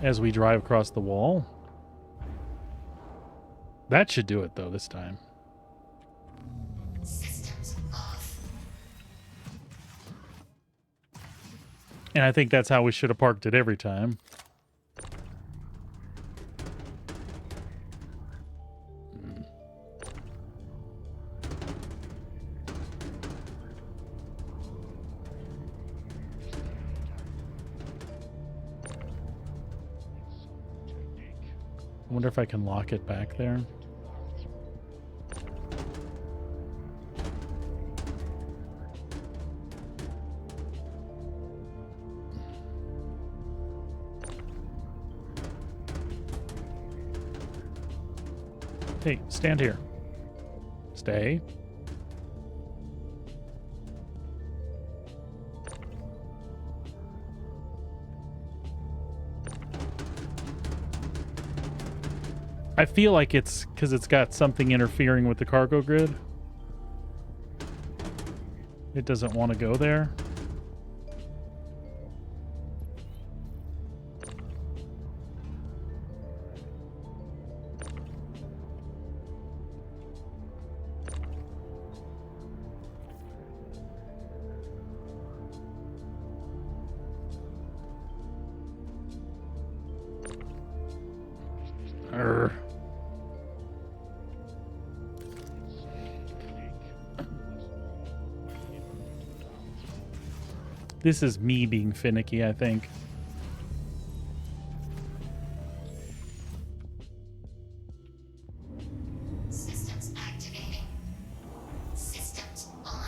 Speaker 1: As we drive across the wall. That should do it, though, this time.
Speaker 6: Systems off.
Speaker 1: And I think that's how we should have parked it every time. I wonder if I can lock it back there. Hey, stand here. Stay. I feel like it's because it's got something interfering with the cargo grid. It doesn't want to go there. Urgh. This is me being finicky, I think.
Speaker 6: Systems activating. Systems on.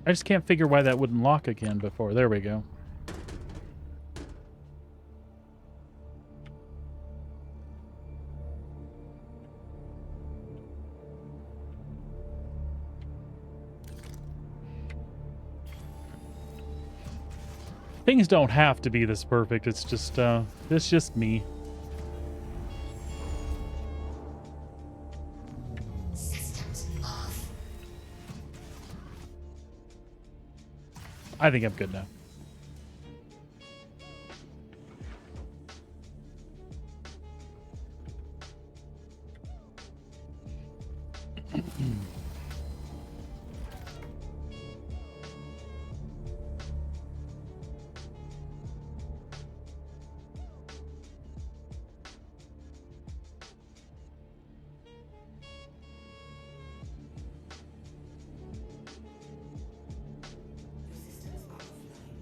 Speaker 1: I just can't figure why that wouldn't lock again before. There we go. Things don't have to be this perfect. It's just me.
Speaker 6: Systems off.
Speaker 1: I think I'm good now.
Speaker 6: Systems offline.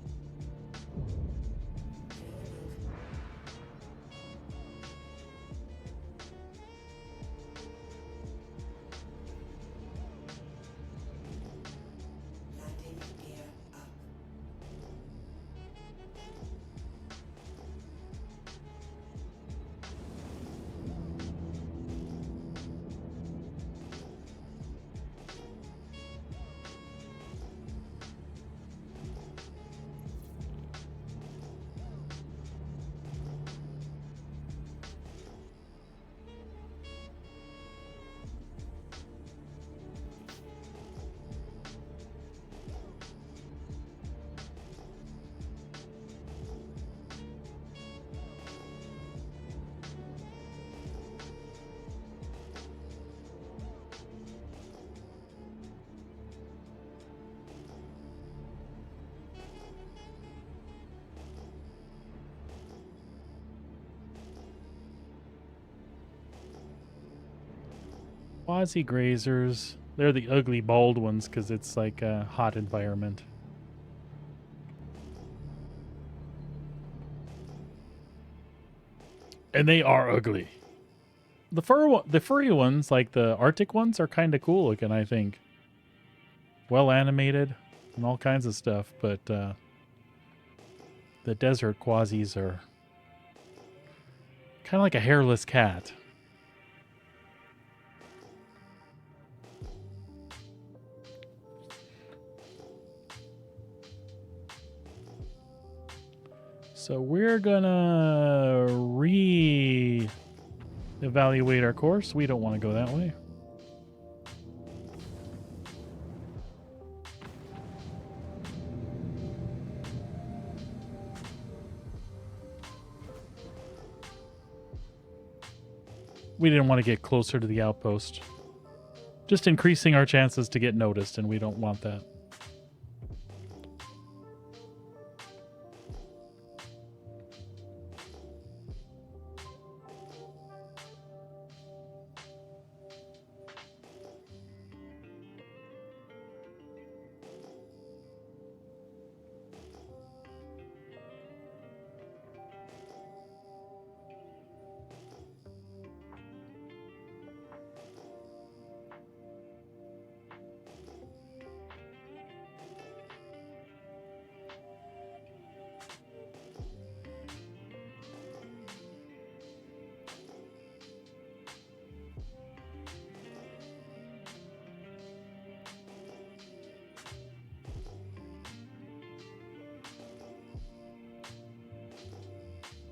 Speaker 1: Quasi-grazers. They're the ugly bald ones because it's like a hot environment. And they are ugly. The furry ones, like the Arctic ones, are kind of cool looking, I think. Well animated and all kinds of stuff, but the desert quasis are kind of like a hairless cat. So we're gonna evaluate our course. We don't want to go that way. We didn't want to get closer to the outpost. Just increasing our chances to get noticed, and we don't want that.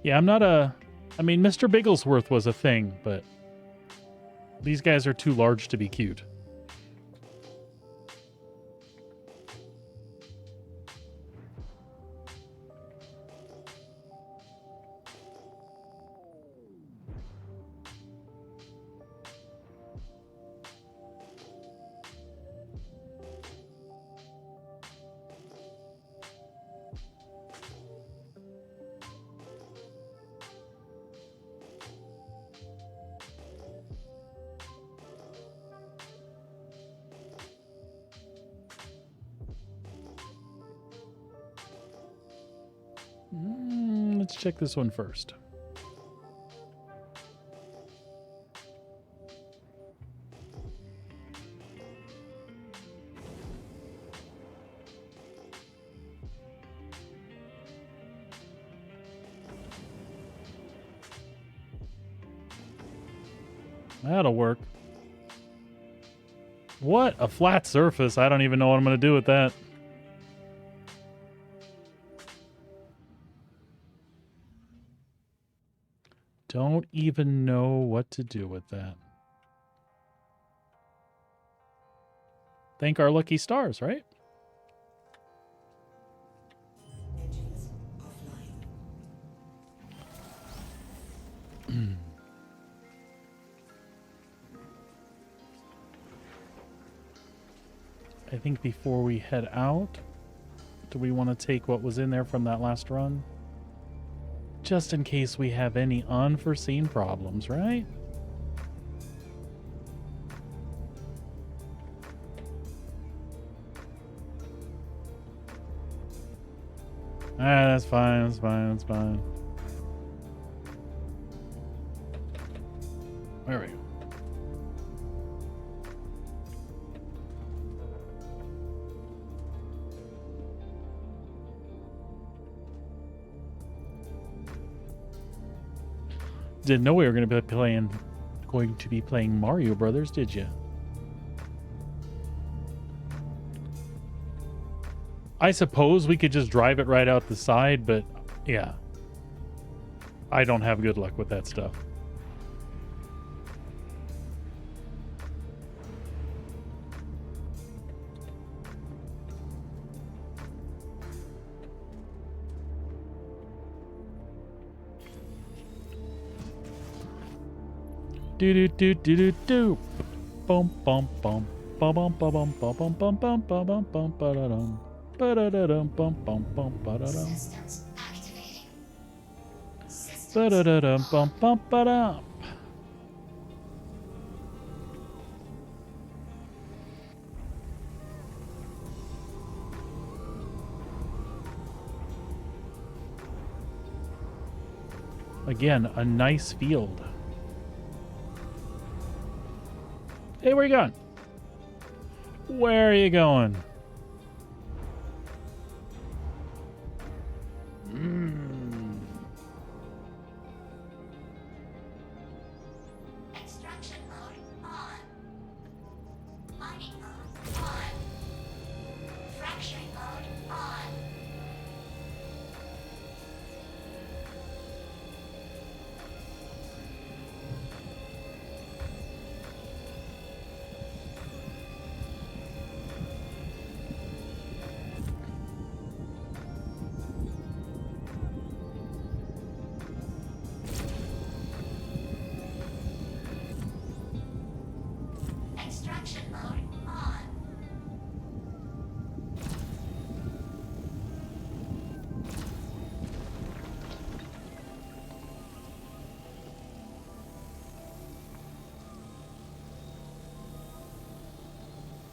Speaker 1: Yeah, I'm not a... I mean, Mr. Bigglesworth was a thing, but these guys are too large to be cute. Let's check this one first. That'll work. What? A flat surface? I don't even know what I'm going to do with that. Don't even know what to do with that. Thank our lucky stars, right?
Speaker 6: Engines offline.
Speaker 1: I think before we head out, do we want to take what was in there from that last run? Just in case we have any unforeseen problems, right? That's fine, that's fine, that's fine. There we go. Didn't know we were going to be playing Mario Brothers, did you? I suppose we could just drive it right out the side, but yeah. I don't have good luck with that stuff. Do do do do do do. Bum bum bum. Bum bum bum bum bum bum bum bum bum bum bum ba-da-dum. Ba-da-da-dum bum bum bum ba-da-dum.
Speaker 4: Systems activating.
Speaker 1: Ba-da-da-dum bum bum ba-dum. Again, a nice field. Hey, where you going? Where are you going?
Speaker 6: Extraction mode on. Mining mode on. Fracturing mode on. Extraction mode on.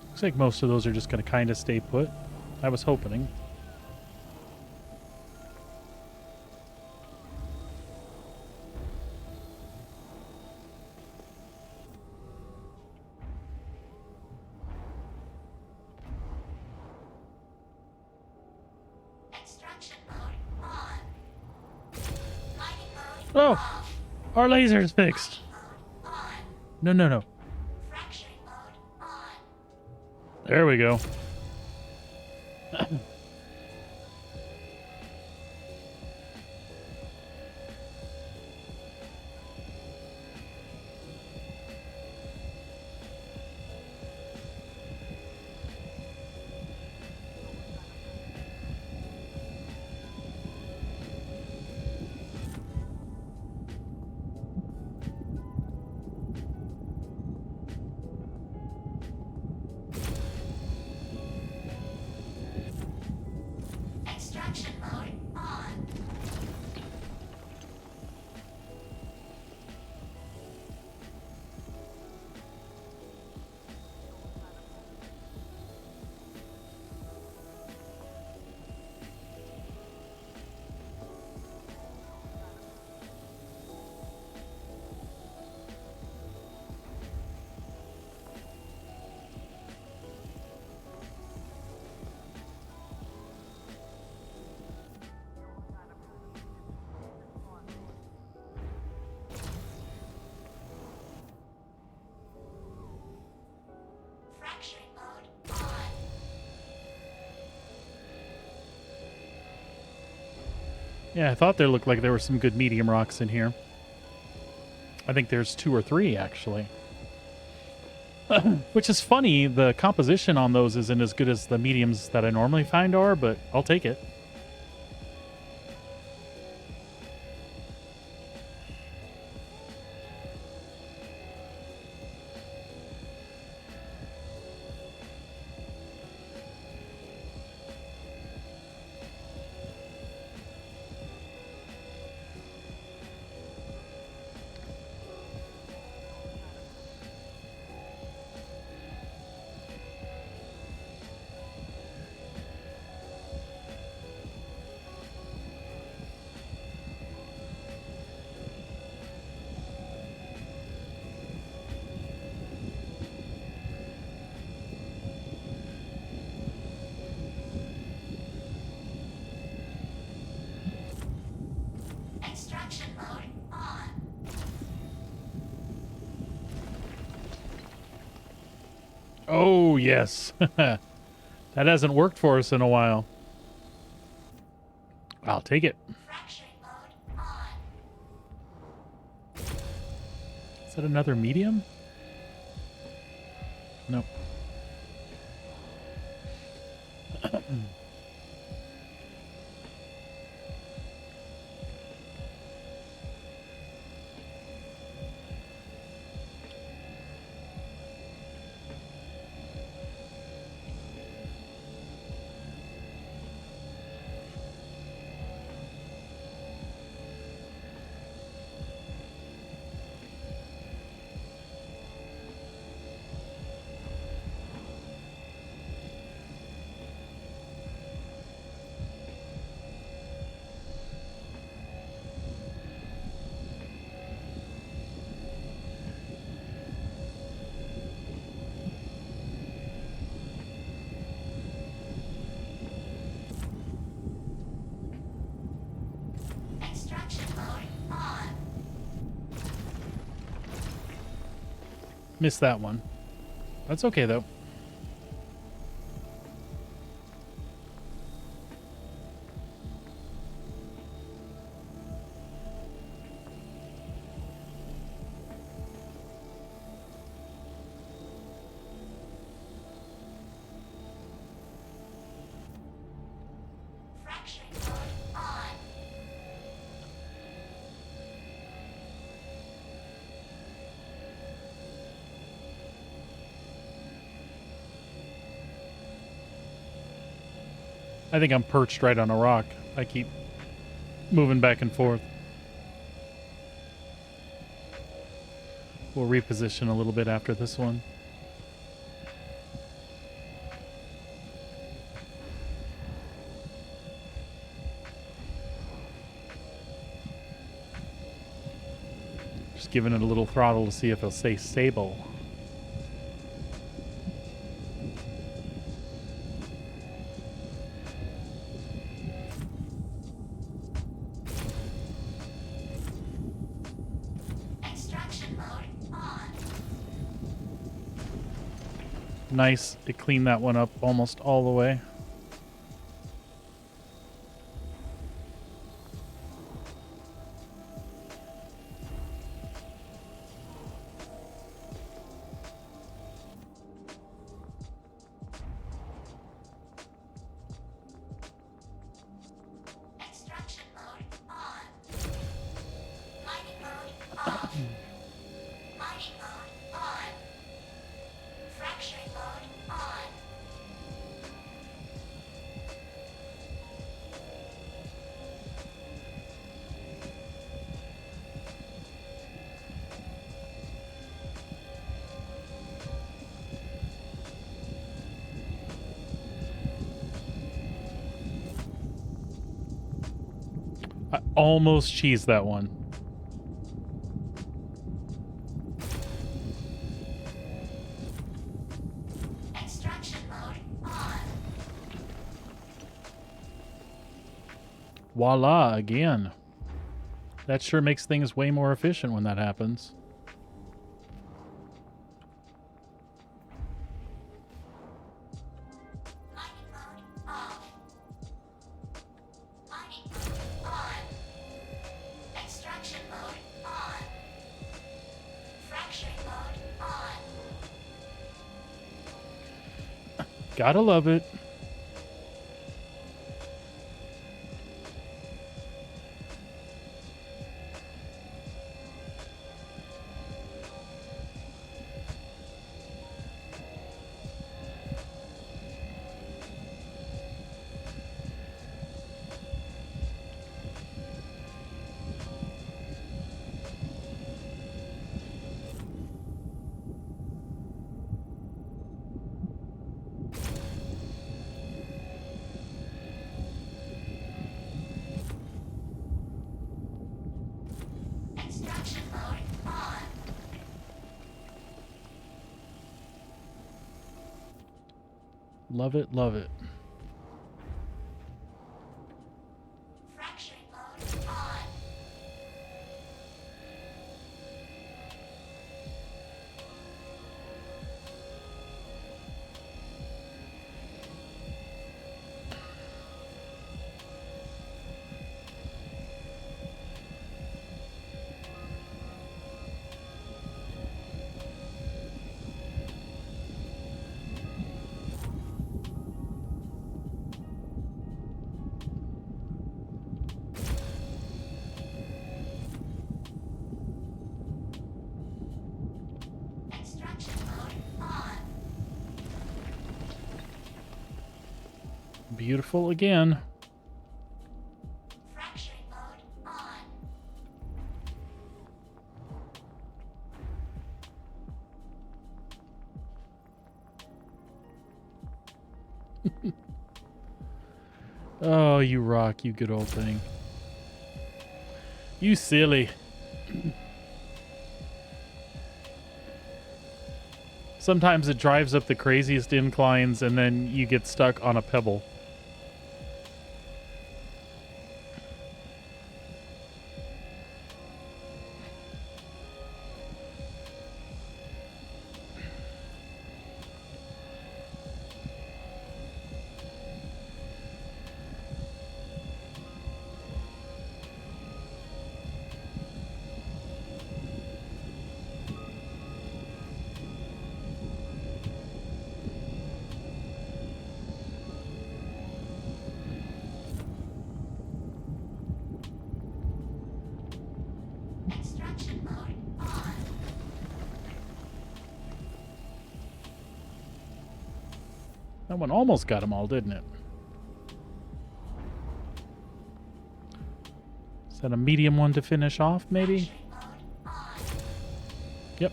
Speaker 1: Looks like most of those are just going to kind of stay put. I was hoping.
Speaker 6: Extraction mode on. Mining mode
Speaker 1: Oh,
Speaker 6: off.
Speaker 1: our laser's fixed.
Speaker 6: Mode on.
Speaker 1: No, no, no.
Speaker 6: Fracturing mode on.
Speaker 1: There we go.
Speaker 6: Extraction mode on. Fracturing mode on.
Speaker 1: Yeah, I thought there looked like there were some good medium rocks in here. I think there's 2 or 3, actually. Which is funny, the composition on those isn't as good as the mediums that I normally find are, but I'll take it.
Speaker 6: Extraction mode on.
Speaker 1: Oh, yes. That hasn't worked for us in a while. I'll take it.
Speaker 6: Fracturing mode on.
Speaker 1: Is that another medium? Nope. Missed that one. That's okay, though. I think I'm perched right on a rock. I keep moving back and forth. We'll reposition a little bit after this one. Just giving it a little throttle to see if it'll stay stable. Nice. It cleaned that one up almost all the way. I almost cheesed that one.
Speaker 6: Extraction mode on.
Speaker 1: Voila, again. That sure makes things way more efficient when that happens.
Speaker 6: Mining mode off. Mining mode on. Extraction mode on. Fracturing mode on.
Speaker 1: Gotta love it.
Speaker 6: Extraction mode on.
Speaker 1: Love it, love it.
Speaker 6: Fracturing mode on. Extraction mode on.
Speaker 1: Beautiful again.
Speaker 6: Fracturing mode on.
Speaker 1: Oh, you rock, you good old thing. You silly. Sometimes it drives up the craziest inclines and then you get stuck on a pebble. That one almost got them all, didn't it? Is that a medium one to finish off, maybe? Yep.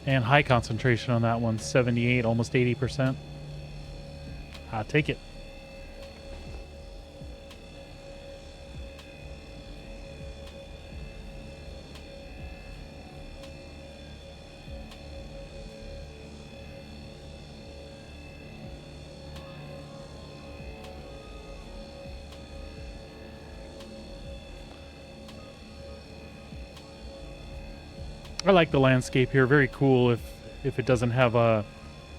Speaker 1: And high concentration on that one, 78, almost 80%. I'll take it. I like the landscape here. Very cool if it doesn't have a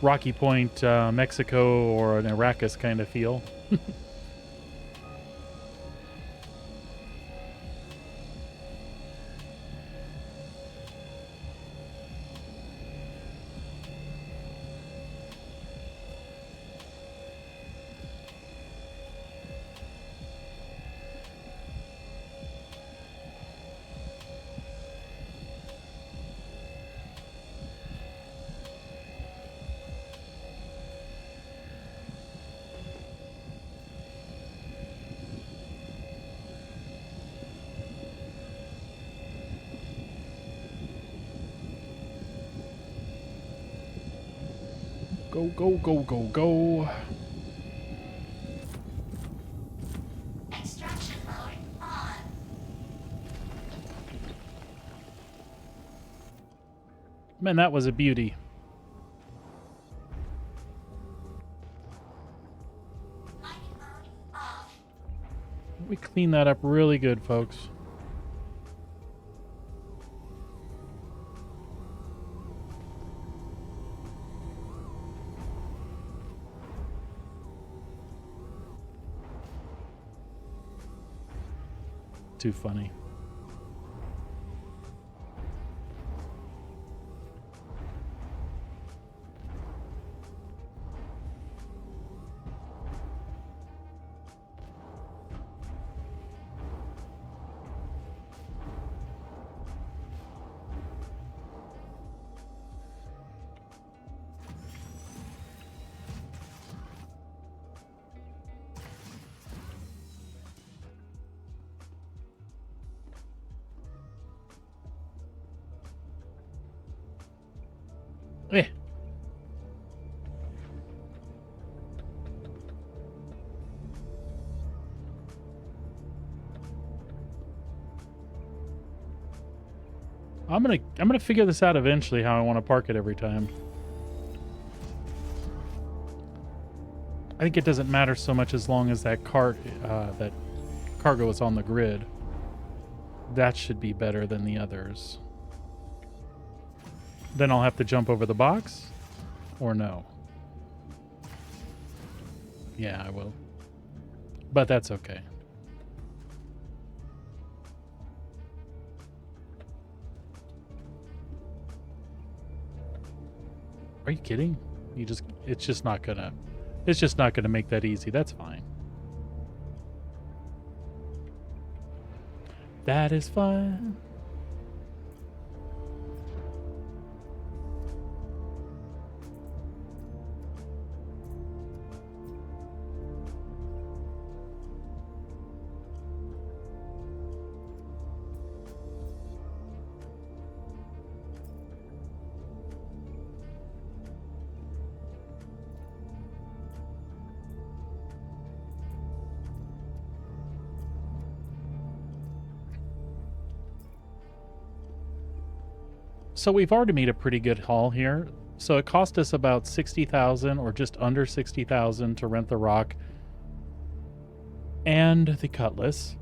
Speaker 1: Rocky Point, Mexico, or an Arrakis kind of feel. Go, go, go, go, go.
Speaker 6: Extraction mode on.
Speaker 1: Man, that was a beauty.
Speaker 6: Mining mode off.
Speaker 1: We cleaned that up really good, folks. Too funny. Eh. I'm gonna figure this out eventually how I want to park it every time. I think it doesn't matter so much as long as that that cargo is on the grid. That should be better than the others. Then I'll have to jump over the box, or no? Yeah, I will. But that's okay. Are you kidding? It's just not gonna make that easy. That's fine. That is fine. So we've already made a pretty good haul here. So it cost us about 60,000 or just under 60,000 to rent the rock and the cutlass.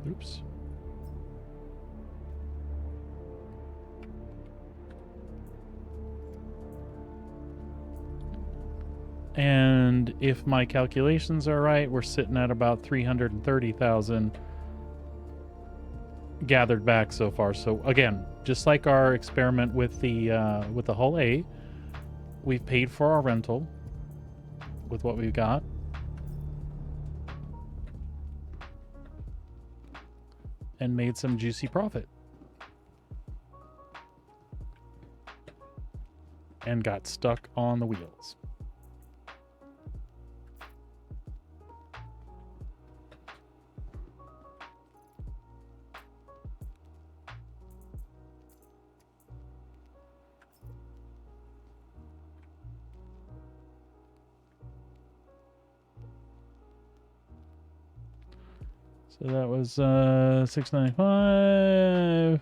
Speaker 1: Oops. And if my calculations are right, we're sitting at about 330,000 gathered back so far. So again, just like our experiment with the Hull A, we've paid for our rental with what we've got. And made some juicy profit. and got stuck on the wheels. So that was $695.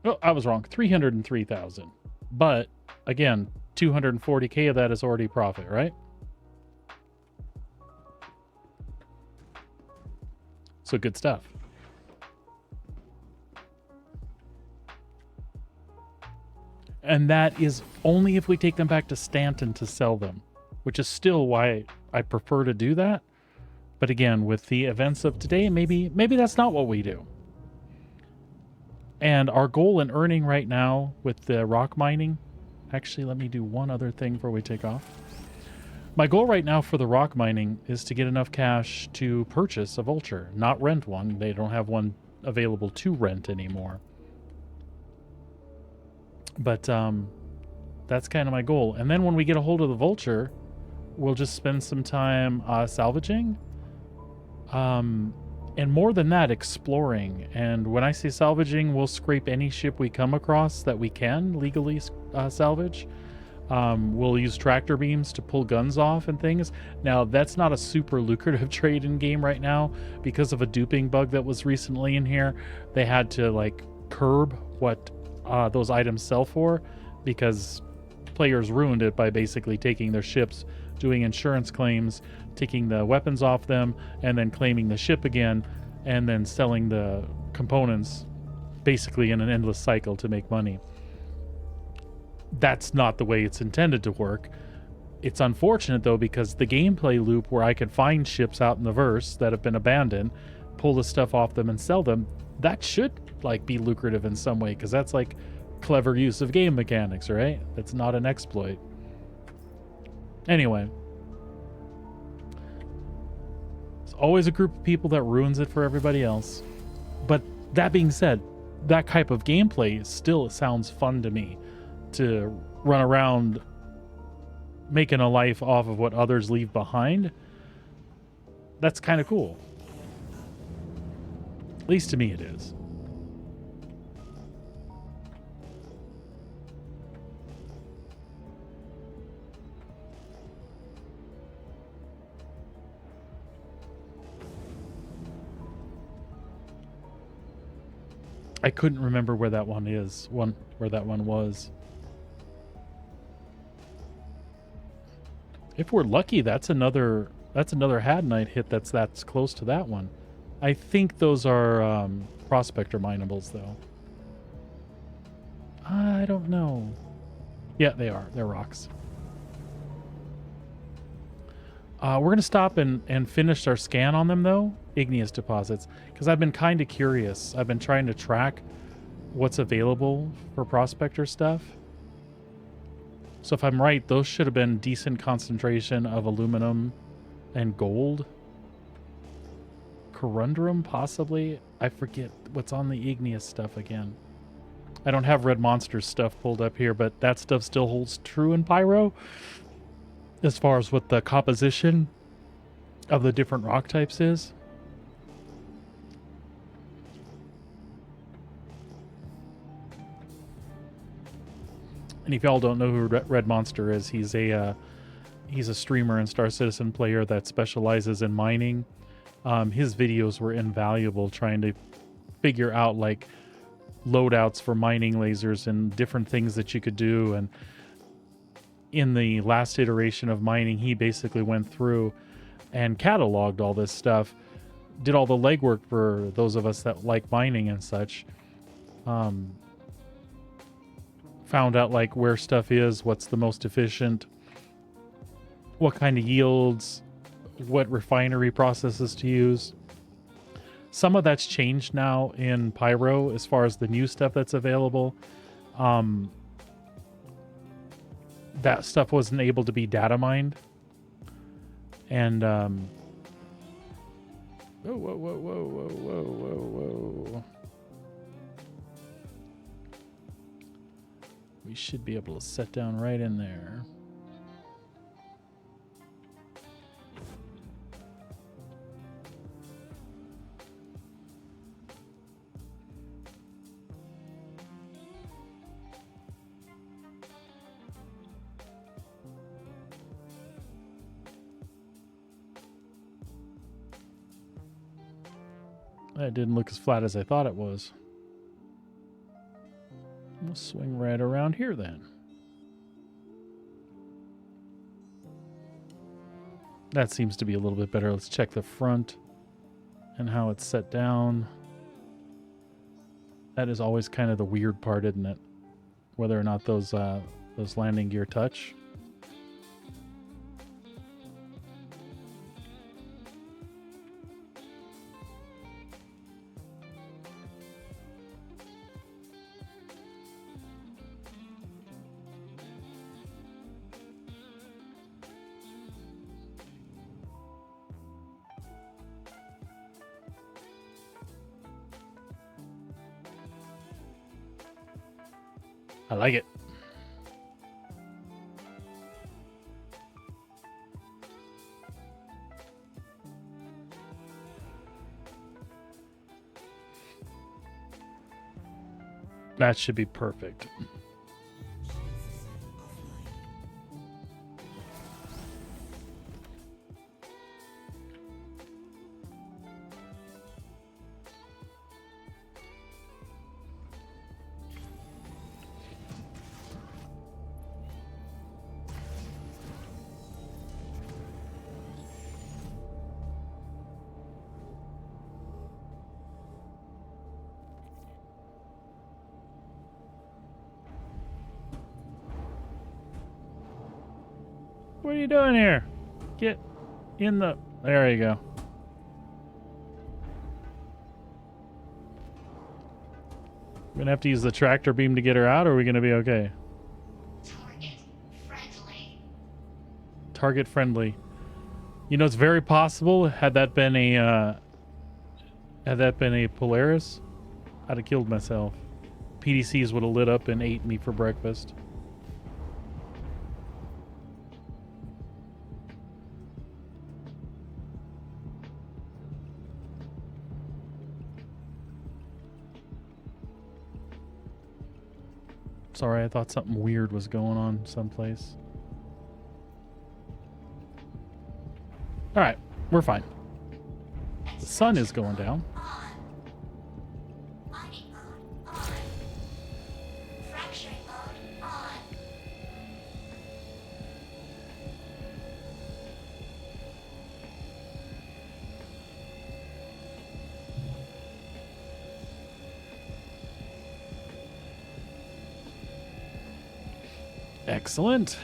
Speaker 1: Oh, I was wrong. 303,000. But again, 240K of that is already profit, right? So good stuff. And that is only if we take them back to Stanton to sell them, which is still why I prefer to do that. But again, with the events of today, maybe that's not what we do. And our goal in earning right now with the rock mining, actually, let me do one other thing before we take off. My goal right now for the rock mining is to get enough cash to purchase a vulture, not rent one. They don't have one available to rent anymore. But that's kind of my goal. And then when we get a hold of the vulture, we'll just spend some time salvaging. And more than that, exploring. And when I say salvaging, we'll scrape any ship we come across that we can legally salvage. We'll use tractor beams to pull guns off and things. Now, that's not a super lucrative trade in game right now because of a duping bug that was recently in here. They had to like curb what those items sell for because players ruined it by basically taking their ships, doing insurance claims, taking the weapons off them, and then claiming the ship again, and then selling the components basically in an endless cycle to make money. That's not the way it's intended to work. It's unfortunate though, because the gameplay loop where I could find ships out in the verse that have been abandoned, pull the stuff off them and sell them, that should like be lucrative in some way, because that's like clever use of game mechanics, right? That's not an exploit. Anyway, it's always a group of people that ruins it for everybody else. But that being said, that type of gameplay still sounds fun to me, to run around making a life off of what others leave behind. That's kind of cool. At least to me it is. I couldn't remember where that one is, where that one was. If we're lucky, that's another Hadnite hit that's close to that one. I think those are prospector minables though. I don't know. Yeah, they are. They're rocks. We're gonna stop and finish our scan on them though, igneous deposits, because I've been kind of curious. I've been trying to track what's available for prospector stuff. So if I'm right, those should have been decent concentration of aluminum and gold. Corundum, possibly. I forget what's on the igneous stuff again. I don't have Red Monster's stuff pulled up here, but that stuff still holds true in Pyro as far as what the composition of the different rock types is. And if y'all don't know who Red Monster is, he's a streamer and Star Citizen player that specializes in mining. His videos were invaluable trying to figure out like loadouts for mining lasers and different things that you could do. And in the last iteration of mining, he basically went through and cataloged all this stuff, did all the legwork for those of us that like mining and such. Found out like where stuff is, what's the most efficient, what kind of yields, what refinery processes to use. Some of that's changed now in Pyro as far as the new stuff that's available. That stuff wasn't able to be data mined. And whoa. We should be able to set down right in there. That didn't look as flat as I thought it was. We'll swing right around here then. That seems to be a little bit better. Let's check the front and how it's set down. That is always kind of the weird part, isn't it? Whether or not those landing gear touch. I like it. That should be perfect. What are you doing here? Get in the... There you go. We're gonna have to use the tractor beam to get her out, or are we gonna be okay?
Speaker 6: Target friendly.
Speaker 1: Target friendly. You know, it's very possible, had that been a Polaris, I'd have killed myself. PDCs would have lit up and ate me for breakfast. Sorry, I thought something weird was going on someplace. Alright, we're fine. The sun is going down.
Speaker 6: Mining mode on. Fracturing mode on.
Speaker 1: Excellent.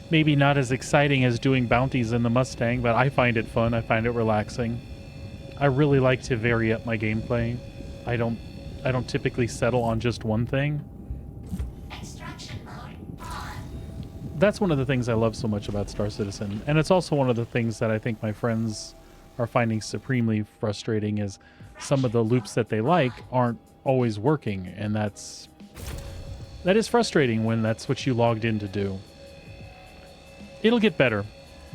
Speaker 1: Maybe not as exciting as doing bounties in the Mustang, but I find it fun. I find it relaxing. I really like to vary up my gameplay. I don't typically settle on just one thing.
Speaker 6: Extraction mode on.
Speaker 1: That's one of the things I love so much about Star Citizen, and it's also one of the things that I think my friends are finding supremely frustrating is some of the loops that they like aren't always working, and that is frustrating when that's what you logged in to do. It'll get better.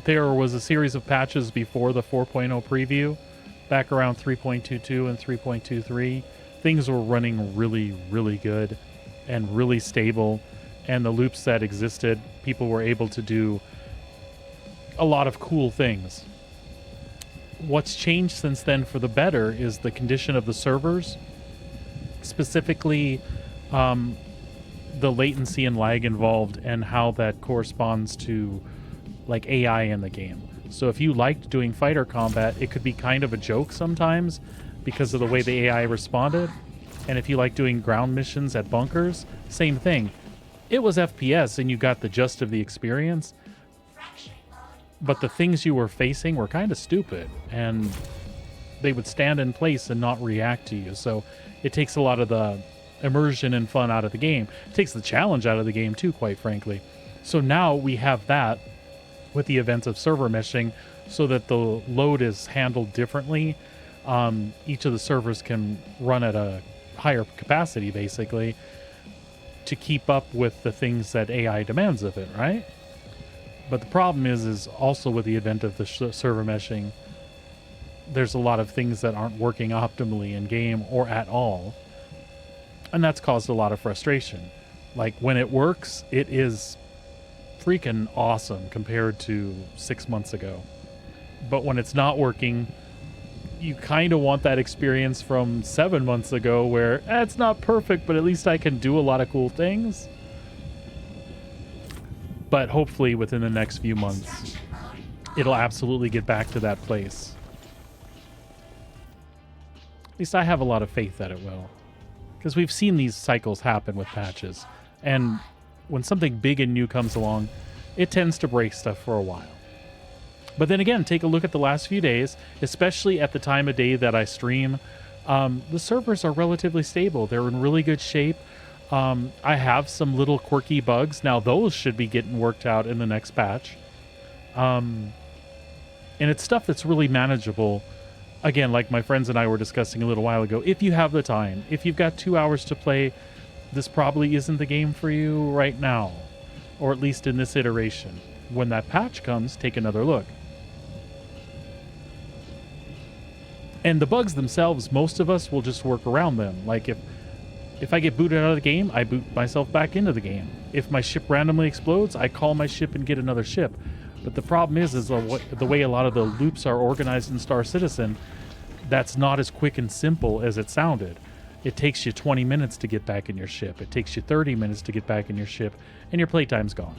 Speaker 1: There was a series of patches before the 4.0 preview, back around 3.22 and 3.23. Things were running really, really good and really stable, and the loops that existed, people were able to do a lot of cool things. What's changed since then for the better is the condition of the servers, specifically the latency and lag involved and how that corresponds to like AI in the game. So if you liked doing fighter combat, it could be kind of a joke sometimes because of the way the AI responded. And if you like doing ground missions at bunkers, same thing. It was FPS and you got the gist of the experience, but the things you were facing were kind of stupid, and they would stand in place and not react to you. So it takes a lot of the immersion and fun out of the game. It takes the challenge out of the game too, quite frankly. So now we have that with the event of server meshing, so that the load is handled differently. Each of the servers can run at a higher capacity, basically, to keep up with the things that AI demands of it, right? But the problem is also with the advent of the server meshing, there's a lot of things that aren't working optimally in game or at all. And that's caused a lot of frustration. Like, when it works, it is freaking awesome compared to 6 months ago. But when it's not working, you kind of want that experience from 7 months ago where it's not perfect, but at least I can do a lot of cool things. But hopefully within the next few months, it'll absolutely get back to that place. At least I have a lot of faith that it will. Because we've seen these cycles happen with patches. And when something big and new comes along, it tends to break stuff for a while. But then again, take a look at the last few days, especially at the time of day that I stream. The servers are relatively stable. They're in really good shape. I have some little quirky bugs. Now those should be getting worked out in the next patch. And it's stuff that's really manageable. Again, like my friends and I were discussing a little while ago, if you have the time, if you've got 2 hours to play, this probably isn't the game for you right now, or at least in this iteration. When that patch comes, take another look. And the bugs themselves, most of us will just work around them. Like if I get booted out of the game, I boot myself back into the game. If my ship randomly explodes, I call my ship and get another ship. But the problem is the way a lot of the loops are organized in Star Citizen, that's not as quick and simple as it sounded. It takes you 20 minutes to get back in your ship. It takes you 30 minutes to get back in your ship, and your playtime's gone.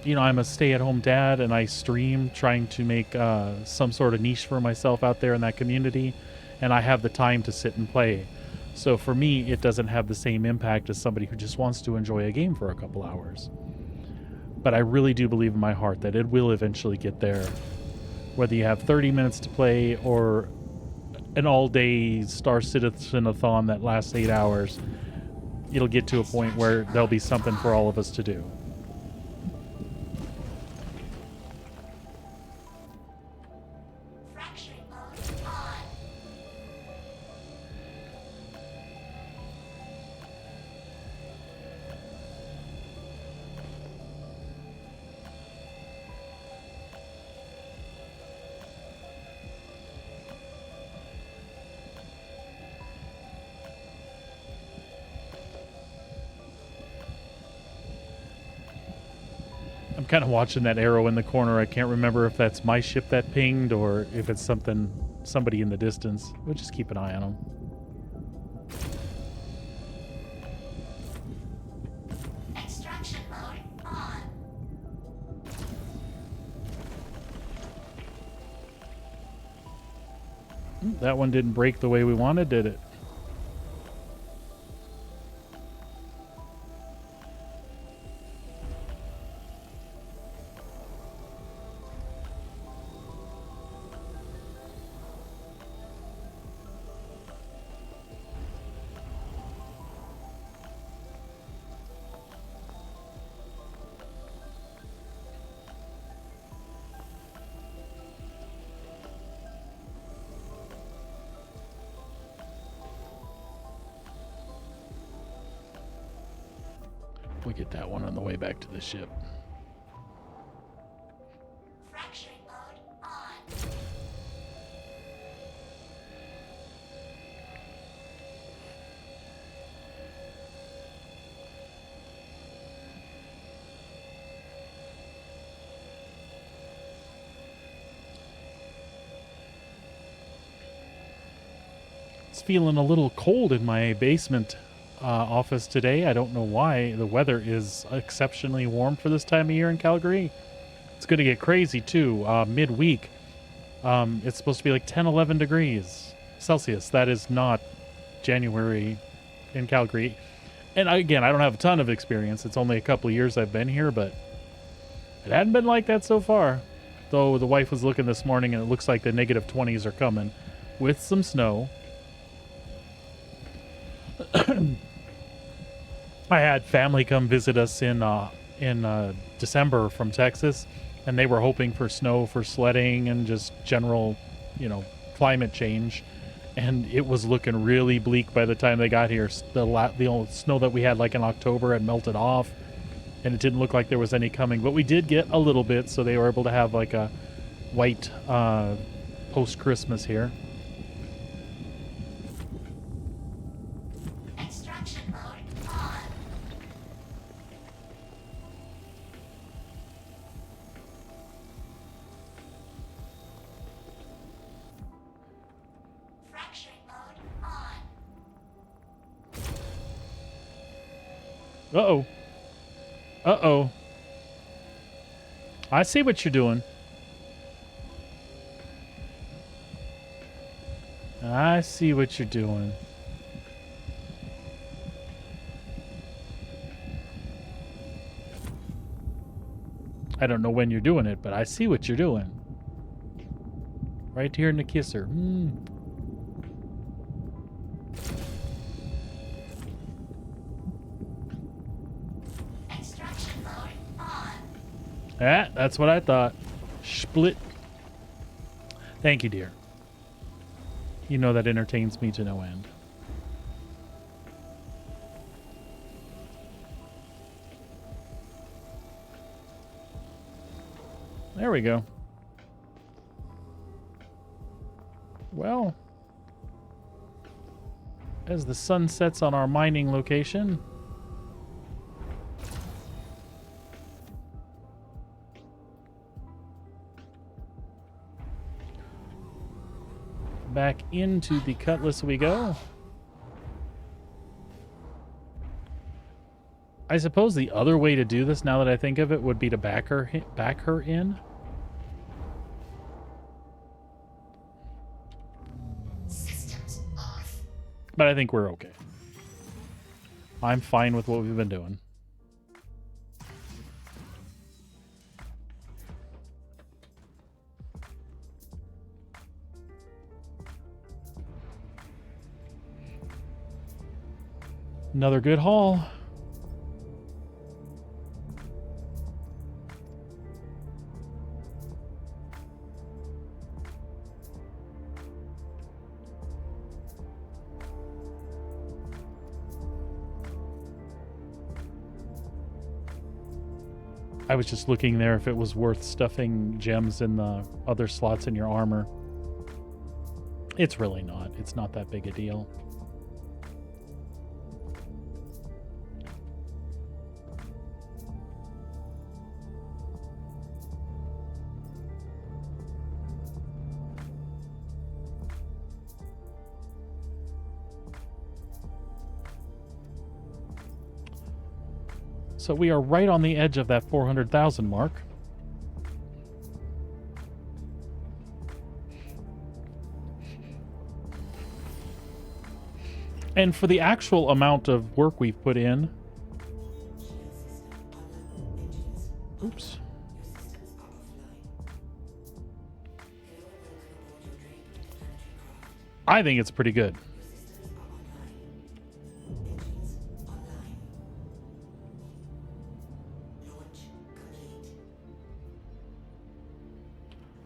Speaker 1: You know, I'm a stay-at-home dad, and I stream trying to make some sort of niche for myself out there in that community, and I have the time to sit and play. So for me, it doesn't have the same impact as somebody who just wants to enjoy a game for a couple hours. But I really do believe in my heart that it will eventually get there. Whether you have 30 minutes to play or an all-day Star Citizen-a-thon that lasts 8 hours, it'll get to a point where there'll be something for all of us to do. I'm kind of watching that arrow in the corner. I can't remember if that's my ship that pinged or if it's somebody in the distance. We'll just keep an eye on them.
Speaker 6: Extraction mode on.
Speaker 1: That one didn't break the way we wanted, did it? We'll get that one on the way back to the ship.
Speaker 6: Fracturing mode on.
Speaker 1: It's feeling a little cold in my basement office today. I don't know why. The weather is exceptionally warm for this time of year in Calgary. It's going to get crazy too. Midweek, it's supposed to be like 10, 11 degrees Celsius. That is not January in Calgary. And again, I don't have a ton of experience. It's only a couple of years I've been here, but it hadn't been like that so far. Though the wife was looking this morning and it looks like the negative 20s are coming with some snow. I had family come visit us in December from Texas, and they were hoping for snow for sledding and just general, climate change. And it was looking really bleak by the time they got here. The old snow that we had like in October had melted off, and it didn't look like there was any coming. But we did get a little bit, so they were able to have like a white post-Christmas here.
Speaker 6: Extraction mode on. Fracturing mode on.
Speaker 1: Uh-oh. Uh-oh. I see what you're doing. I see what you're doing. I don't know when you're doing it, but I see what you're doing. Right here in the kisser.
Speaker 6: Extraction mode on.
Speaker 1: Ah, that's what I thought. Split. Thank you, dear. You know that entertains me to no end. There we go. Well, as the sun sets on our mining location, back into the Cutlass we go. I suppose the other way to do this, now that I think of it, would be to back her in.
Speaker 6: Systems off.
Speaker 1: But I think we're okay. I'm fine with what we've been doing. Another good haul. I was just looking there if it was worth stuffing gems in the other slots in your armor. It's really not. It's not that big a deal. So we are right on the edge of that 400,000 mark. And for the actual amount of work we've put in... Oops. I think it's pretty good.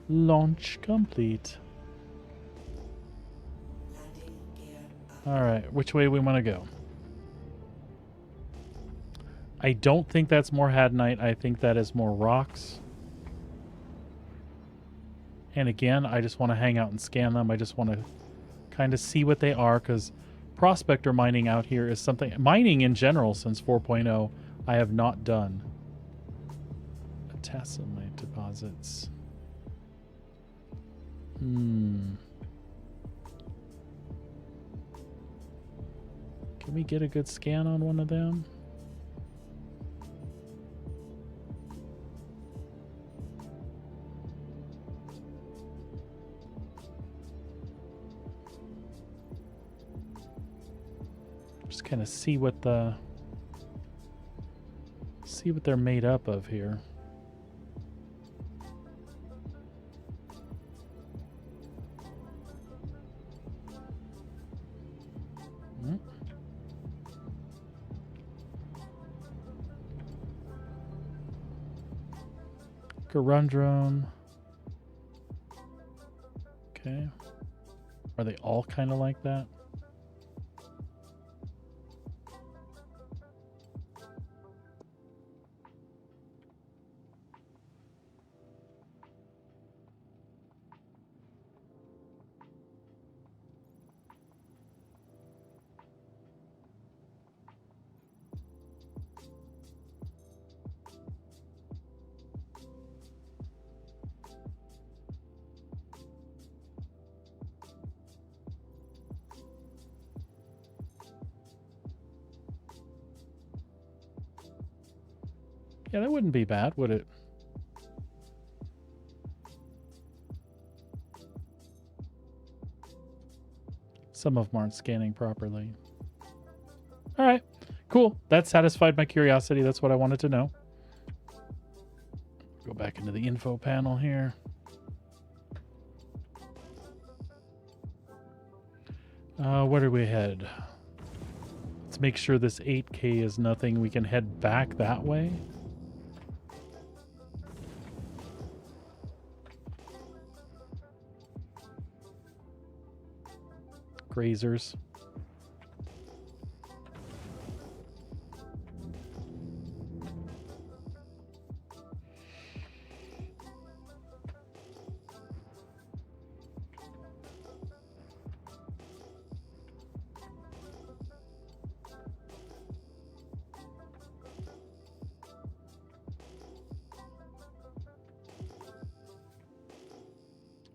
Speaker 1: Launch complete. Alright, which way we want to go? I don't think that's more Hadanite. I think that is more rocks. And again, I just want to hang out and scan them. I just want to kind of see what they are, because prospector mining out here is something... Mining in general since 4.0, I have not done. Tasselite deposits. Can we get a good scan on one of them? Just kind of see what they're made up of here. Hmm. Garundrum. Okay. Are they all kind of like that? Yeah, that wouldn't be bad, would it? Some of them aren't scanning properly. All right, cool. That satisfied my curiosity. That's what I wanted to know. Go back into the info panel here. Where do we head? Let's make sure this 8K is nothing. We can head back that way. Grazers.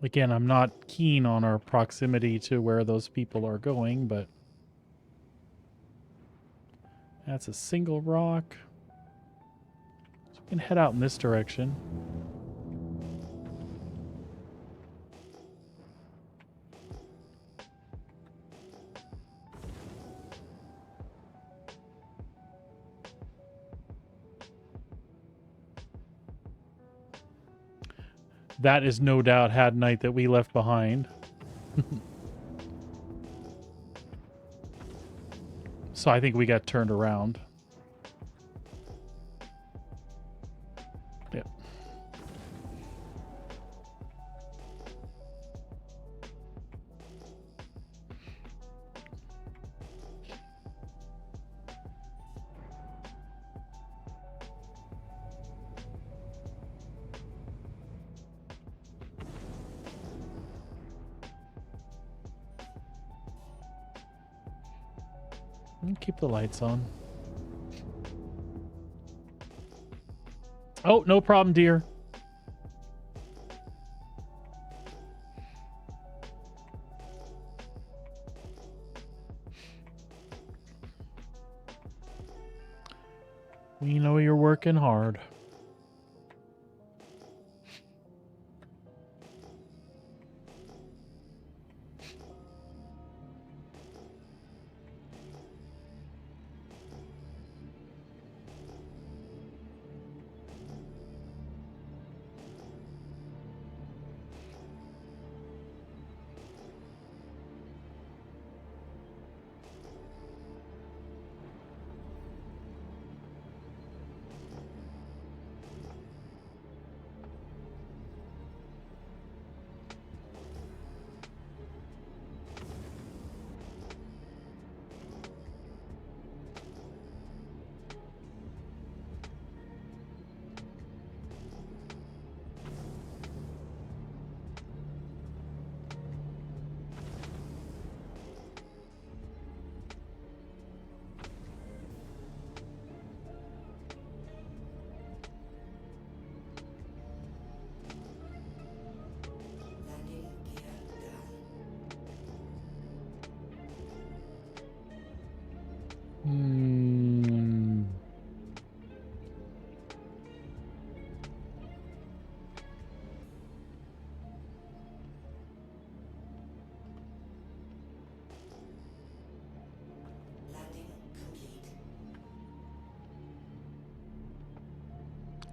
Speaker 1: Again, I'm not keen on our proximity to where those people are going, but that's a single rock. So we can head out in this direction. That is no doubt Had Night that we left behind. So I think we got turned around. Yep. And keep the lights on. Oh, no problem, dear. We know you're working hard.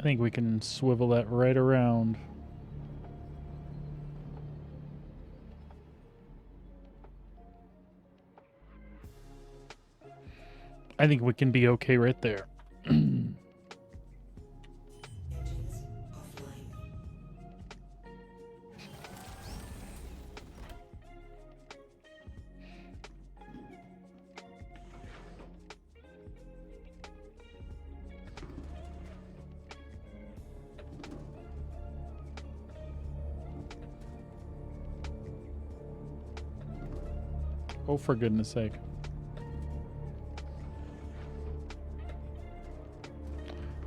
Speaker 1: think we can swivel that right around. I think we can be okay right there.
Speaker 6: Engines offline.
Speaker 1: Oh, for goodness sake.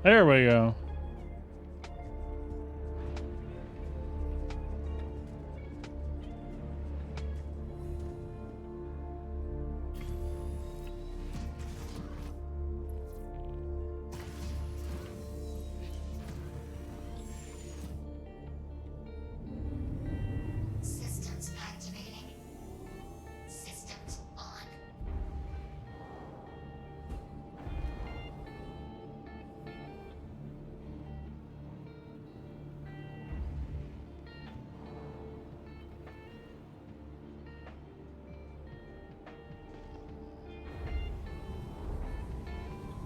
Speaker 1: There we go.
Speaker 4: Systems activating. Systems on.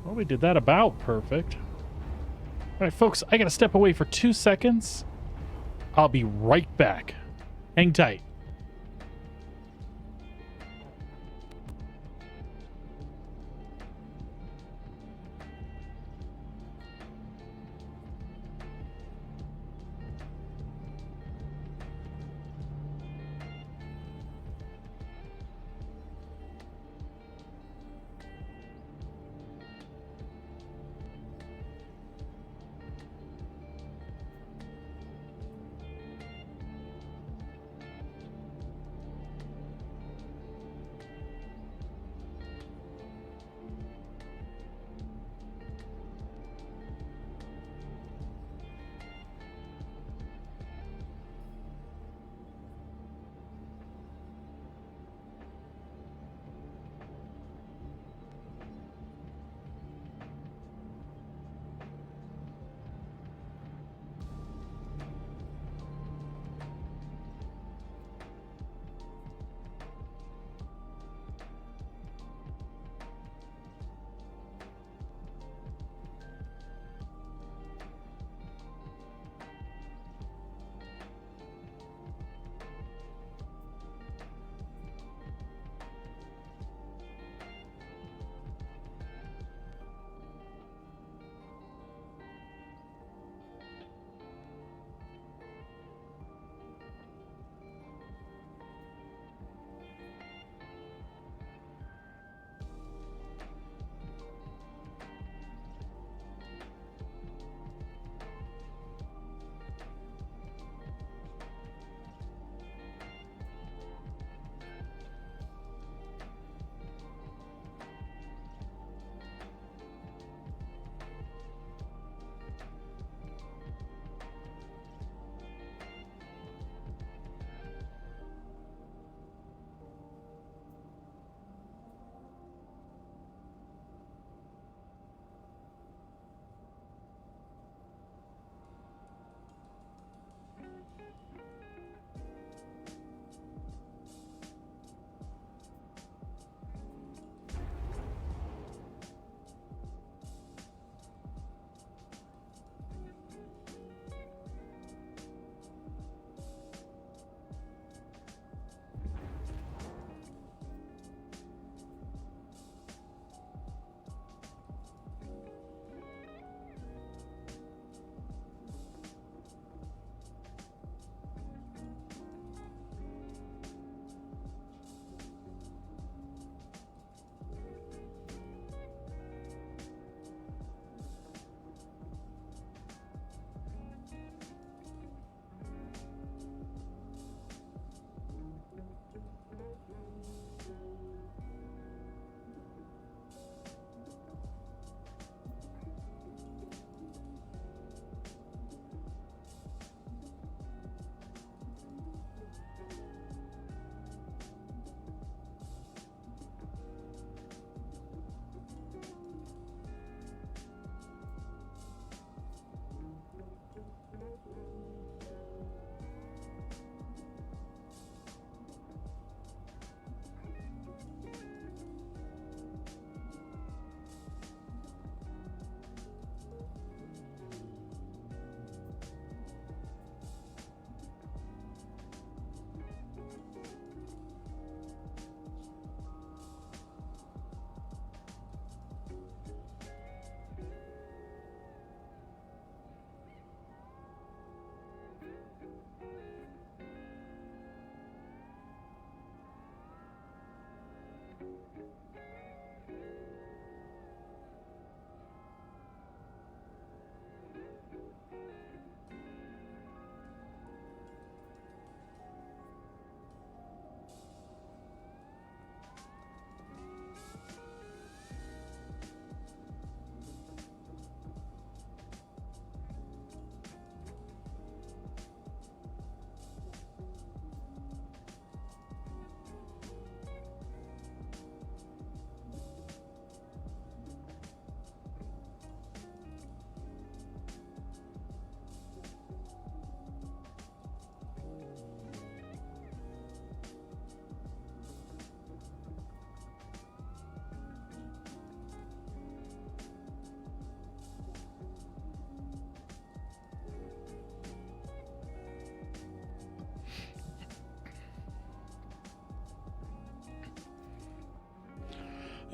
Speaker 1: Well, we did that about perfect. All right, folks, I got to step away for 2 seconds. I'll be right back. Hang tight.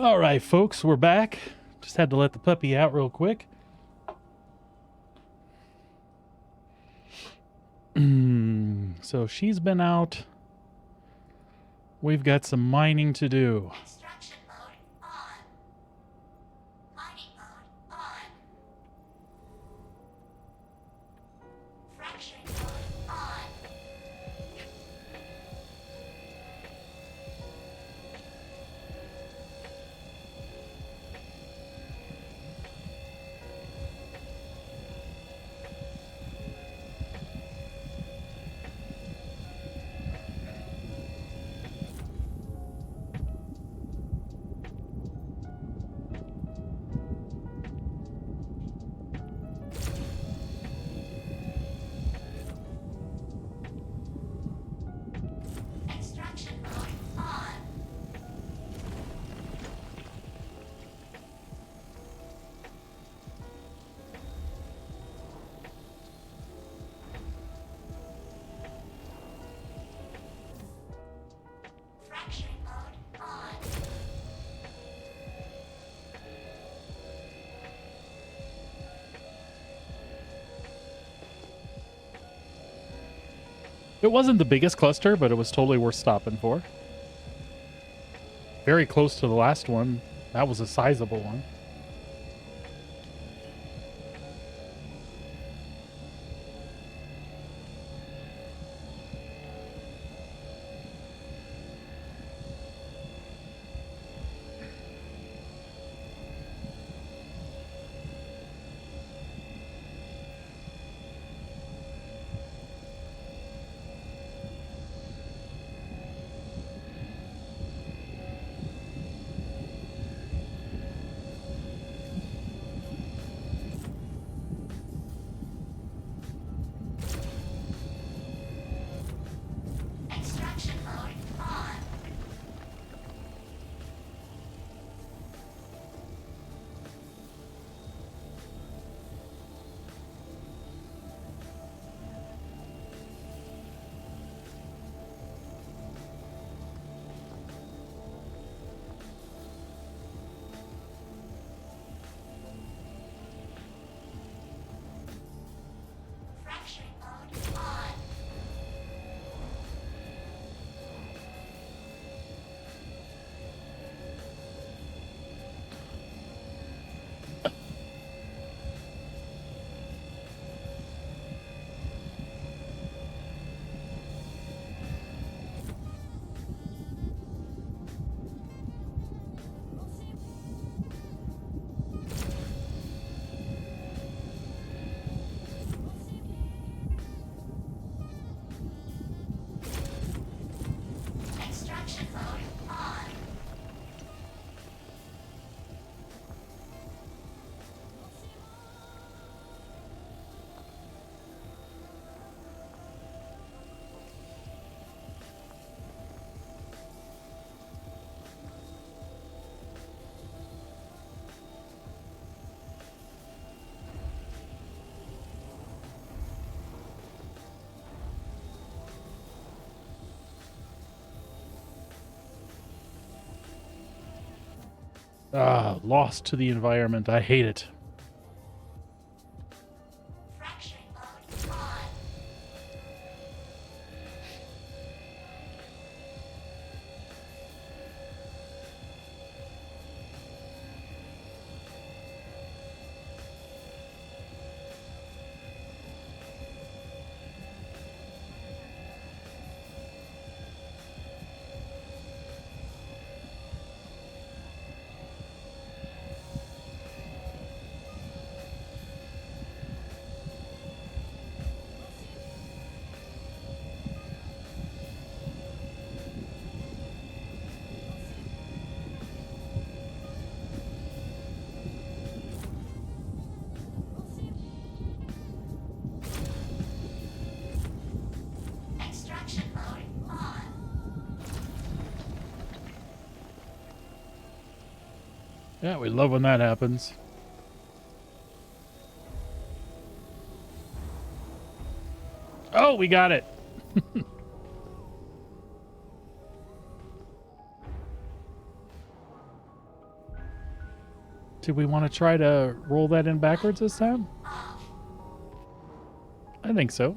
Speaker 1: All right, folks, we're back. Just had to let the puppy out real quick. So she's been out. We've got some mining to do.
Speaker 6: Extraction mode on. Mining mode on. Fracturing mode on. Extraction mode on. Fracturing mode on.
Speaker 1: It wasn't the biggest cluster, but it was totally worth stopping for. Very close to the last one. That was a sizable one.
Speaker 6: Extraction mode on. Fracturing mode on. Extraction mode on.
Speaker 1: Ah, lost to the environment. I hate it.
Speaker 6: Fracturing mode on. Extraction mode on.
Speaker 1: Yeah, we love when that happens. Oh, we got it. Do we want to try to roll that in backwards this time? I think so.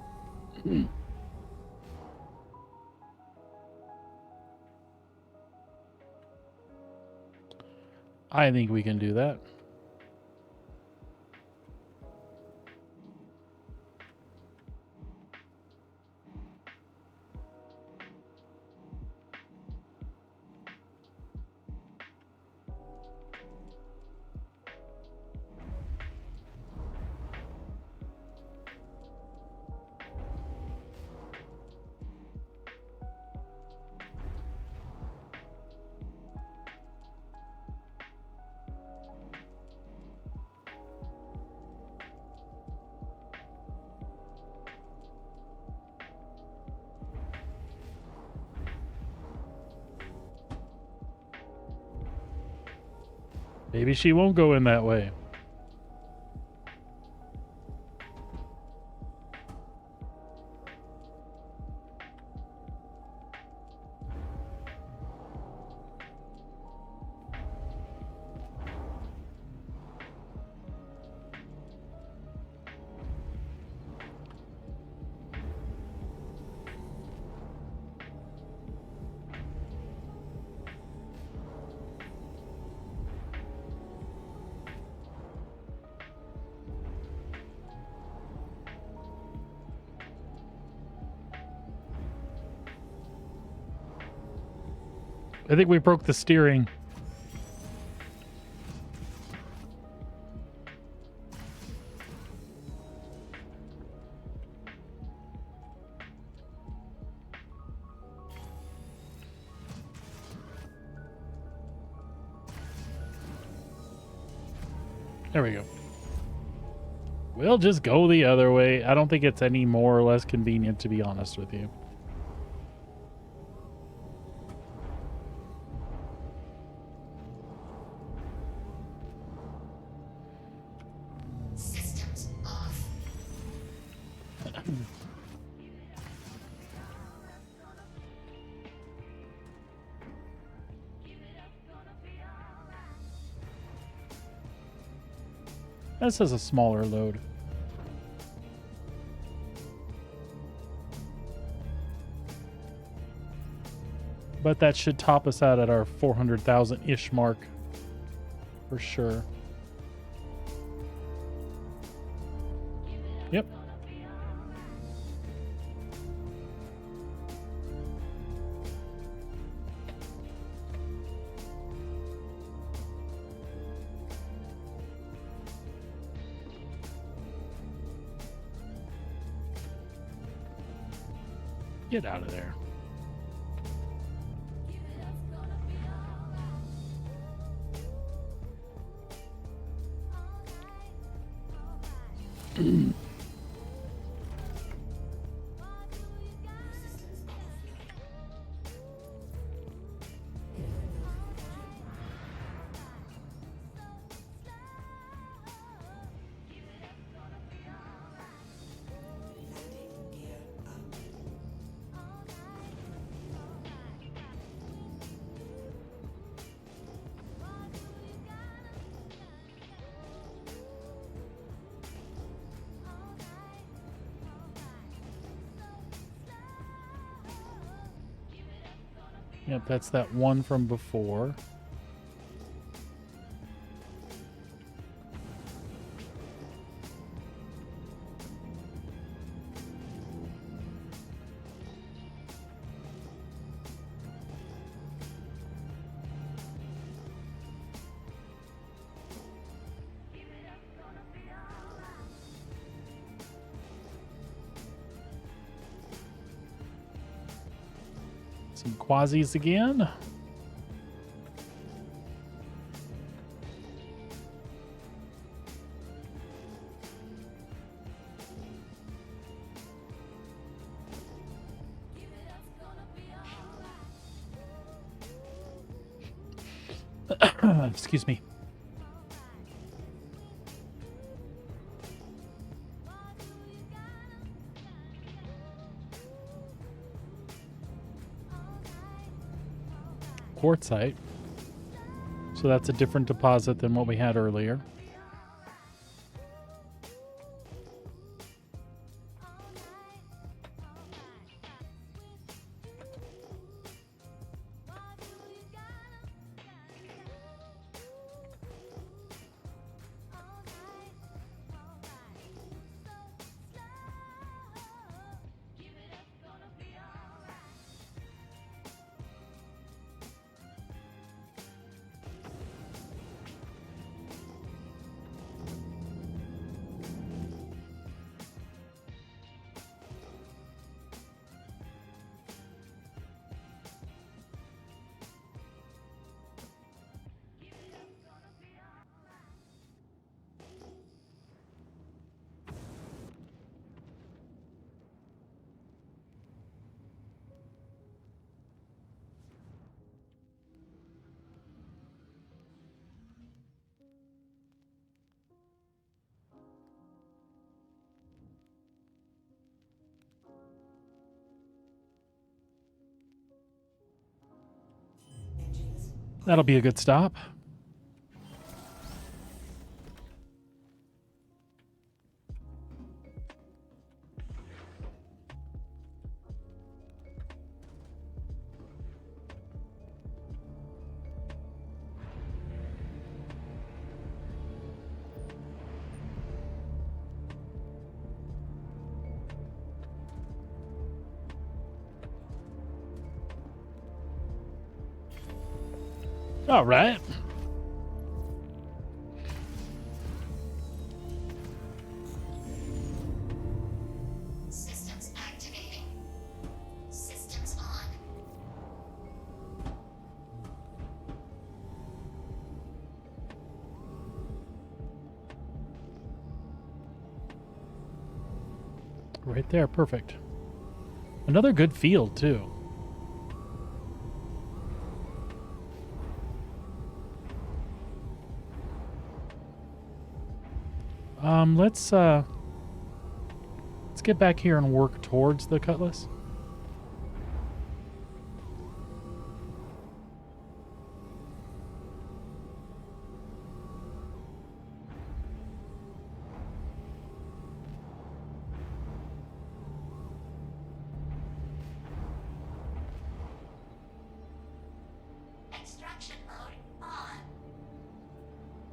Speaker 1: I think we can do that. Maybe she won't go in that way. I think we broke the steering. There we go. We'll just go the other way. I don't think it's any more or less convenient, to be honest with you.
Speaker 6: Systems off.
Speaker 1: This is a smaller load. But that should top us out at our 400,000-ish mark. For sure. Yep. Get out of there. Yep, that's that one from before. Some quasis again. Excuse me. Quartzite. So that's a different deposit than what we had earlier. That'll be a good stop. All right.
Speaker 4: Systems activating. Systems on.
Speaker 1: Right there, perfect. Another good field, too. Let's get back here and work towards the Cutlass.
Speaker 4: Extraction mode on.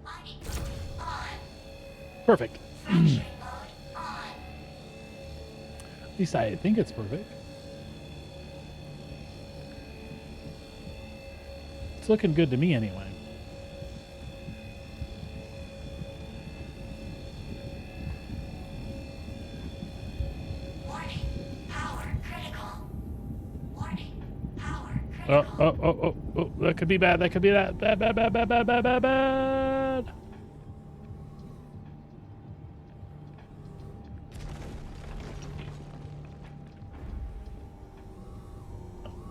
Speaker 4: Mining on.
Speaker 1: Perfect.
Speaker 4: Fracturing mode on.
Speaker 1: At least I think it's perfect. It's looking good to me anyway.
Speaker 4: Warning. Power critical. Warning. Power
Speaker 1: Oh,
Speaker 4: critical.
Speaker 1: oh, that could be bad. That could be that. Bad.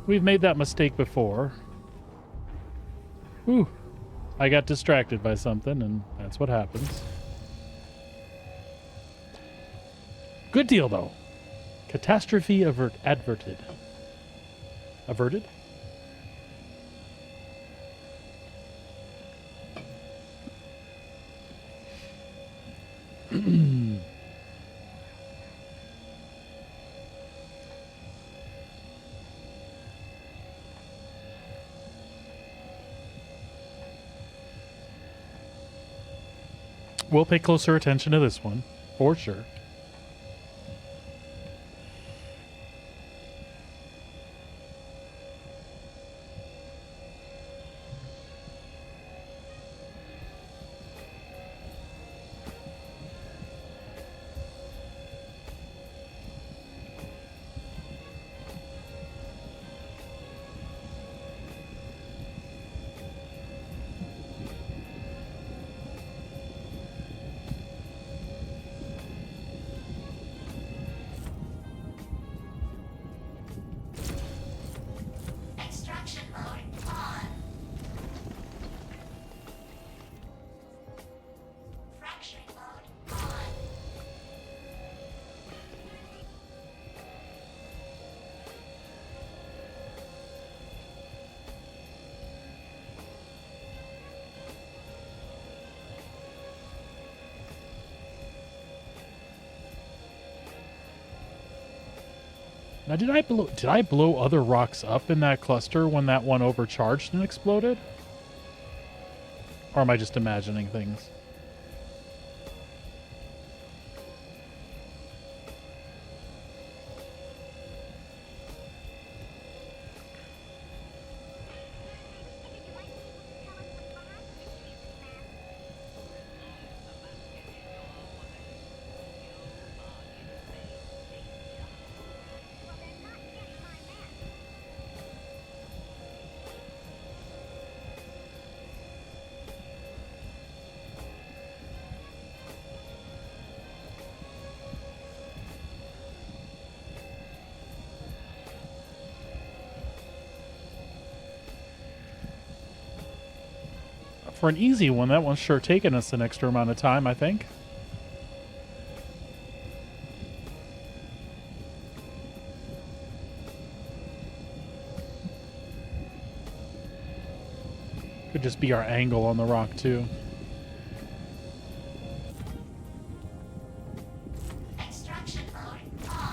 Speaker 1: We've made that mistake before. Ooh. I got distracted by something, and that's what happens. Good deal, though. Catastrophe averted. Averted? We'll pay closer attention to this one, for sure. Now, did I blow other rocks up in that cluster when that one overcharged and exploded? Or am I just imagining things? For an easy one, that one's sure taken us an extra amount of time, I think. Could just be our angle on the rock, too.
Speaker 6: Extraction mode on.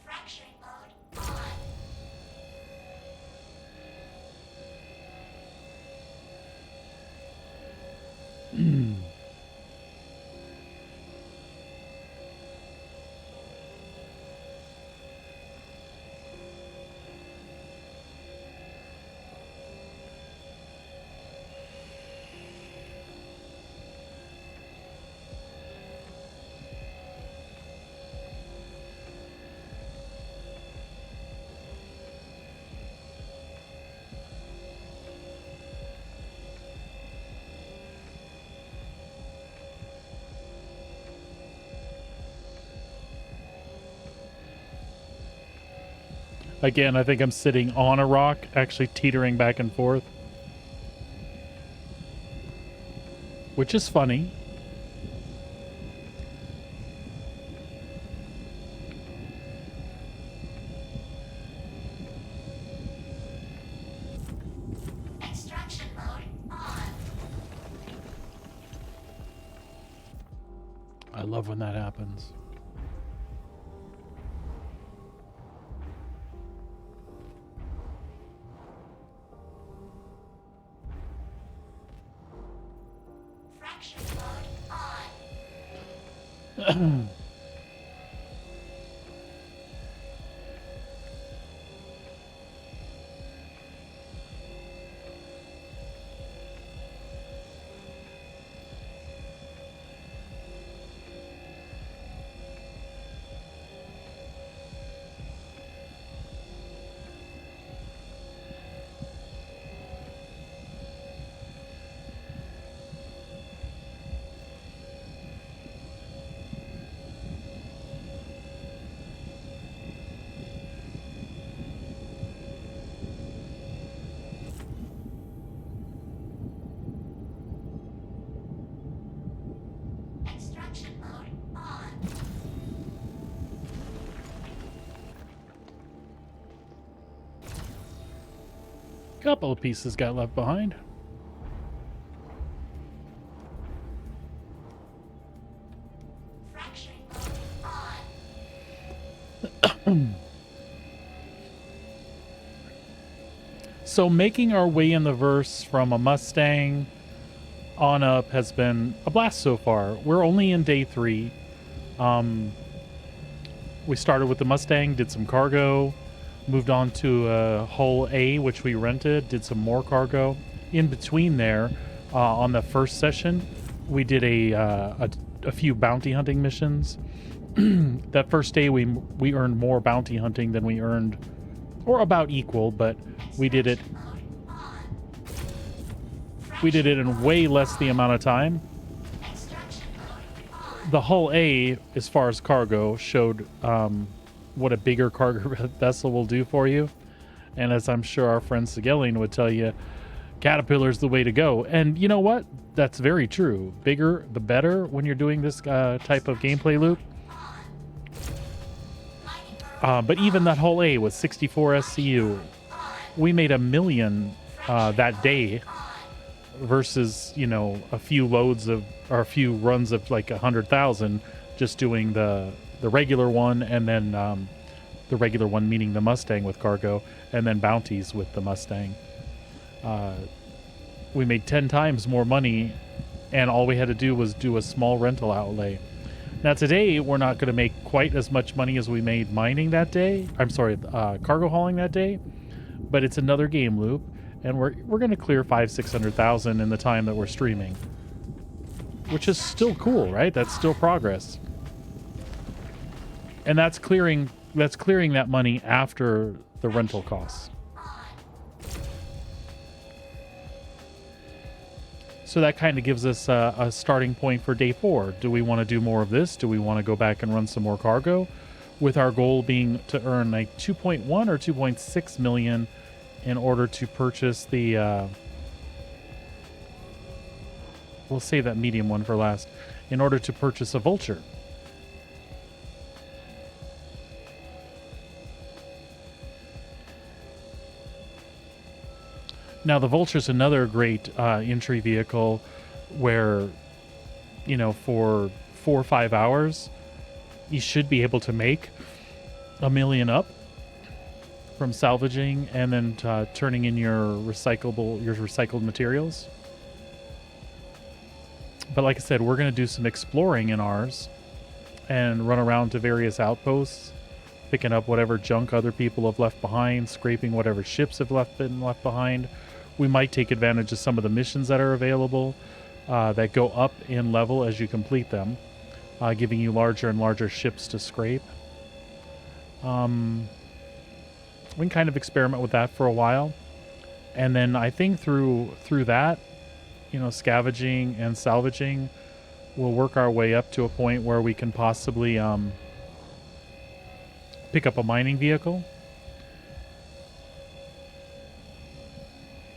Speaker 6: Fracturing mode on.
Speaker 1: Again, I think I'm sitting on a rock, actually teetering back and forth. Which is funny.
Speaker 6: Extraction mode on.
Speaker 1: I love when that happens.
Speaker 6: Fracturing mode on. Extraction mode on.
Speaker 1: Couple of pieces got left behind.
Speaker 6: Fracturing mode on.
Speaker 1: So making our way in the verse from a Mustang on up has been a blast so far. We're only in day 3. We started with the Mustang, did some cargo, moved on to Hull A, which we rented, did some more cargo. In between there, on the first session, we did a few bounty hunting missions. That first day, we earned more bounty hunting than we earned, or about equal, but we did it. We did it in way less the amount of time. The Hull A, as far as cargo, showed what a bigger cargo vessel will do for you. And as I'm sure our friend Sigelian would tell you, Caterpillar's the way to go. And you know what? That's very true. Bigger, the better when you're doing this type of gameplay loop. But even that whole A with 64 SCU, we made 1 million that day versus, you know, a few loads of, or a few runs of like 100,000 just doing the regular one, and then the regular one meaning the Mustang with cargo, and then bounties with the Mustang. We made 10 times more money, and all we had to do was do a small rental outlay. Now today, we're not going to make quite as much money as we made mining that day. I'm sorry, cargo hauling that day, but it's another game loop, and we're going to clear 500,000-600,000 in the time that we're streaming, which is still cool, right? That's still progress, and that's clearing that money after the rental costs. So that kind of gives us a starting point for day 4. Do we want to do more of this? Do we want to go back and run some more cargo? With our goal being to earn like 2.1 or 2.6 million in order to purchase the... we'll save that medium one for last. In order to purchase a Vulture. Now, the Vulture's another great entry vehicle where, you know, for 4 or 5 hours, you should be able to make 1 million up from salvaging and then turning in your recycled materials. But like I said, we're going to do some exploring in ours and run around to various outposts, picking up whatever junk other people have left behind, scraping whatever ships have been left behind. We might take advantage of some of the missions that are available that go up in level as you complete them, giving you larger and larger ships to scrape. We can kind of experiment with that for a while. And then I think through that, you know, scavenging and salvaging, we'll work our way up to a point where we can possibly pick up a mining vehicle.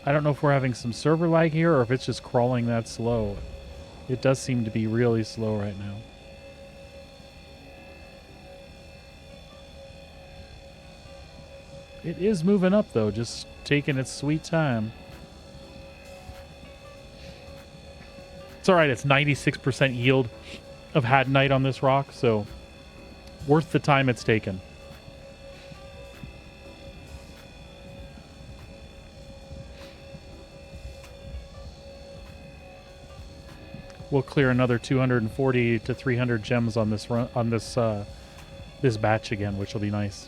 Speaker 1: I don't know if we're having some server lag here or if it's just crawling that slow. It does seem to be really slow right now. It is moving up though, just taking its sweet time. It's alright, it's 96% yield of Hadanite on this rock, so worth the time it's taken. We'll clear another 240 to 300 gems on this run, on this this batch again, which will be nice.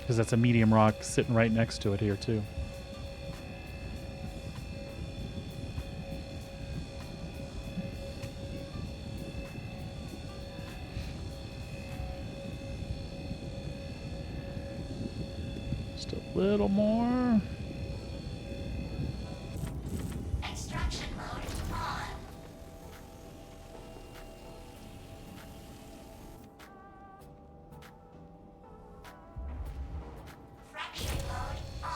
Speaker 1: Because that's a medium rock sitting right next to it here too. Just a little more.
Speaker 6: Extraction mode on. Fraction mode on.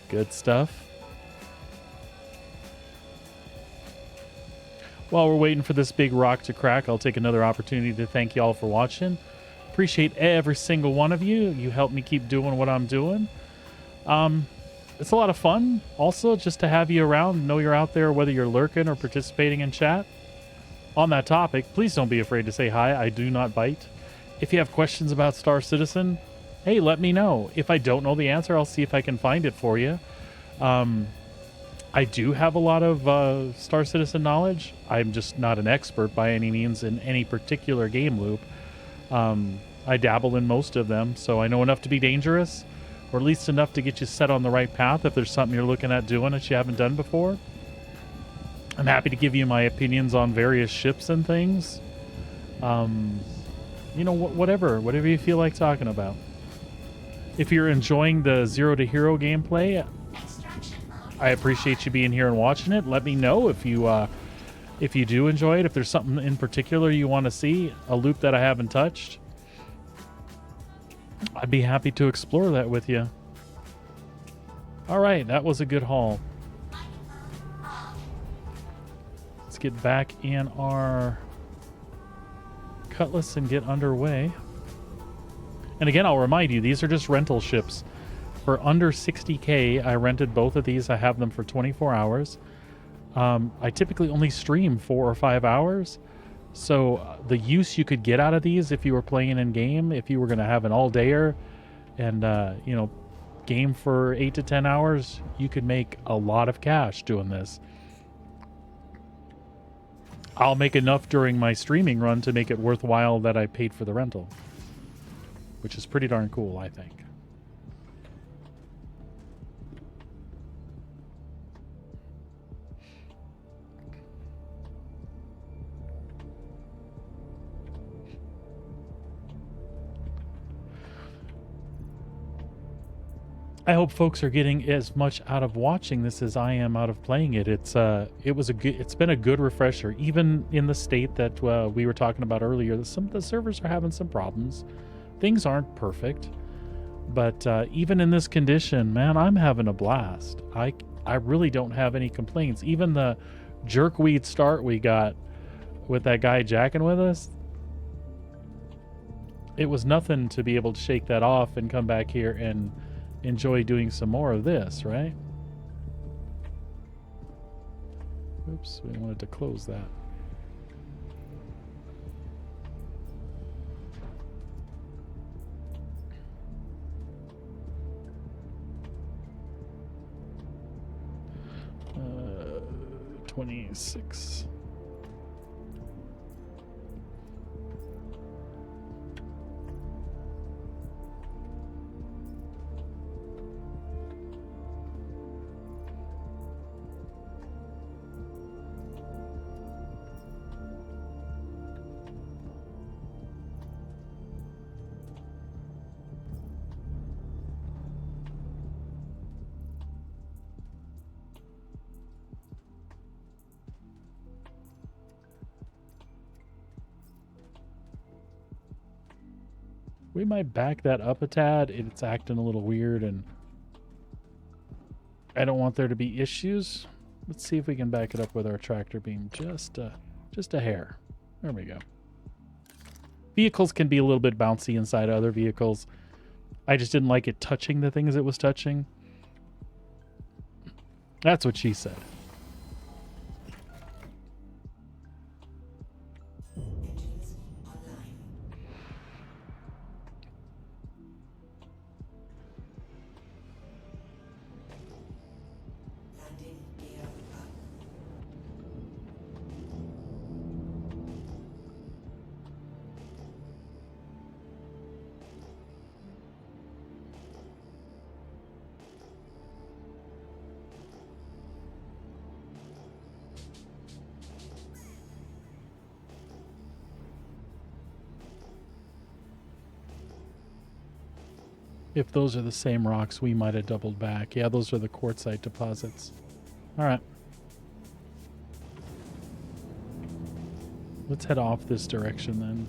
Speaker 1: Good stuff. While we're waiting for this big rock to crack, I'll take another opportunity to thank you all for watching. Appreciate every single one of you. You help me keep doing what I'm doing. It's a lot of fun also just to have you around, know you're out there, whether you're lurking or participating in chat. On that topic, please don't be afraid to say hi. I do not bite. If you have questions about Star Citizen, hey, let me know. If I don't know the answer, I'll see if I can find it for you. I do have a lot of Star Citizen knowledge. I'm just not an expert by any means in any particular game loop. I dabble in most of them, so I know enough to be dangerous, or at least enough to get you set on the right path if there's something you're looking at doing that you haven't done before. I'm happy to give you my opinions on various ships and things. You know, whatever you feel like talking about. If you're enjoying the Zero to Hero gameplay, I appreciate you being here and watching it. Let me know if you do enjoy it. If there's something in particular you want to see, a loop that I haven't touched, I'd be happy to explore that with you. All right, that was a good haul. Let's get back in our Cutlass and get underway. And again, I'll remind you, these are just rental ships. For under 60K, I rented both of these. I have them for 24 hours. I typically only stream 4 or 5 hours. So the use you could get out of these if you were playing in game, if you were going to have an all-dayer and, you know, game for 8 to 10 hours, you could make a lot of cash doing this. I'll make enough during my streaming run to make it worthwhile that I paid for the rental, which is pretty darn cool, I think. I hope folks are getting as much out of watching this as I am out of playing it. It's been a good refresher, even in the state that we were talking about earlier. Some of the servers are having some problems. Things aren't perfect, but even in this condition, man, I'm having a blast. I really don't have any complaints. Even the jerkweed start we got with that guy jacking with us, it was nothing to be able to shake that off and come back here and enjoy doing some more of this, right? Oops, we wanted to close that. Uh, 26. We might back that up a tad. It's acting a little weird, and I don't want there to be issues. Let's see if we can back it up with our tractor beam just a hair. There we go. Vehicles can be a little bit bouncy inside other vehicles. I just didn't like it touching the things it was touching. That's what she said.
Speaker 6: Engines online. Landing gear up.
Speaker 1: If those are the same rocks, we might have doubled back. Yeah, those are the quartzite deposits. All right. Let's head off this direction then.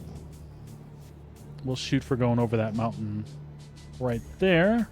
Speaker 1: We'll shoot for going over that mountain right there.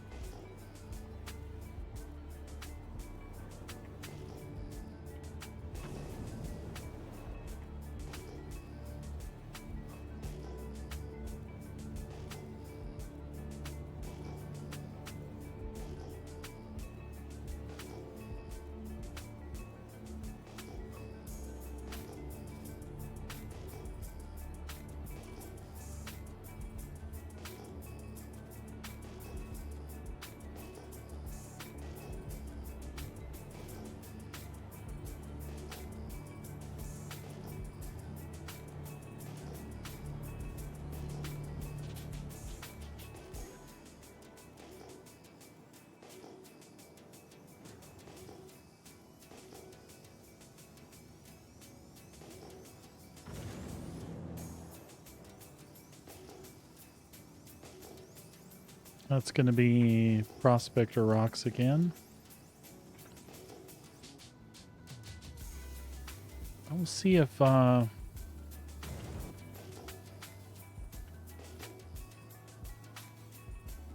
Speaker 1: That's going to be Prospector Rocks again. I'll see if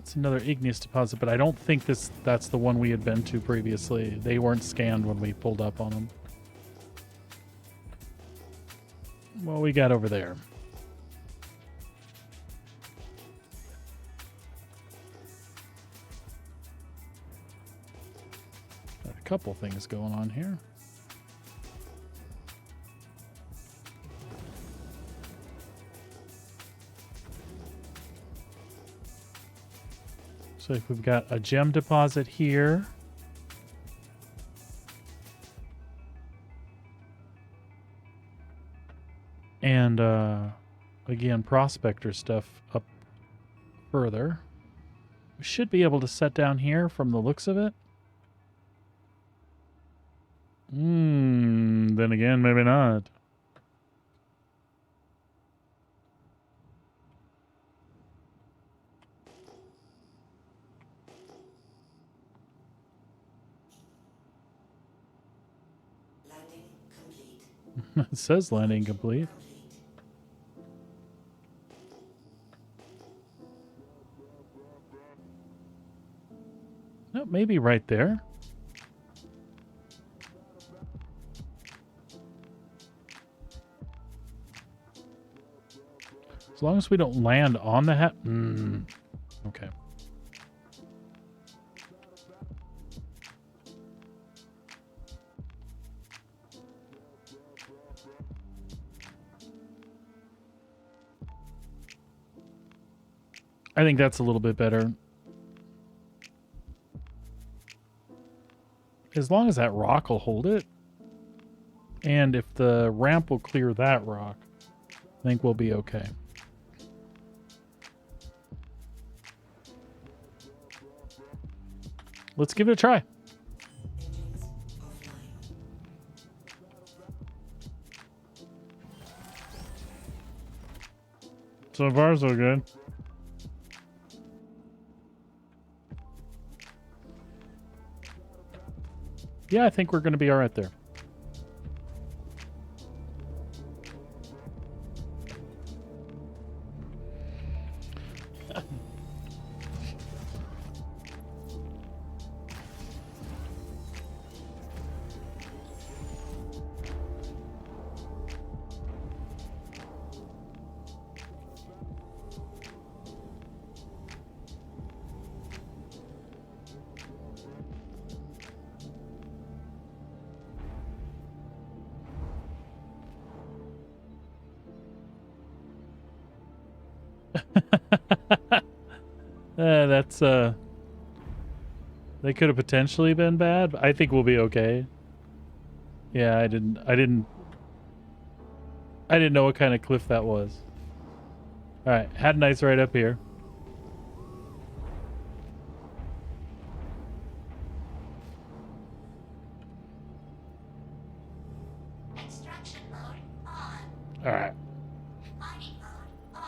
Speaker 1: it's another igneous deposit, but I don't think that's the one we had been to previously. They weren't scanned when we pulled up on them. What we got over there? Got a couple things going on here. So if we've got a gem deposit here. And again, prospector stuff up further. We should be able to set down here from the looks of it. Then again, maybe not.
Speaker 6: Landing complete.
Speaker 1: It says landing complete. No, maybe right there. As long as we don't land on the hat. Okay. I think that's a little bit better. As long as that rock will hold it. And if the ramp will clear that rock, I think we'll be okay. Let's give it a try.
Speaker 6: Engines offline.
Speaker 1: So far, so good. Yeah, I think we're going to be all right there. That's they could have potentially been bad. But I think we'll be okay. Yeah, I didn't know what kind of cliff that was. All right, had nice right up here.
Speaker 6: Extraction mode on.
Speaker 1: All right.
Speaker 6: Mining mode on.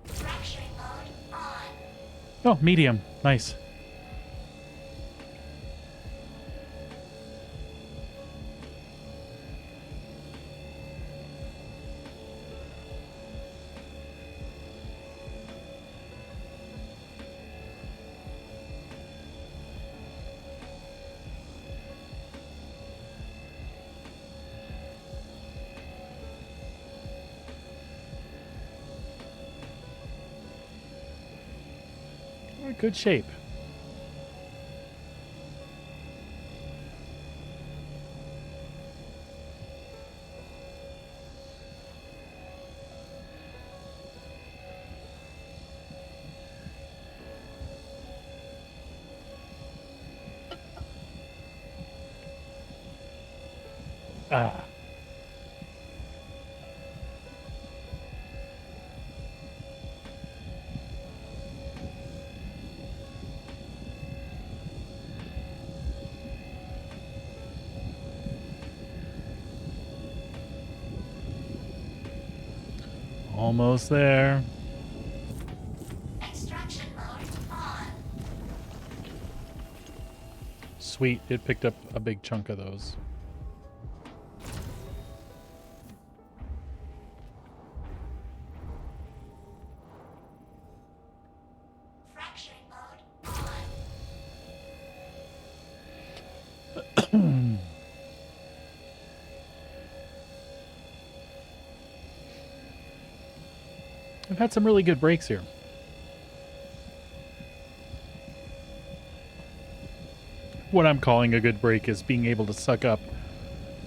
Speaker 6: Fracturing mode on.
Speaker 1: Oh, medium. Nice. We're in good shape. Ah. Almost there. sweet. It picked up a big chunk of those.
Speaker 6: Fracturing mode on.
Speaker 1: I've had some really good breaks here. What I'm calling a good break is being able to suck up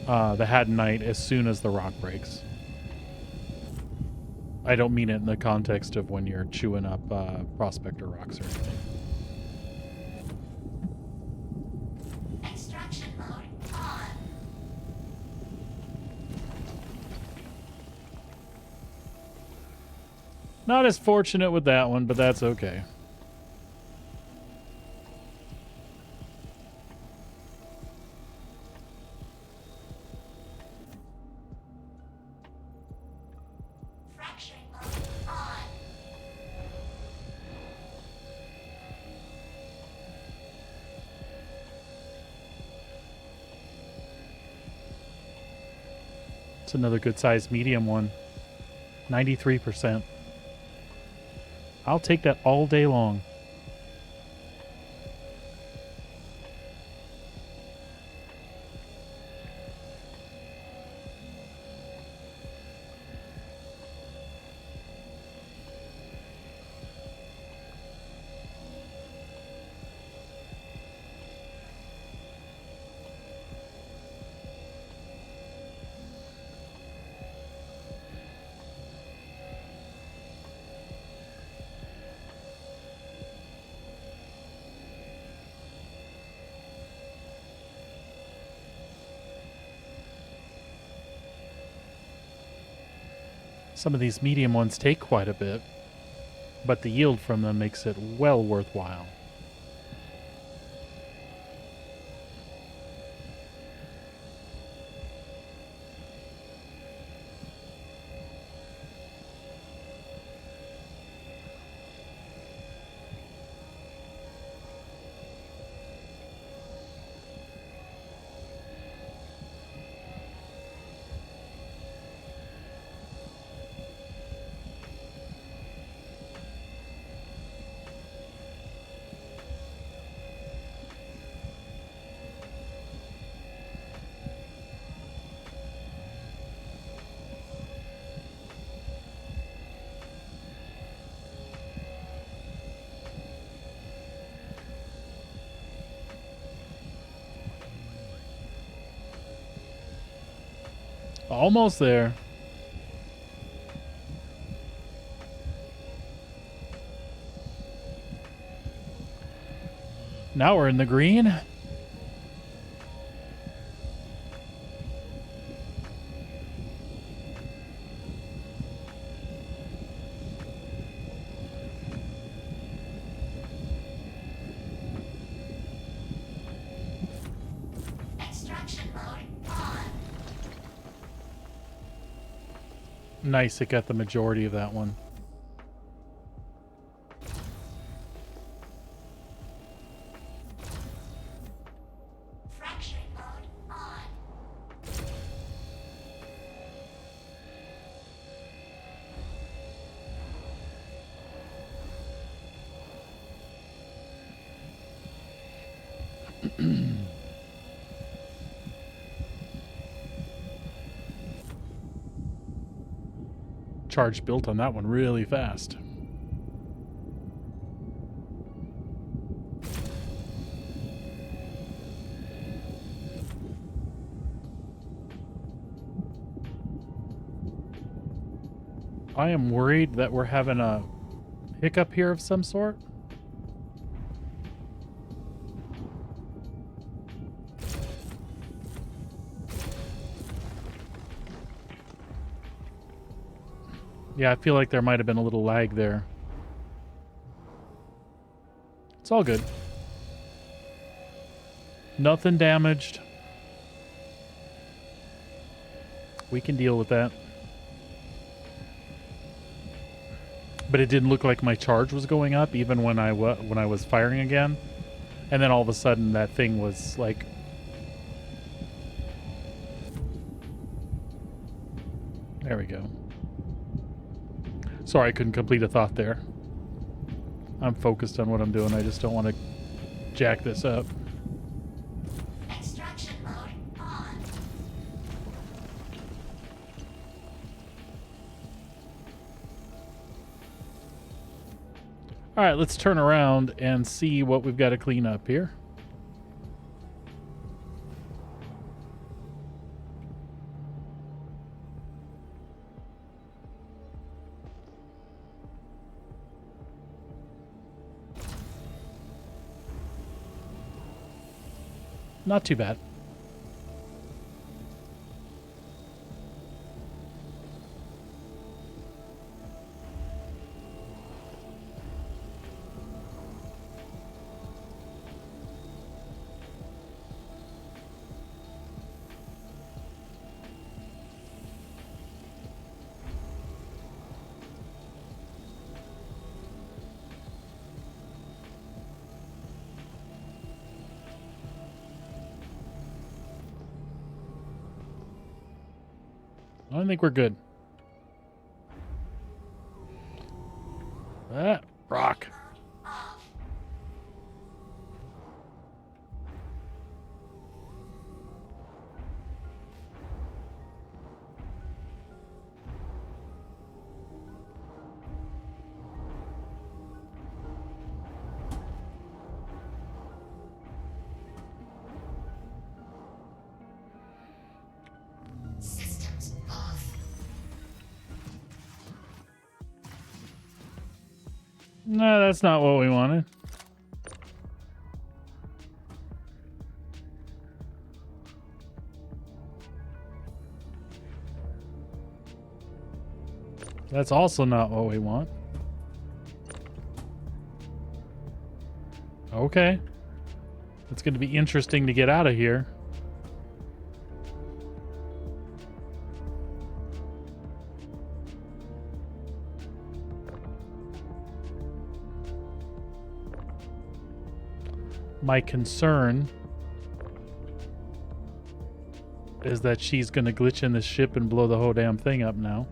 Speaker 1: the Haddon Knight as soon as the rock breaks. I don't mean it in the context of when you're chewing up Prospector rocks or anything.
Speaker 6: Extraction mode on.
Speaker 1: Not as fortunate with that one, but that's okay.
Speaker 6: Fracturing mode on.
Speaker 1: It's another good sized medium one. 93%. I'll take that all day long. Some of these medium ones take quite a bit, but the yield from them makes it well worthwhile. Almost there. Now we're in the green.
Speaker 6: Extraction mode on.
Speaker 1: Nice, it got the majority of that one.
Speaker 6: Fracturing mode on.
Speaker 1: Charge built on that one really fast. I am worried that we're having a hiccup here of some sort. Yeah, I feel like there might have been a little lag there. It's all good. Nothing damaged. We can deal with that. But it didn't look like my charge was going up even when I was firing again. And then all of a sudden that thing was like... There we go. Sorry, I couldn't complete a thought there. I'm focused on what I'm doing. I just don't want to jack this up.
Speaker 6: Extraction mode on.
Speaker 1: All right, let's turn around and see what we've got to clean up here. Not too bad. I think we're good. Ah, rock.
Speaker 6: Systems off.
Speaker 1: No, that's not what we wanted. That's also not what we want. Okay. It's going to be interesting to get out of here. My concern is that she's going to glitch in the ship and blow the whole damn thing up now.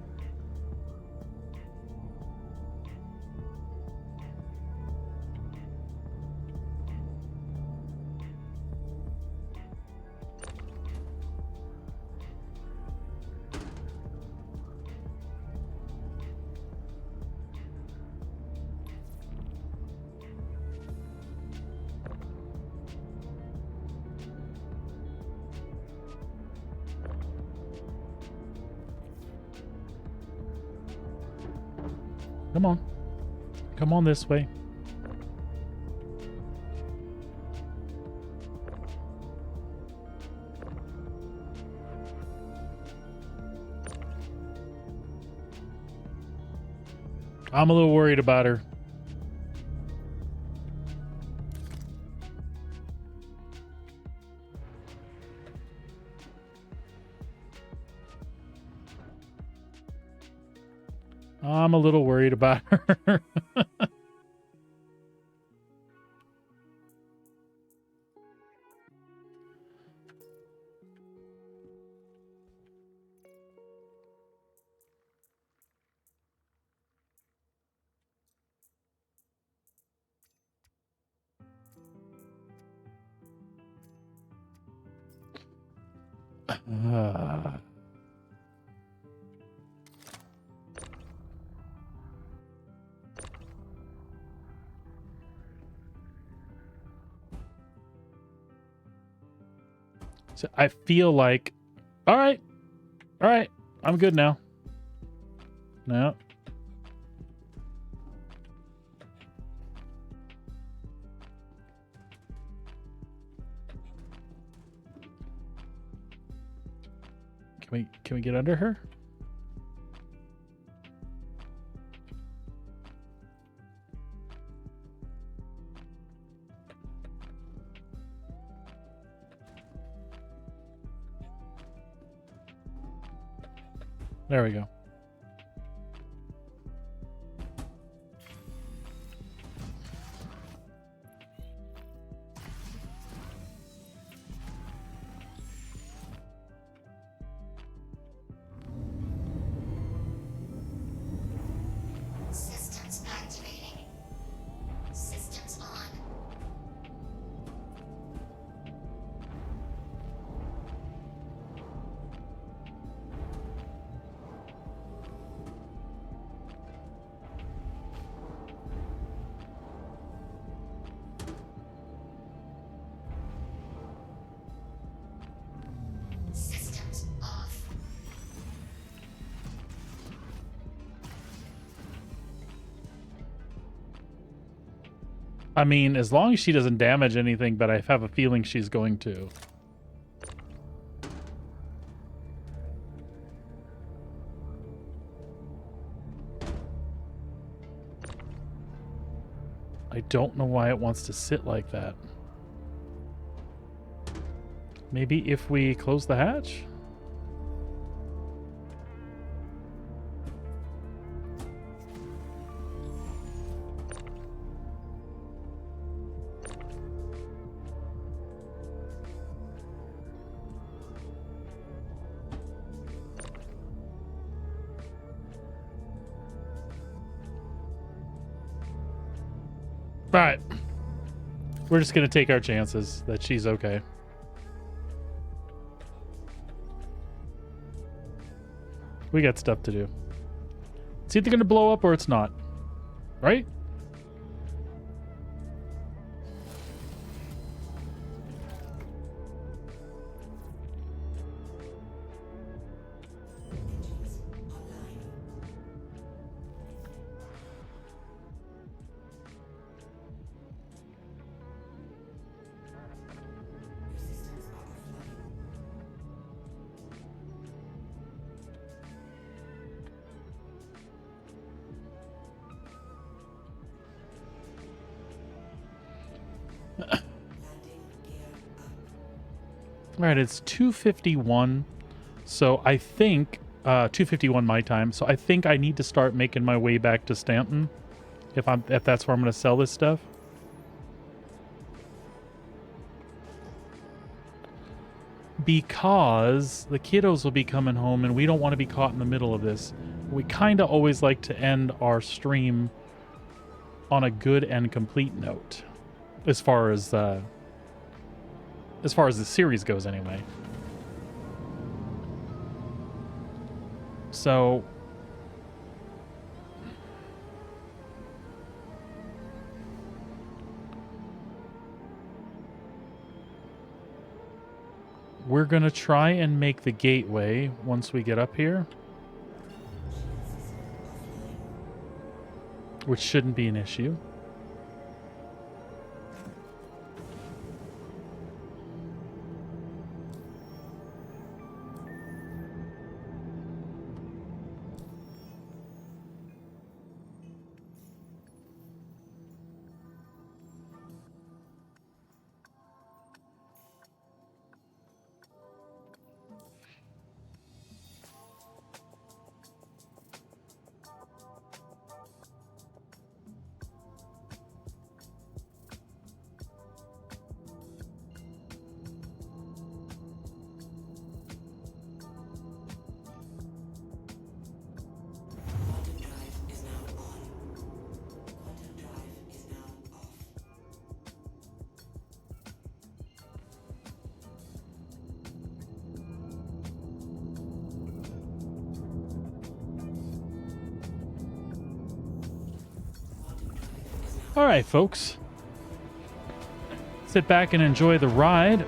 Speaker 1: Come on. Come on this way. I'm a little worried about her. I'm a little worried about her. So I feel like, all right, I'm good now. No. Can we get under her? There we go. I mean, as long as she doesn't damage anything, but I have a feeling she's going to. I don't know why it wants to sit like that. Maybe if we close the hatch? Alright. We're just going to take our chances that she's okay. We got stuff to do. It's either going to blow up or it's not. Right? All right, it's 2:51, so I think 2:51 my time. So I think I need to start making my way back to Stanton, if that's where I'm going to sell this stuff. Because the kiddos will be coming home, and we don't want to be caught in the middle of this. We kind of always like to end our stream on a good and complete note, as far as the series goes anyway. So we're going to try and make the gateway once we get up here, which shouldn't be an issue.
Speaker 6: Quantum drive is now on. Quantum drive is now off.
Speaker 1: All right, folks. Sit back and enjoy the ride.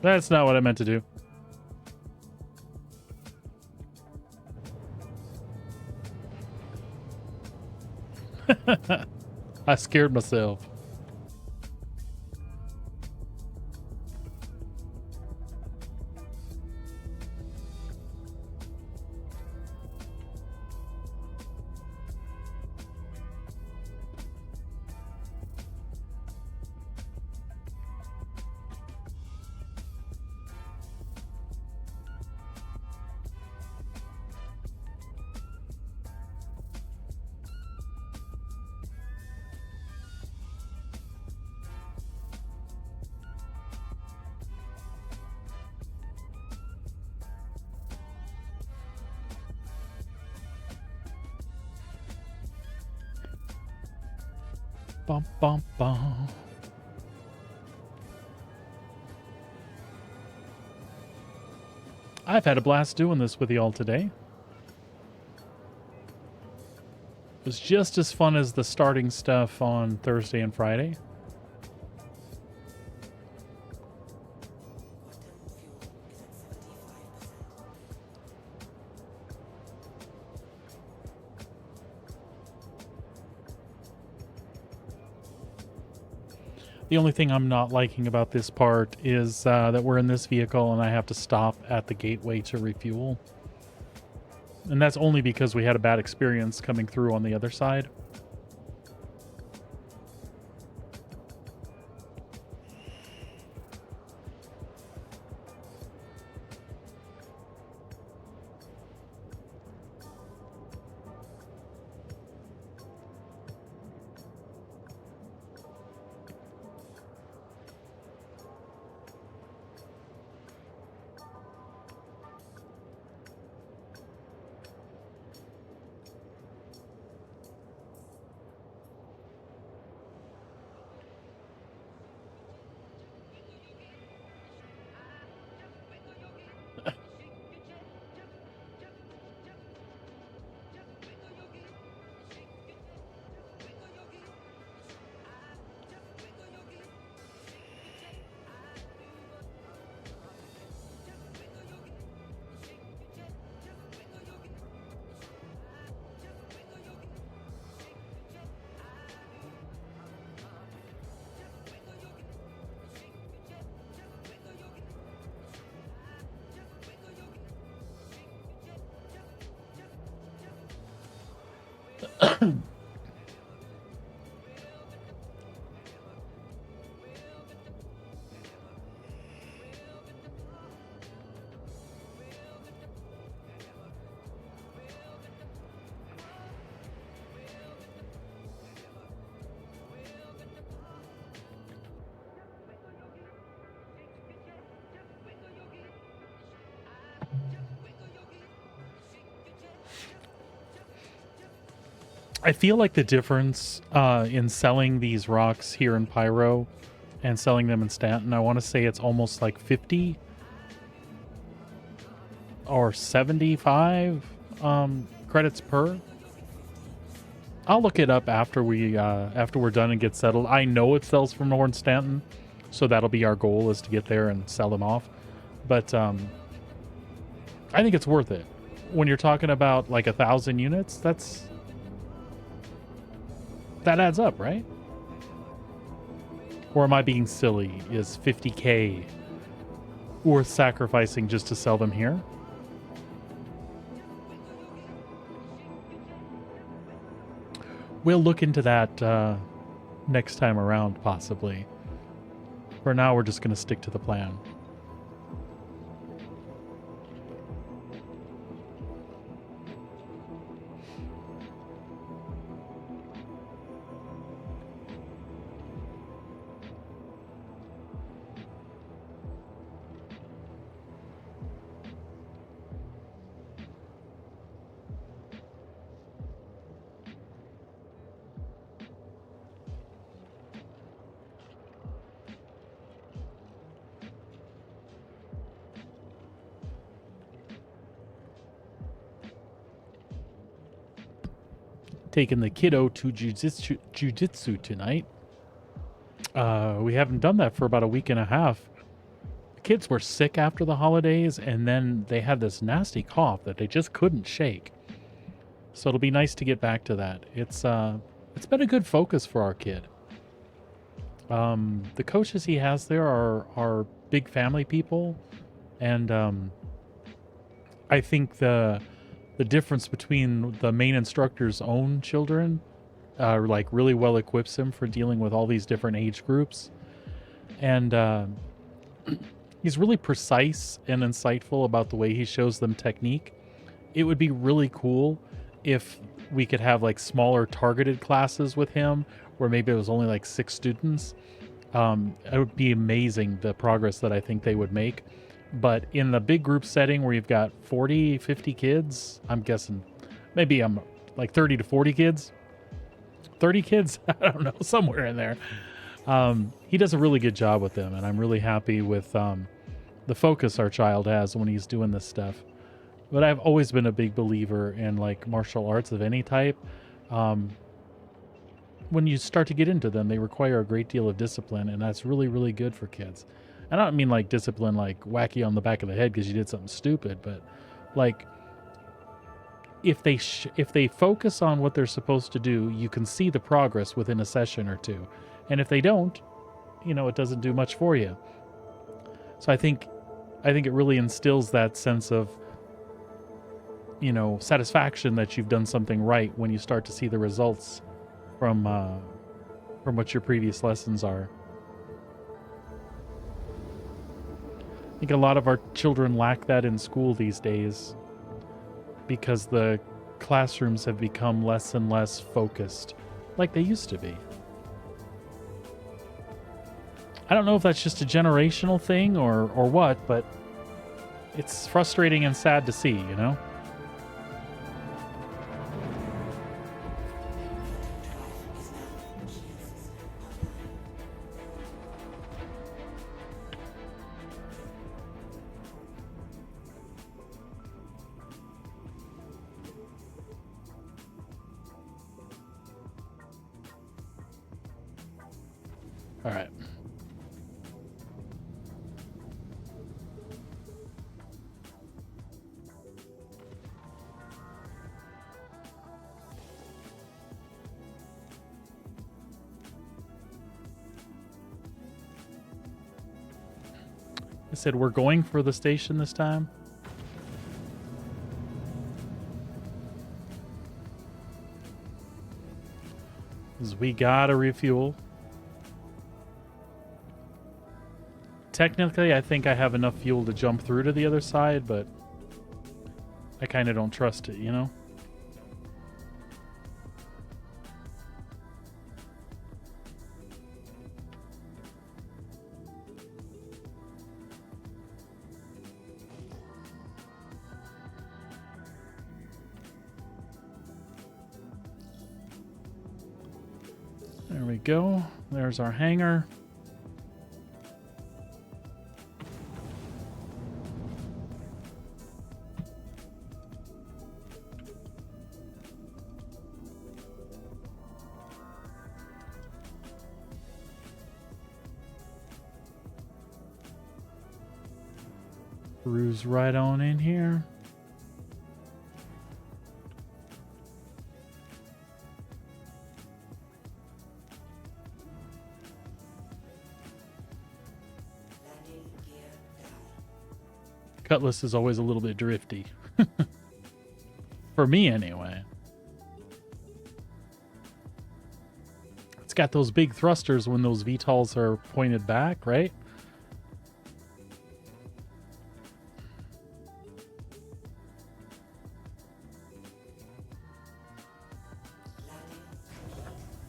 Speaker 1: That's not what I meant to do. I scared myself. Bum, bum, bum. I've had a blast doing this with y'all today. It was just as fun as the starting stuff on Thursday and Friday. The only thing I'm not liking about this part is that we're in this vehicle and I have to stop at the gateway to refuel. And that's only because we had a bad experience coming through on the other side. I feel like the difference in selling these rocks here in Pyro and selling them in Stanton, I want to say it's almost like 50 or 75 credits per. I'll look it up after we're done and get settled. I know it sells from North Stanton, so that'll be our goal, is to get there and sell them off. But I think it's worth it. When you're talking about like 1,000 units, that adds up, right? Or am I being silly? Is 50K worth sacrificing just to sell them here? We'll look into that next time around, possibly. For now, we're just going to stick to the plan. Taking the kiddo to jujitsu tonight. We haven't done that for about a week and a half. The kids were sick after the holidays, and then they had this nasty cough that they just couldn't shake. So it'll be nice to get back to that. It's been a good focus for our kid. The coaches he has there are big family people, and I think the difference between the main instructor's own children like really well equips him for dealing with all these different age groups. And he's really precise and insightful about the way he shows them technique. It would be really cool if we could have like smaller targeted classes with him, where maybe it was only like 6 students. It would be amazing, the progress that I think they would make. But in the big group setting where you've got 40, 50 kids, I'm guessing maybe I'm like 30 to 40 kids, 30 kids. I don't know, somewhere in there. He does a really good job with them, and I'm really happy with the focus our child has when he's doing this stuff. But I've always been a big believer in like martial arts of any type. When you start to get into them, they require a great deal of discipline, and that's really, really good for kids. I don't mean like discipline like whack you on the back of the head because you did something stupid, but like if they focus on what they're supposed to do, you can see the progress within a session or two. And if they don't, it doesn't do much for you. So I think it really instills that sense of satisfaction that you've done something right when you start to see the results from what your previous lessons are. I think a lot of our children lack that in school these days because the classrooms have become less and less focused like they used to be. I don't know if that's just a generational thing or what, but it's frustrating and sad to see, All right. I said we're going for the station this time. 'Cause we gotta refuel. Technically, I think I have enough fuel to jump through to the other side, but I kind of don't trust it, There we go. There's our hangar. Cruise right on in here. Cutlass is always a little bit drifty. For me, anyway. It's got those big thrusters when those VTOLs are pointed back, right?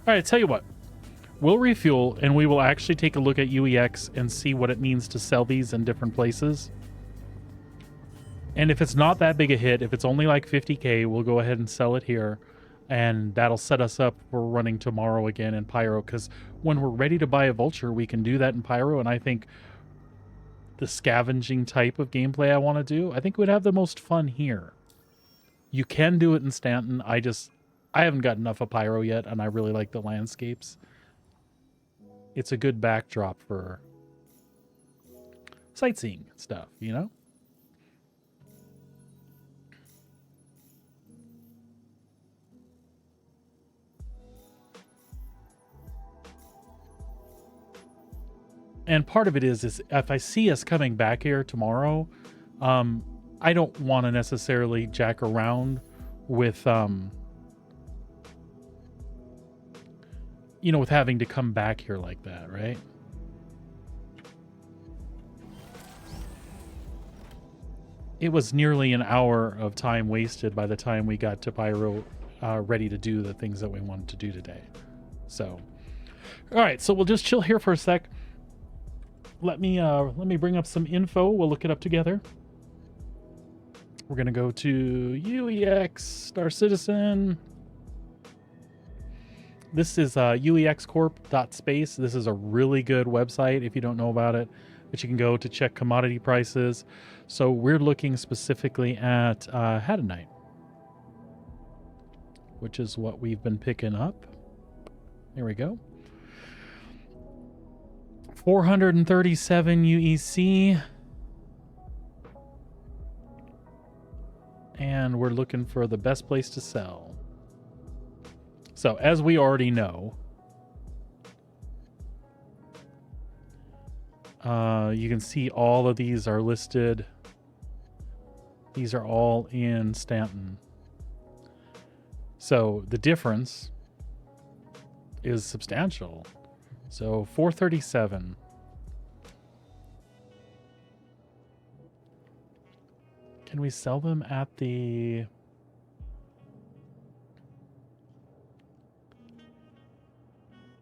Speaker 1: All right, tell you what. We'll refuel, and we will actually take a look at UEX and see what it means to sell these in different places. And if it's not that big a hit, if it's only like 50K, we'll go ahead and sell it here. And that'll set us up for running tomorrow again in Pyro. Because when we're ready to buy a Vulture, we can do that in Pyro. And I think the scavenging type of gameplay I want to do, I think we'd have the most fun here. You can do it in Stanton. I haven't got enough of Pyro yet, and I really like the landscapes. It's a good backdrop for sightseeing stuff, And part of it is if I see us coming back here tomorrow, I don't want to necessarily jack around with, with having to come back here like that, right? It was nearly an hour of time wasted by the time we got to Pyro, ready to do the things that we wanted to do today. So, all right, so we'll just chill here for a sec. Let me bring up some info. We'll look it up together. We're gonna go to UEX, Star Citizen. This is uexcorp.space. This is a really good website if you don't know about it, that you can go to check commodity prices. So we're looking specifically at Hadanite, which is what we've been picking up. There we go. 437 UEC. And we're looking for the best place to sell. So, as we already know, you can see all of these are listed. These are all in Stanton. So, the difference is substantial. So, 437. Can we sell them at the...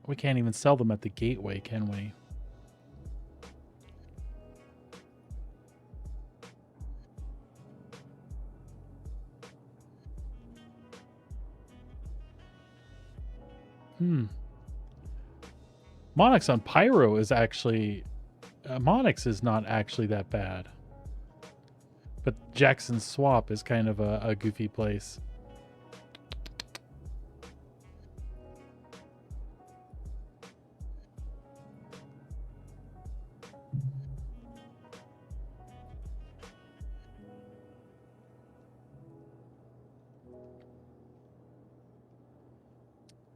Speaker 1: We can't even sell them at the gateway, can we? Monix on Pyro is actually... Monix is not actually that bad. But Jackson's Swap is kind of a goofy place.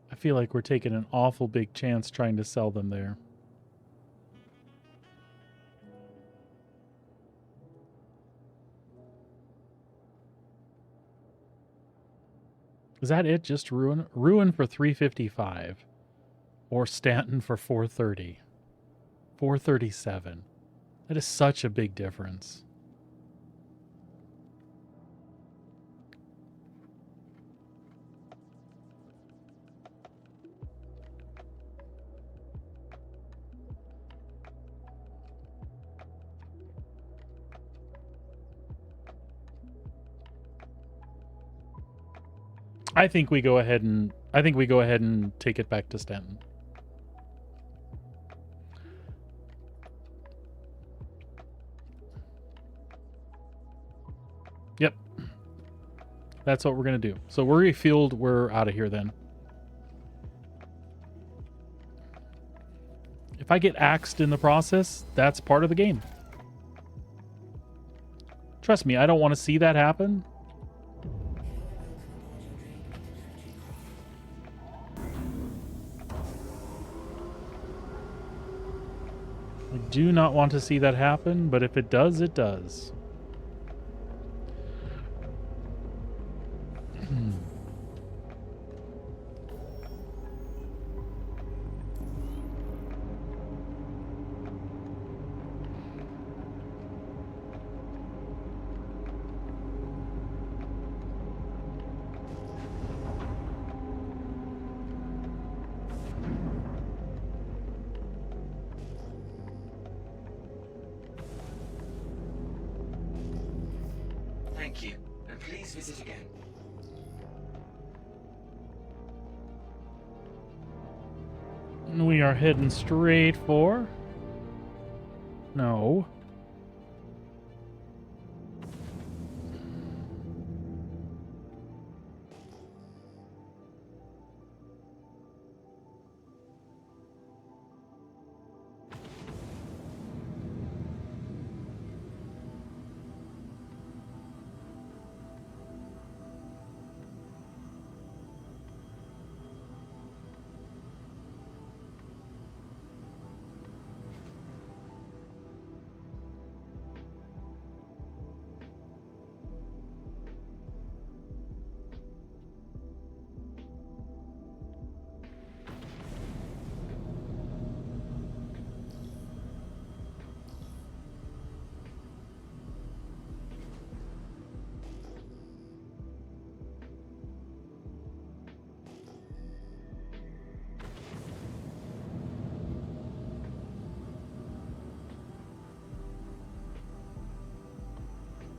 Speaker 1: I feel like we're taking an awful big chance trying to sell them there. Is that it? Just Ruin? Ruin for 355. Or Stanton for 430. 437. That is such a big difference. I think we go ahead and take it back to Stanton. Yep. That's what we're going to do. So we're refueled. We're out of here then. If I get axed in the process, that's part of the game. Trust me, I don't want to see that happen. I do not want to see that happen, but if it does, it does.
Speaker 3: Thank you, and please visit again.
Speaker 1: We are heading straight for... No.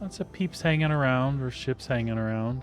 Speaker 1: Lots of peeps hanging around, or ships hanging around.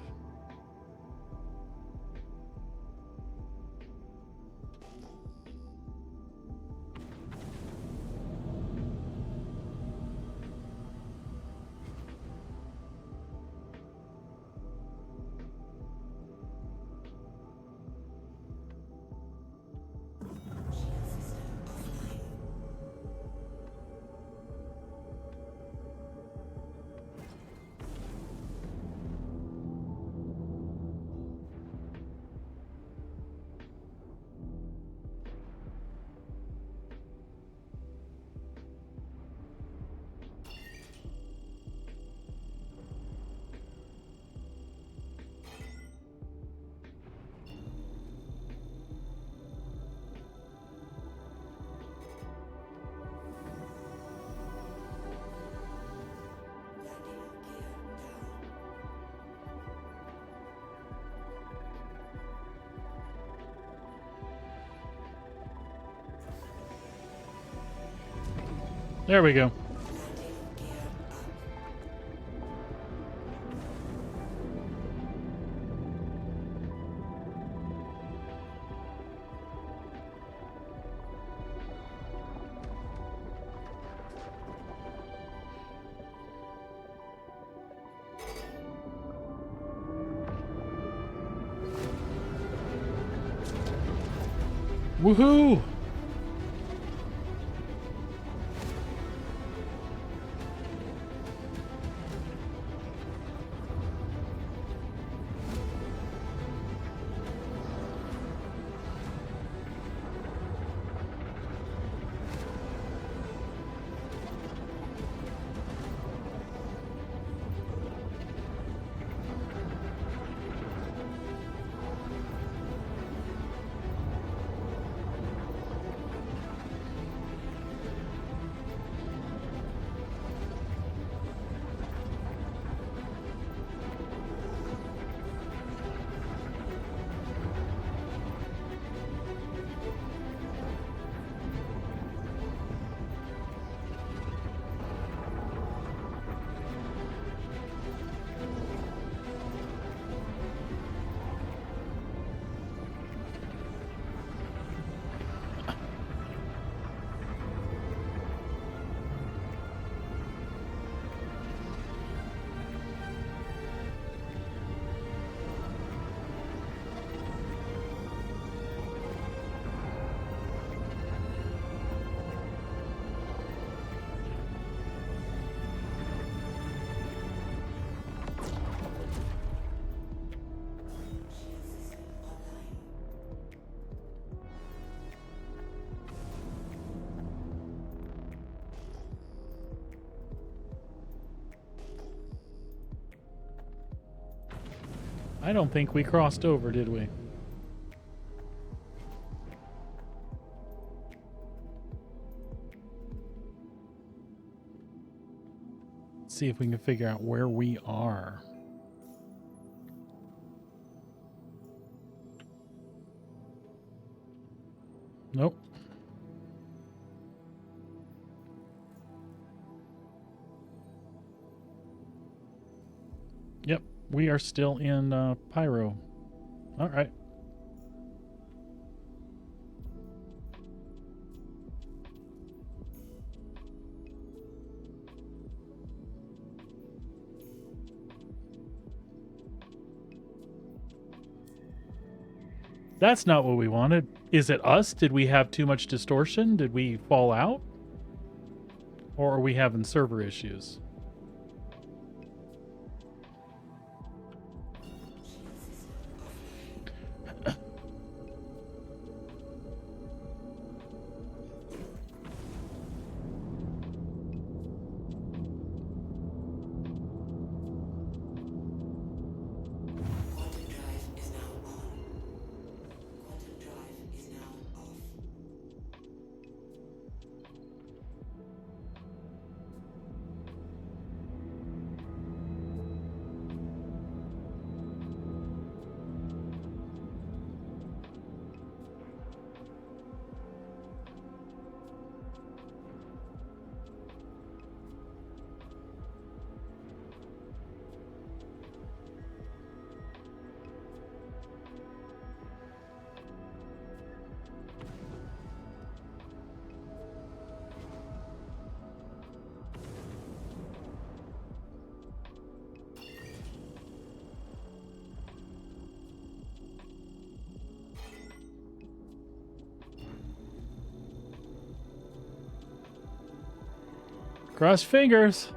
Speaker 1: There we go.
Speaker 6: Landing gear up.
Speaker 1: Woohoo! I don't think we crossed over, did we? Let's see if we can figure out where we are. Nope. Yep, we are still in Pyro. All right. That's not what we wanted. Is it us? Did we have too much distortion? Did we fall out? Or are we having server issues?
Speaker 6: Quantum drive is now on. Quantum drive is now off.
Speaker 1: Cross fingers.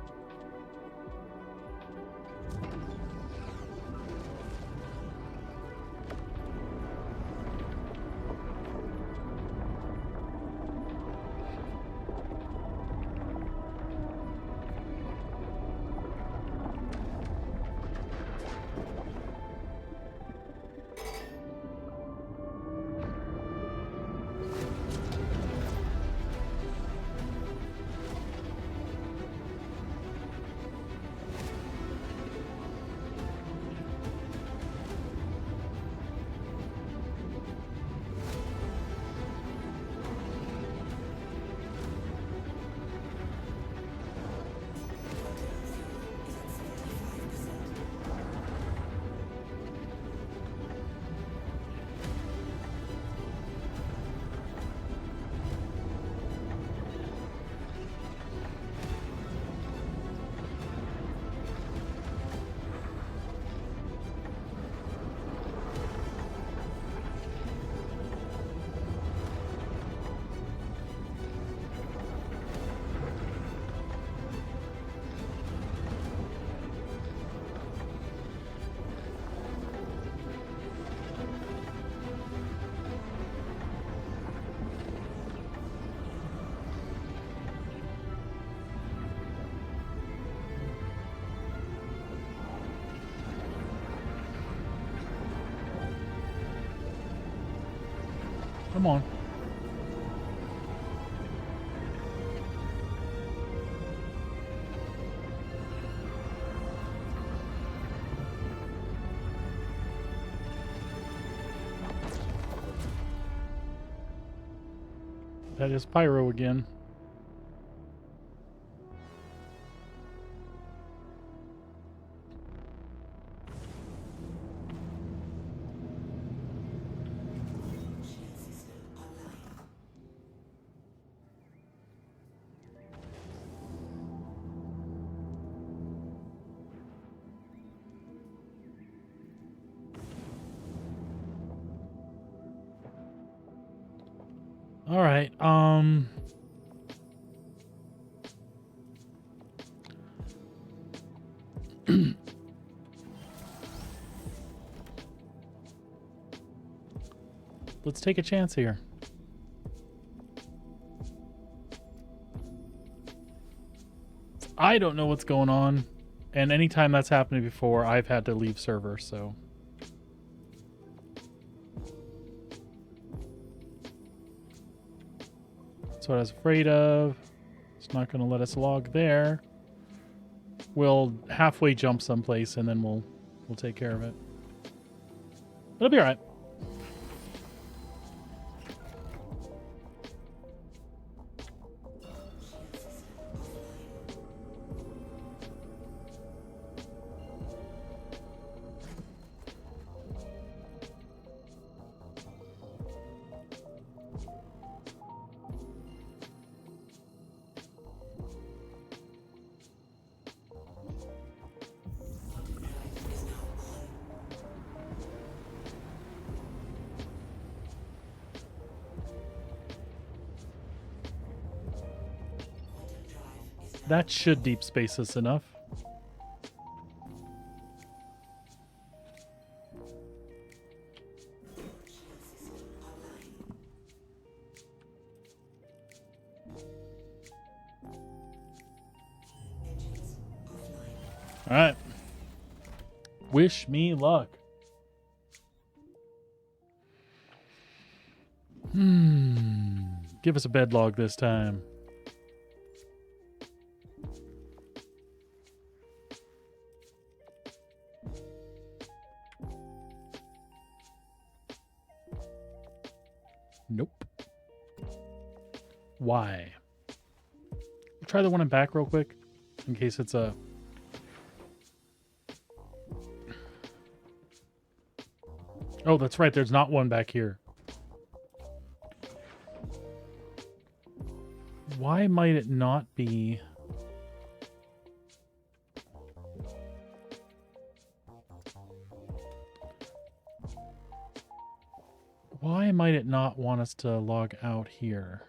Speaker 1: Come on. That is Pyro again. All right. Let's take a chance here. I don't know what's going on, and anytime that's happened before, I've had to leave server, so. That's what I was afraid of. It's not going to let us log there. We'll halfway jump someplace, and then we'll take care of it. It'll be all right. That should deep space us enough. All right. Wish me luck. Give us a bed log this time. Nope. Why? Try the one in back real quick, in case it's a... Oh, that's right. There's not one back here. Why might it not be... Why might it not want us to log out here?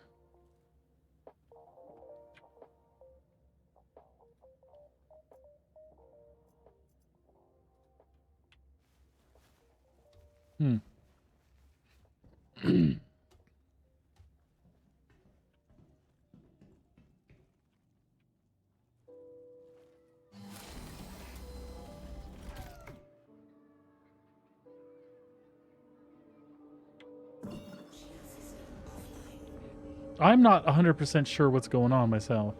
Speaker 1: I'm not 100% sure what's going on myself.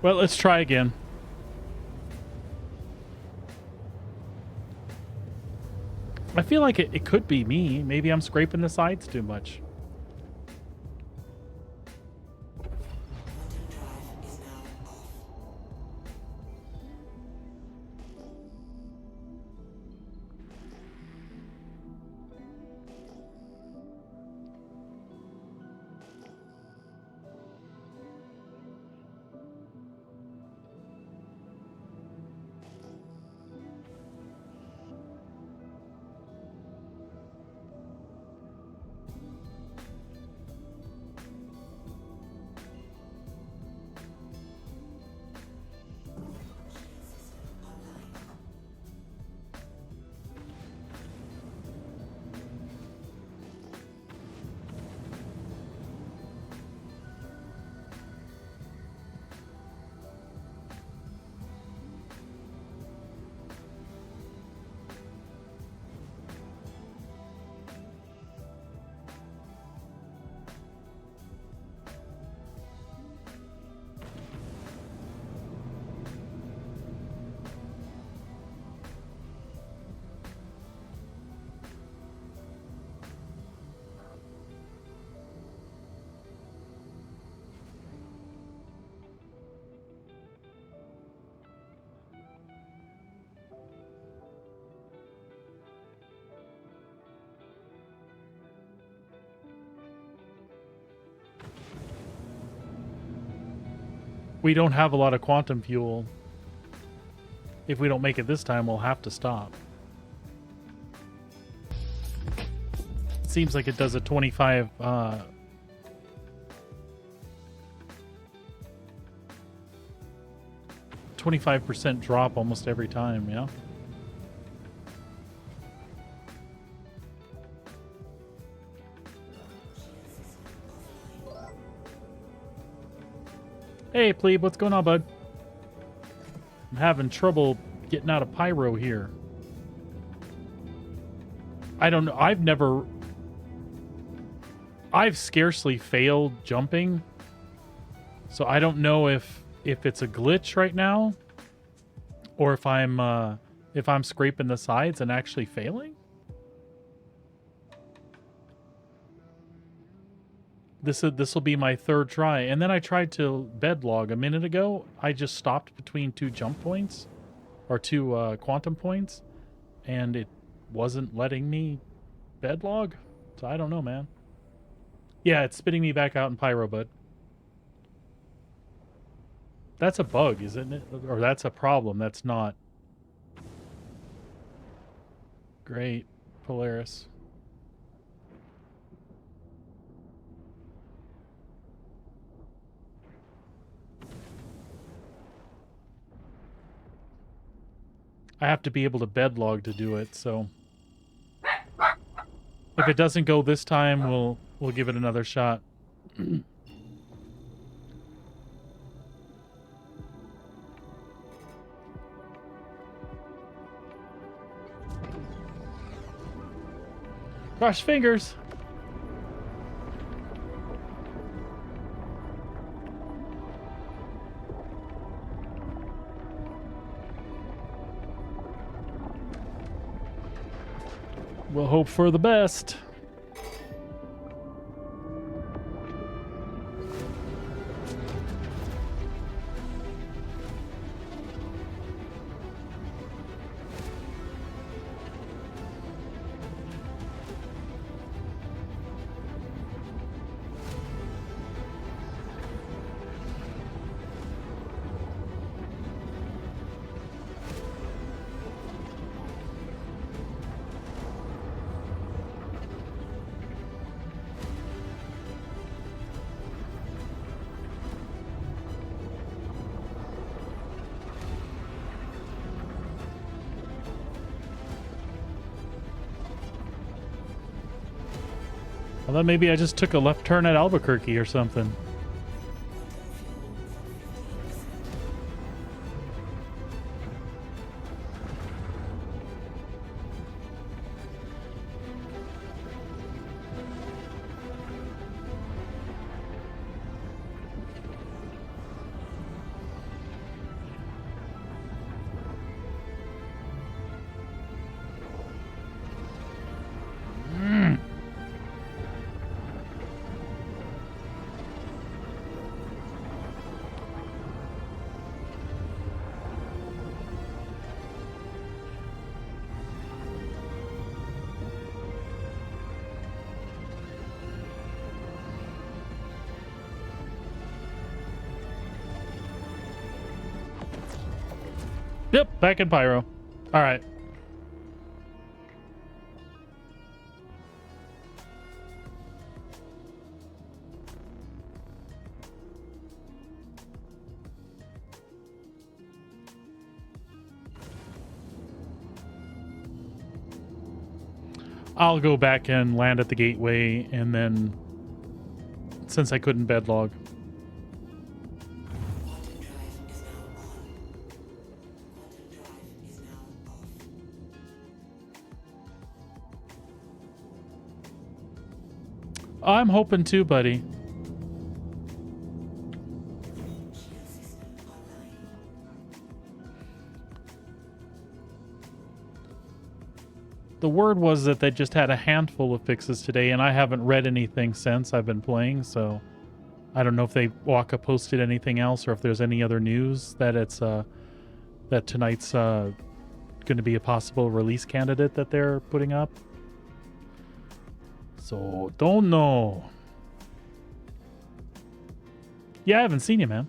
Speaker 1: Well, let's try again. I feel like it could be me. Maybe I'm scraping the sides too much. We don't have a lot of quantum fuel. If we don't make it this time, we'll have to stop. Seems like it does a 25% drop almost every time, yeah? Hey, plebe, what's going on, bud? I'm having trouble getting out of pyro here. I don't know. I've scarcely failed jumping. So I don't know if it's a glitch right now or if I'm scraping the sides and actually failing. This will be my third try. And then I tried to bed log a minute ago. I just stopped between two jump points or two quantum points and it wasn't letting me bed log. So I don't know, man. Yeah, it's spitting me back out in pyro, bud. That's a bug, isn't it? Or that's a problem. That's not. Great, Polaris. I have to be able to bed log to do it, so if it doesn't go this time, we'll give it another shot. Cross fingers. We'll hope for the best. I thought maybe I just took a left turn at Albuquerque or something. Yep, back in pyro. All right. I'll go back and land at the gateway, and then, since I couldn't bed log.
Speaker 6: Quantum drive is now on. Quantum drive is now off.
Speaker 1: I'm hoping to, buddy.
Speaker 6: Shield system online.
Speaker 1: The word was that they just had a handful of fixes today, and I haven't read anything since I've been playing, so I don't know if they Waka posted anything else or if there's any other news that it's that tonight's going to be a possible release candidate that they're putting up. So don't know. Yeah, I haven't seen you, man.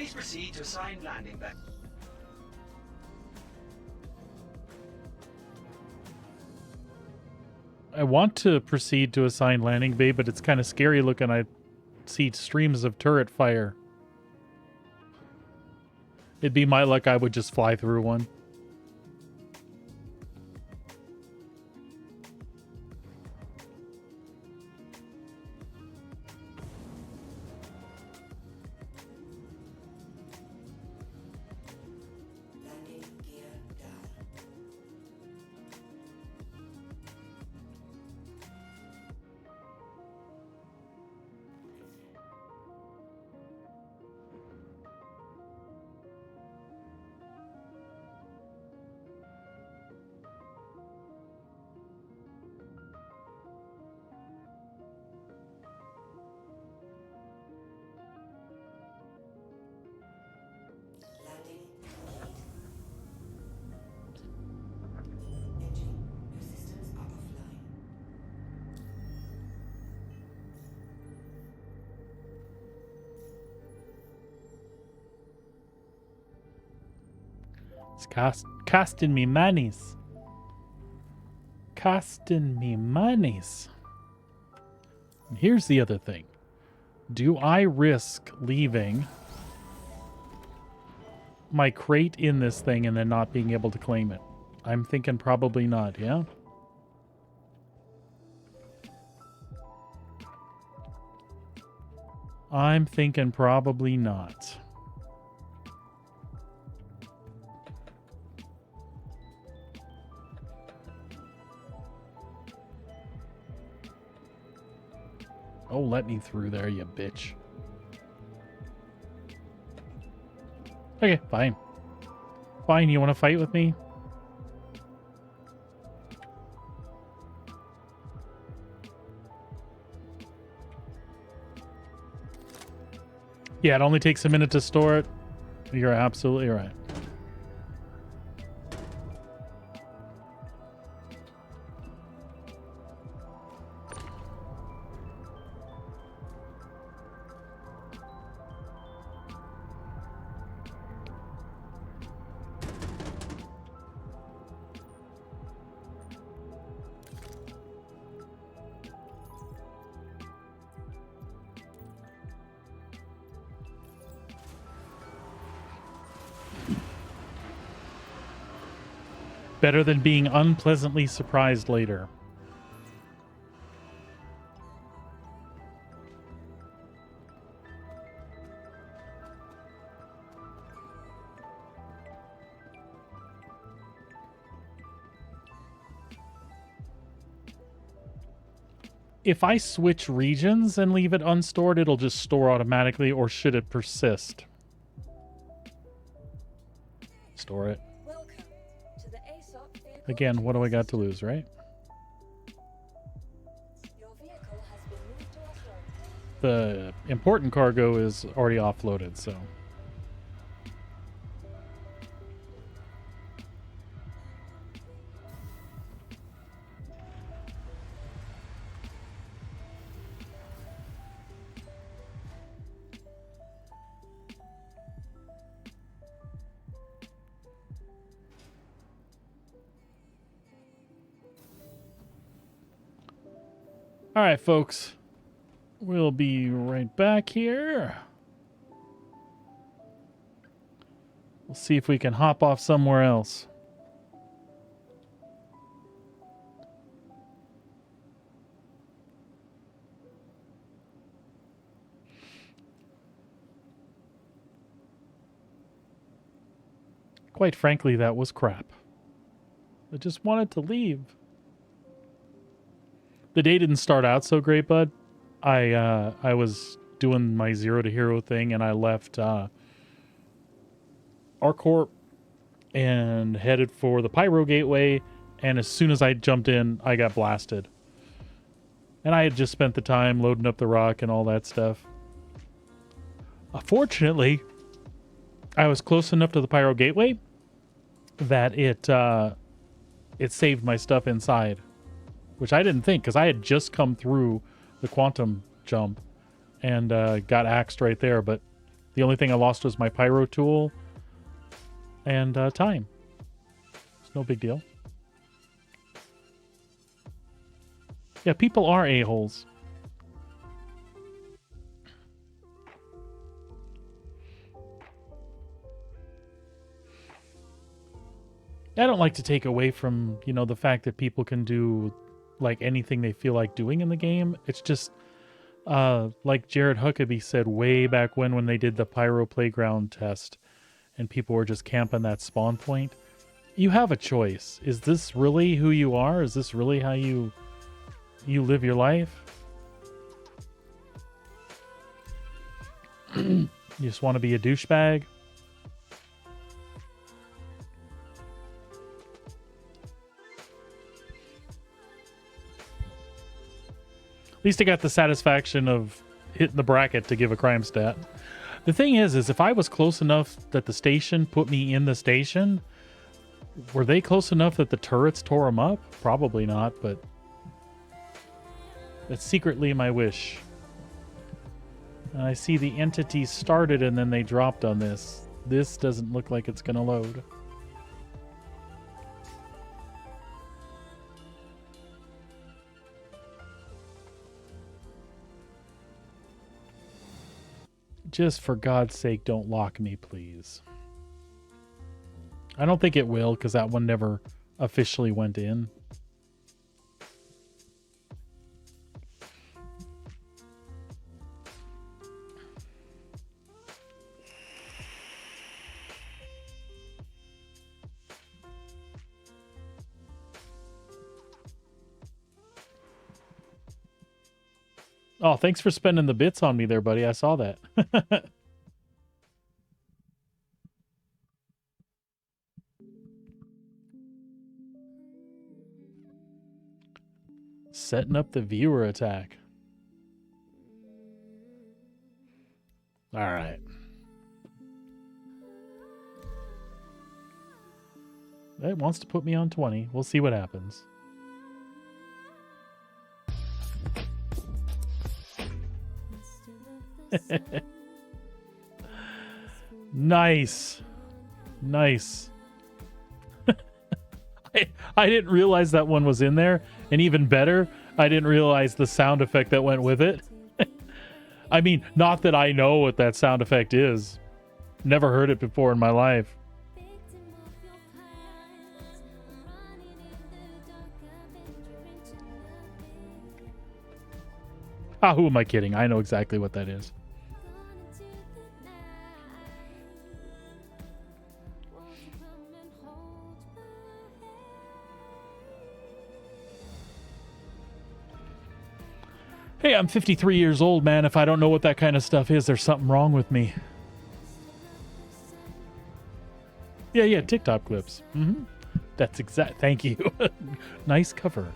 Speaker 3: Please proceed to assigned landing bay.
Speaker 1: I want to proceed to assigned landing bay, but it's kind of scary looking. I see streams of turret fire. It'd be my luck I would just fly through one.
Speaker 6: Landing gear down. Landing complete. Engine, your systems are offline.
Speaker 1: It's costing me monies. Costing me monies. And here's the other thing. Do I risk leaving my crate in this thing and then not being able to claim it? I'm thinking probably not, yeah? I'm thinking probably not. Oh, let me through there, you bitch. Okay, fine. Fine, you want to fight with me? Yeah, it only takes a minute to store it. You're absolutely right. Better than being unpleasantly surprised later. If I switch regions and leave it unstored, it'll just store automatically, or should it persist? Store it.
Speaker 2: Welcome to the ASOC vehicle.
Speaker 1: Again, what do I got to lose, right?
Speaker 2: Your vehicle has been moved to offload.
Speaker 1: The important cargo is already offloaded, so. All right, folks. We'll be right back here. We'll see if we can hop off somewhere else. Quite frankly, that was crap. I just wanted to leave. The day didn't start out so great, bud. I was doing my zero to hero thing, and I left ArcCorp and headed for the Pyro Gateway, and as soon as I jumped in, I got blasted. And I had just spent the time loading up the rock and all that stuff. Fortunately, I was close enough to the Pyro Gateway that it saved my stuff inside, which I didn't think, because I had just come through the quantum jump and got axed right there. But The only thing I lost was my pyro tool and time. It's no big deal. Yeah, people are a-holes. I don't like to take away from, you know, the fact that people can do like anything they feel like doing in the game. It's just like Jared Huckabee said way back when they did the Pyro Playground test and people were just camping that spawn point. You have a choice. Is this really who you are? Is this really how you live your life? You just want to be a douchebag? At least I got the satisfaction of hitting the bracket to give a crime stat. The thing is if I was close enough that the station put me in the station, were they close enough that the turrets tore them up? Probably not, but that's secretly my wish. And I see the entity started and then they dropped on this. This doesn't look like it's going to load. Just for God's sake, don't lock me, please. I don't think it will, because that one never officially went in. Oh, thanks for spending the bits on me there, buddy. I saw that. Setting up the viewer attack. All right. It wants to put me on 20. We'll see what happens. Nice. Nice. I didn't realize that one was in there, and even better, I didn't realize the sound effect that went with it. I mean, not that I know what that sound effect is. Never heard it before in my life. Ah, who am I kidding? I know exactly what that is. Hey, I'm 53 years old, man. If I don't know what that kind of stuff is, there's something wrong with me. Yeah, TikTok clips. That's exact. Thank you. Nice cover.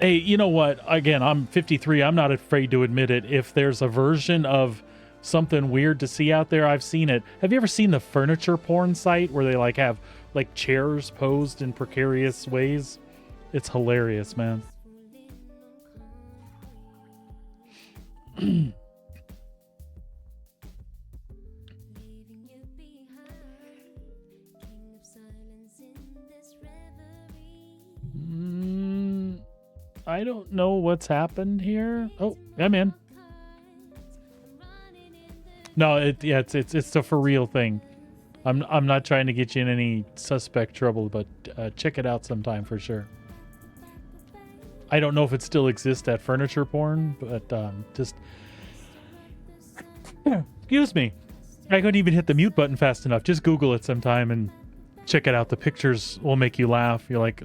Speaker 1: Hey, you know what? Again, I'm 53. I'm not afraid to admit it. If there's a version of something weird to see out there, I've seen it. Have you ever seen the furniture porn site where they like have like chairs posed in precarious ways? It's hilarious, man. I don't know what's happened here. Oh, I'm in. No, it's a for real thing. I'm not trying to get you in any suspect trouble, but check it out sometime for sure. I don't know if it still exists at Furniture Porn, but just excuse me. I couldn't even hit the mute button fast enough. Just Google it sometime and check it out. The pictures will make you laugh. You're like,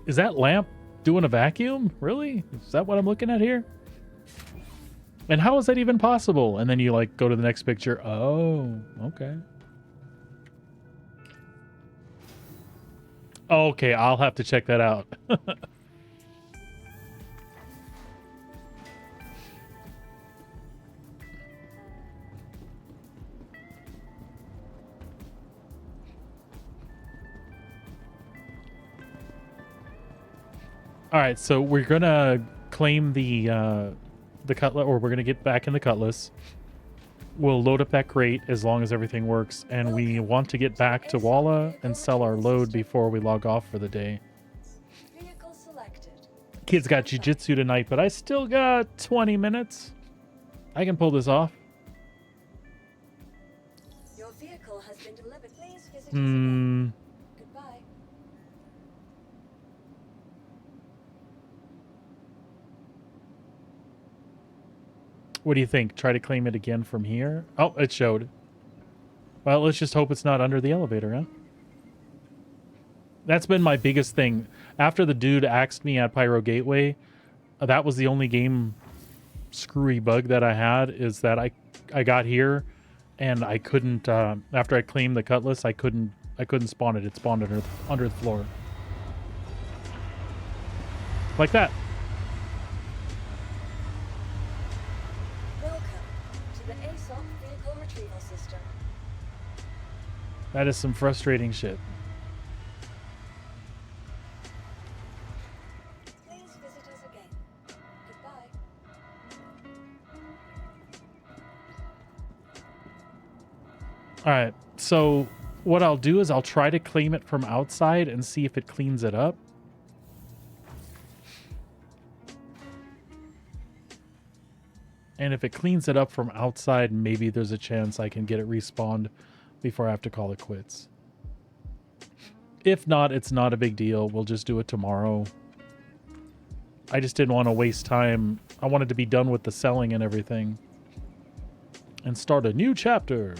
Speaker 1: is that lamp doing a vacuum? Really? Is that what I'm looking at here? And how is that even possible? And then you like go to the next picture. Oh, okay. Okay, I'll have to check that out. All right, so we're gonna claim the cutlass, or we're gonna get back in the cutlass. We'll load up that crate as long as everything works, and we want to get back to Walla and sell our load before we log off for the day.
Speaker 2: Vehicle selected.
Speaker 1: Kids got jujitsu tonight, but I still got 20 minutes. I can pull this off.
Speaker 2: Your vehicle has been delivered. Please visit us again. Goodbye.
Speaker 1: What do you think? Try to claim it again from here? Oh, it showed. Well, let's just hope it's not under the elevator, huh? That's been my biggest thing. After the dude axed me at Pyro Gateway, that was the only game screwy bug that I had, is that I got here and I couldn't after I claimed the cutlass, I couldn't spawn it. It spawned under the floor. Like that.
Speaker 2: Welcome to the ASOP vehicle retrieval system.
Speaker 1: That is some frustrating shit.
Speaker 2: Please visit us again. Goodbye.
Speaker 1: All right, so what I'll do is I'll try to claim it from outside and see if it cleans it up. And if it cleans it up from outside, maybe there's a chance I can get it respawned before I have to call it quits. If not, it's not a big deal. We'll just do it tomorrow. I just didn't want to waste time. I wanted to be done with the selling and everything and start a new chapter.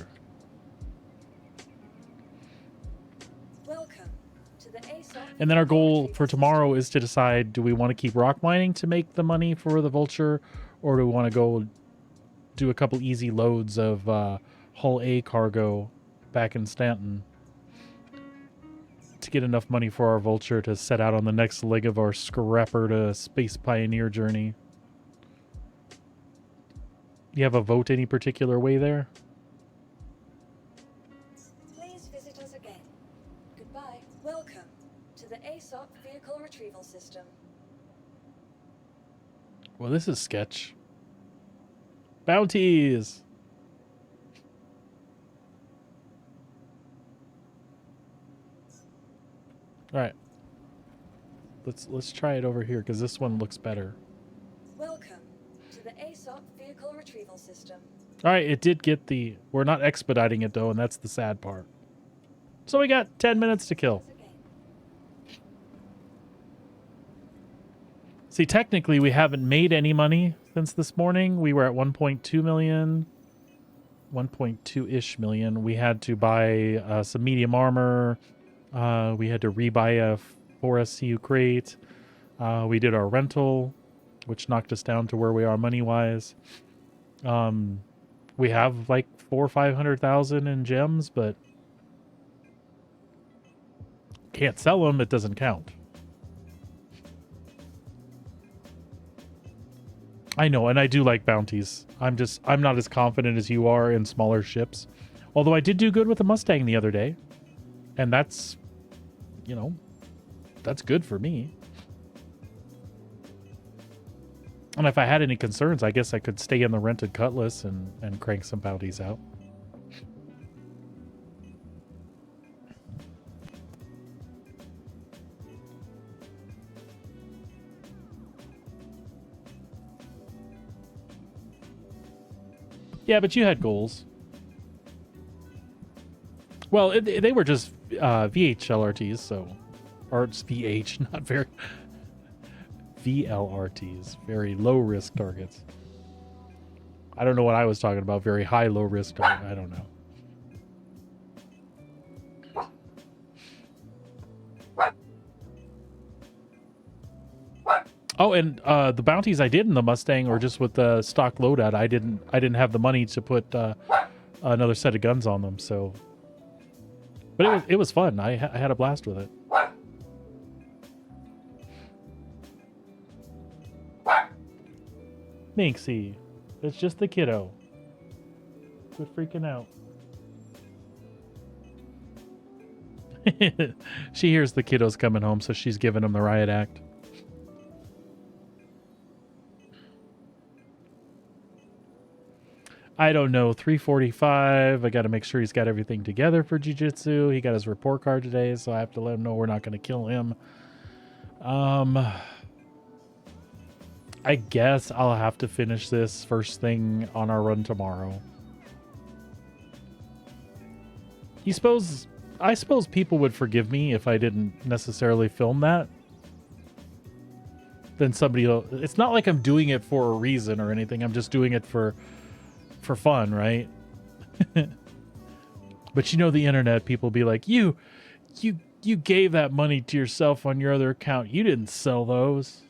Speaker 2: Welcome to the ASOP.
Speaker 1: And then our goal for tomorrow is to decide, do we want to keep rock mining to make the money for the Vulture, or do we want to go do a couple easy loads of Hull A cargo back in Stanton to get enough money for our Vulture to set out on the next leg of our Scrapper to Space Pioneer journey? You have a vote any particular way there?
Speaker 2: Please visit us again. Goodbye. Welcome to the ASOP vehicle retrieval system.
Speaker 1: Well, this is sketch. Bounties! Alright. Let's try it over here, because this one looks better.
Speaker 2: Welcome to the ASOP vehicle retrieval system.
Speaker 1: Alright, it did get the... We're not expediting it, though, and that's the sad part. So we got 10 minutes to kill.
Speaker 2: Again.
Speaker 1: See, technically, we haven't made any money since this morning. We were at 1.2 million. 1.2-ish million. We had to buy some medium armor. We had to rebuy a 4SCU crate. We did our rental, which knocked us down to where we are money-wise. We have like 400,000 or 500,000 in gems, but can't sell them. It doesn't count. I know, and I do like bounties. I'm not as confident as you are in smaller ships. Although I did do good with the Mustang the other day. And that's, you know, that's good for me. And if I had any concerns, I guess I could stay in the rented Cutlass and crank some bounties out. Yeah, but you had goals. Well, they were just VH LRTs, so... Or it's VH, not very... VLRTs, very low-risk targets. I don't know what I was talking about, very high low-risk target, I don't know. Oh, and the bounties I did in the Mustang, or just with the stock loadout, I didn't have the money to put another set of guns on them. So, but it was fun. I had a blast with it. Minxie, it's just the kiddo. Quit freaking out. She hears the kiddos coming home, so she's giving them the riot act. I don't know, 3:45. I got to make sure he's got everything together for jiu-jitsu. He got his report card today, so I have to let him know we're not going to kill him. I guess I'll have to finish this first thing on our run tomorrow. I suppose people would forgive me if I didn't necessarily film that. Then somebody will, it's not like I'm doing it for a reason or anything. I'm just doing it for fun, right? But you know the internet, people be like, you gave that money to yourself on your other account. You didn't sell those.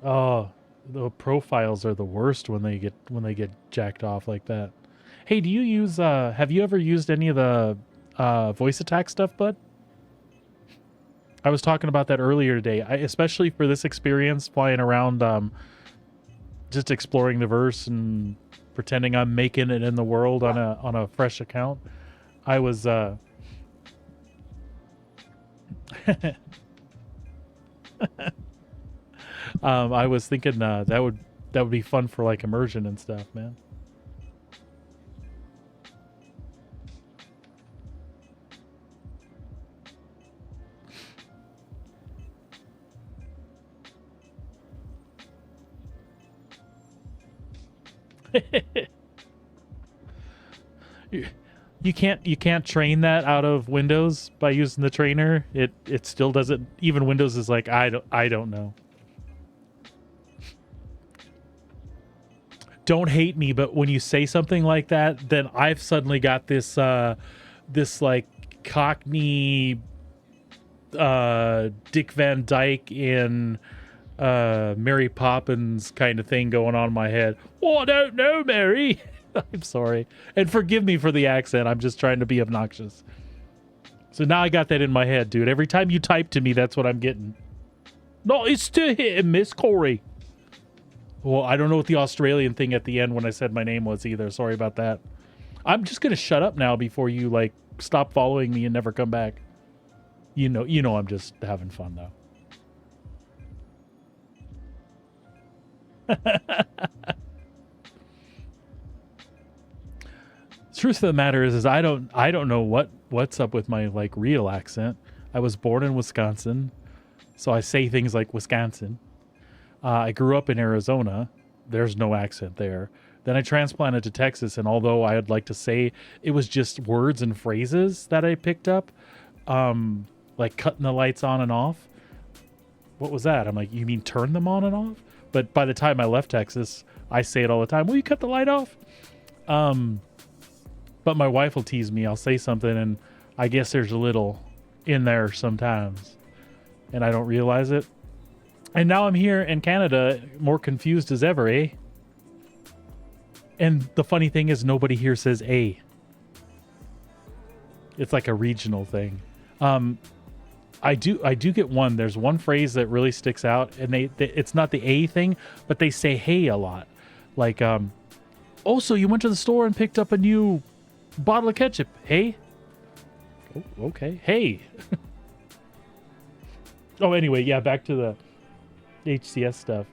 Speaker 1: Oh, the profiles are the worst when they get jacked off like that. Hey, do you use have you ever used any of the voice attack stuff, bud? I was talking about that earlier today. Especially for this experience flying around just exploring the verse and pretending I'm making it in the world on a fresh account. I was I was thinking that would be fun for like immersion and stuff, man. You can't train that out of Windows by using the trainer. It still doesn't. Even Windows is like, I don't know. Don't hate me, but when you say something like that, then I've suddenly got this this like Cockney Dick Van Dyke in Mary Poppins kind of thing going on in my head. Oh, I don't know, Mary. I'm sorry. And forgive me for the accent. I'm just trying to be obnoxious. So now I got that in my head, dude. Every time you type to me, that's what I'm getting. No, it's to hit and miss, Corey. Well, I don't know what the Australian thing at the end when I said my name was either. Sorry about that. I'm just going to shut up now before you, like, stop following me and never come back. You know I'm just having fun, though. Truth of the matter is I don't know what's up with my like real accent. I was born in Wisconsin, so I say things like Wisconsin. I grew up in Arizona. There's no accent there. Then I transplanted to Texas, and although I'd like to say it was just words and phrases that I picked up, like cutting the lights on and off. What was that? I'm like, you mean turn them on and off? But by the time I left Texas, I say it all the time. Will you cut the light off? But my wife will tease me. I'll say something, and I guess there's a little in there sometimes, and I don't realize it. And now I'm here in Canada, more confused as ever, eh? And the funny thing is, nobody here says "a." It's like a regional thing. I do get one. There's one phrase that really sticks out, and it's not the "a" thing, but they say "hey" a lot. Like, oh, so you went to the store and picked up a new bottle of ketchup? Hey. Oh, okay. Hey. Oh, anyway, yeah. Back to the HCS stuff.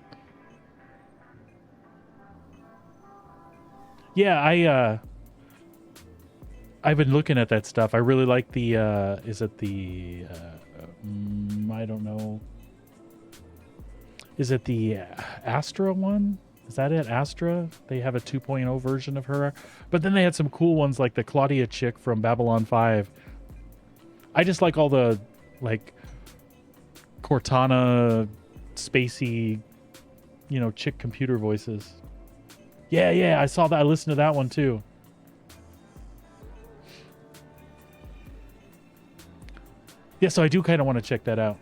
Speaker 1: Yeah, I've been looking at that stuff. I really like the is it the I don't know. Is it the Astra one? Is that it? Astra? They have a 2.0 version of her. But then they had some cool ones like the Claudia chick from Babylon 5. I just like all the like Cortana spacey, chick computer voices. Yeah, I saw that. I listened to that one too. Yeah, so I do kind of want to check that out.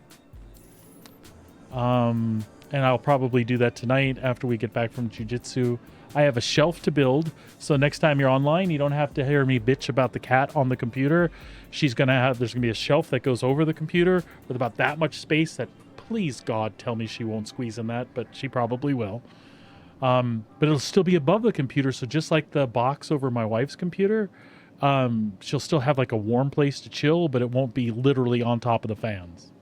Speaker 1: And I'll probably do that tonight after we get back from jiu-jitsu. I have a shelf to build, so next time you're online, you don't have to hear me bitch about the cat on the computer. There's gonna be a shelf that goes over the computer with about that much space that, please God, tell me she won't squeeze in that, but she probably will. But it'll still be above the computer, so just like the box over my wife's computer, she'll still have like a warm place to chill, but it won't be literally on top of the fans.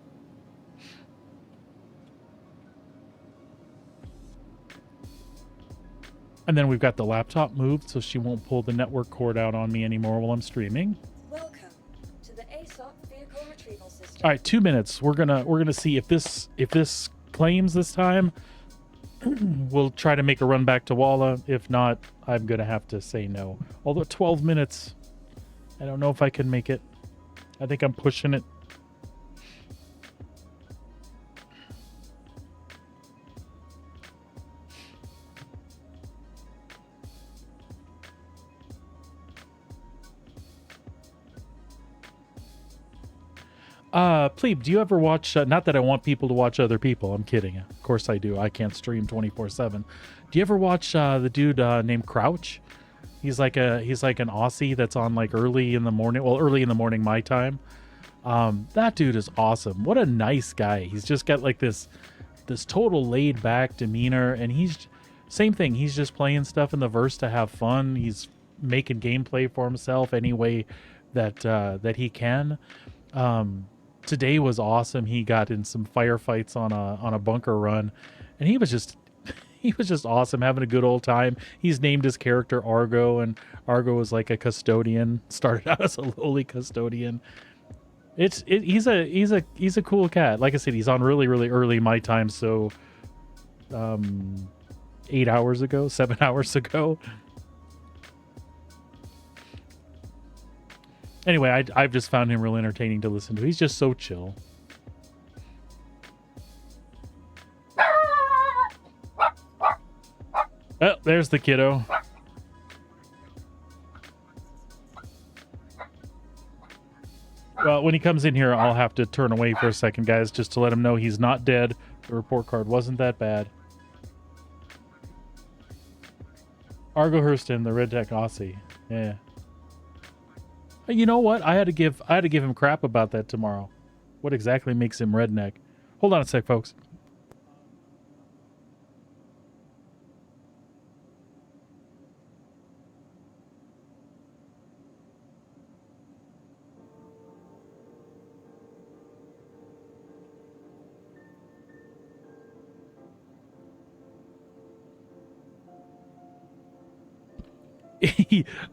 Speaker 1: And then we've got the laptop moved so she won't pull the network cord out on me anymore while I'm streaming.
Speaker 2: Welcome to the ASOC vehicle retrieval system.
Speaker 1: All right, 2 minutes. We're gonna see if this claims this time. We'll try to make a run back to Walla. If not, I'm gonna have to say no. Although 12 minutes, I don't know if I can make it. I think I'm pushing it. Plebe, do you ever watch, not that I want people to watch other people, I'm kidding. Of course I do. I can't stream 24/7. Do you ever watch the dude named Crouch? He's like an Aussie that's on like early in the morning my time. That dude is awesome. What a nice guy. He's just got like this total laid back demeanor, and he's same thing. He's just playing stuff in the verse to have fun. He's making gameplay for himself any way that he can. Today was awesome. He got in some firefights on a bunker run, and he was just awesome, having a good old time. He's named his character Argo, and Argo was like a custodian. Started out as a lowly custodian. He's a cool cat. Like I said, he's on really early my time, so 8 hours ago, 7 hours ago. Anyway, I've just found him real entertaining to listen to. He's just so chill. Oh, there's the kiddo. Well, when he comes in here, I'll have to turn away for a second, guys, just to let him know he's not dead. The report card wasn't that bad. Argo Hurston, the Redneck Aussie. Yeah. You know what? I had to give him crap about that tomorrow. What exactly makes him redneck? Hold on a sec, folks.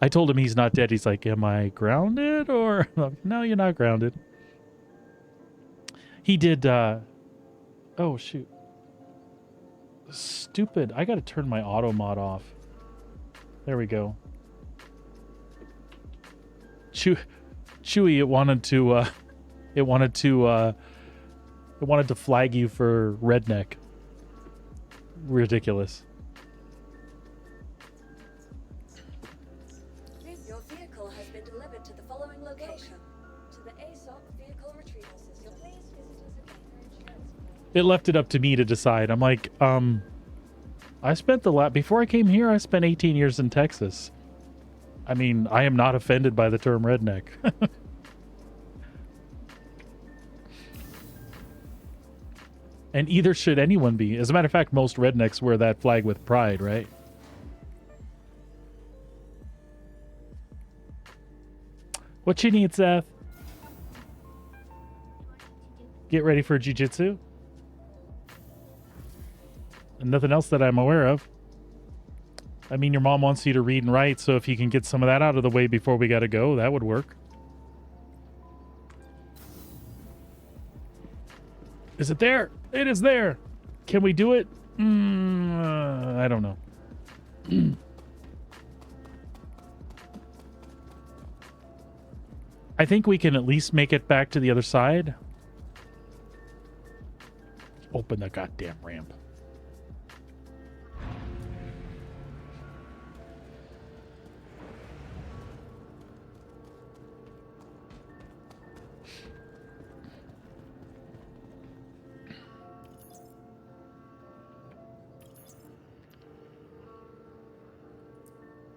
Speaker 1: I told him he's not dead. He's like, am I grounded? Or no, you're not grounded. He did oh shoot. Stupid. I gotta turn my auto mod off. There we go. Chewy, it wanted to flag you for redneck. Ridiculous.
Speaker 2: Your vehicle has been delivered to the following location. To the ASOC vehicle retrieval system. Please visit us again for insurance.
Speaker 1: It left it up to me to decide. I'm like, I spent before I came here, I spent 18 years in Texas. I mean, I am not offended by the term redneck. And either should anyone be. As a matter of fact, most rednecks wear that flag with pride, right? What you need, Seth? Get ready for jiu-jitsu? And nothing else that I'm aware of. I mean, your mom wants you to read and write, so if you can get some of that out of the way before we gotta go, that would work. Is it there? It is there. Can we do it? I don't know. I think we can at least make it back to the other side. Open the goddamn ramp.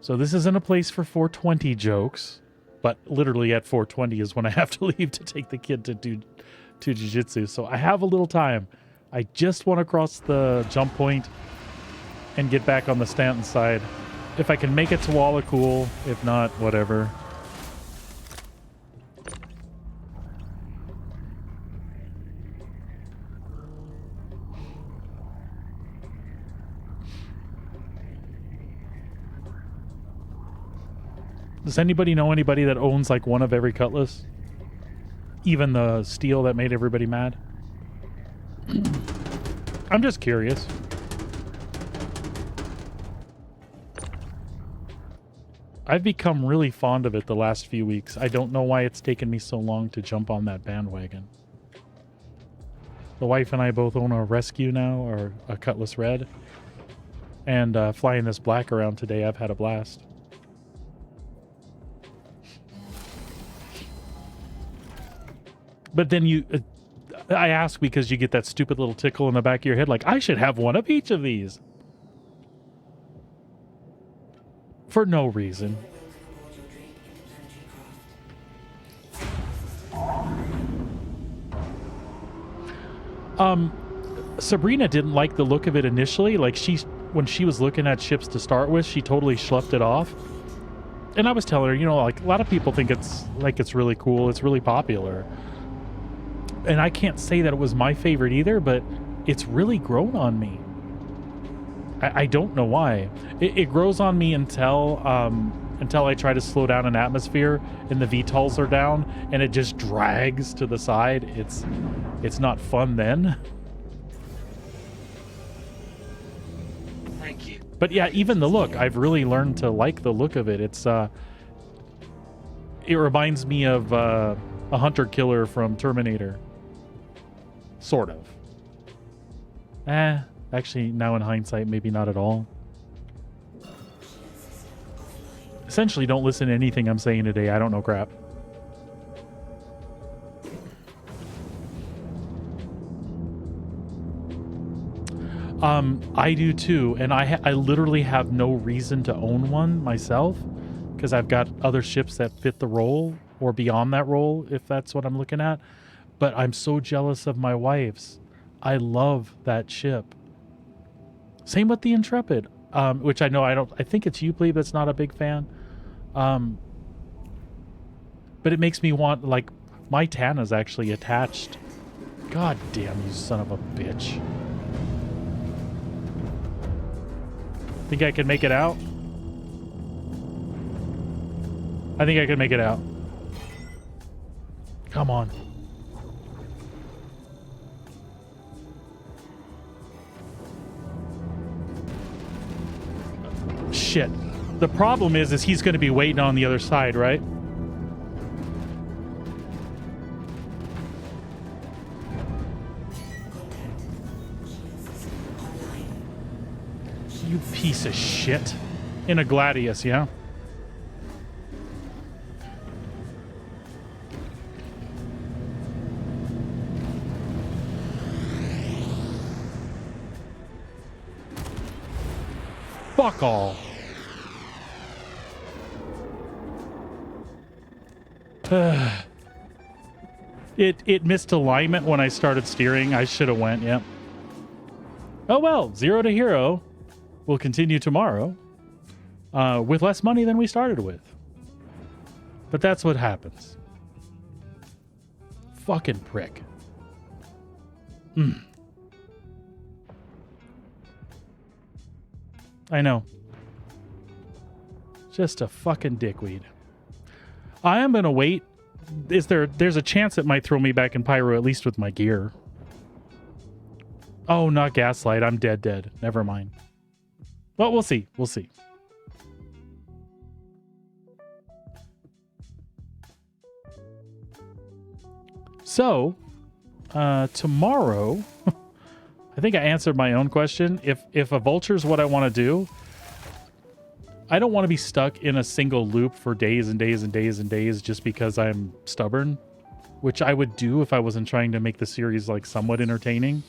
Speaker 1: So this isn't a place for 420 jokes, but literally at 420 is when I have to leave to take the kid to jiu-jitsu. So I have a little time. I just want to cross the jump point and get back on the Stanton side. If I can make it to Walla, cool. If not, whatever. Does anybody know anybody that owns like one of every Cutlass? Even the steel that made everybody mad? I'm just curious. I've become really fond of it the last few weeks. I don't know why it's taken me so long to jump on that bandwagon. The wife and I both own a Rescue now, or a Cutlass Red. And flying this black around today, I've had a blast. But then I ask because you get that stupid little tickle in the back of your head, like, I should have one of each of these. For no reason. Sabrina didn't like the look of it initially. Like, when she was looking at ships to start with, she totally sloughed it off. And I was telling her, you know, like, a lot of people think it's really cool. It's really popular. And I can't say that it was my favorite either, but it's really grown on me. I don't know why. It grows on me until I try to slow down an atmosphere and the VTOLs are down and it just drags to the side. It's not fun then.
Speaker 3: Thank you.
Speaker 1: But yeah, even the look, I've really learned to like the look of it. It reminds me of a hunter killer from Terminator. Sort of. Actually, now in hindsight, maybe not at all. Essentially, don't listen to anything I'm saying today. I don't know crap. I do too, and I literally have no reason to own one myself because I've got other ships that fit the role or beyond that role, if that's what I'm looking at. But I'm so jealous of my wife's. I love that ship. Same with the Intrepid, which I know I think it's you, Plebe, that's not a big fan. But it makes me want, like, my Tana's actually attached. God damn, you son of a bitch. Think I can make it out? I think I can make it out. Come on. Shit. The problem is he's going to be waiting on the other side, right? You piece of shit. In a Gladius, yeah? Fuck all. It missed alignment when I started steering. I should have went, yeah. Oh well, 0 to hero. We'll continue tomorrow with less money than we started with. But that's what happens. Fucking prick. I know. Just a fucking dickweed. I am gonna wait. There's a chance it might throw me back in Pyro, at least with my gear. Oh, not Gaslight. I'm dead. Never mind. Well, we'll see. We'll see. So, tomorrow, I think I answered my own question. If a vulture's what I want to do, I don't want to be stuck in a single loop for days and days and days and days just because I'm stubborn, which I would do if I wasn't trying to make the series like somewhat entertaining.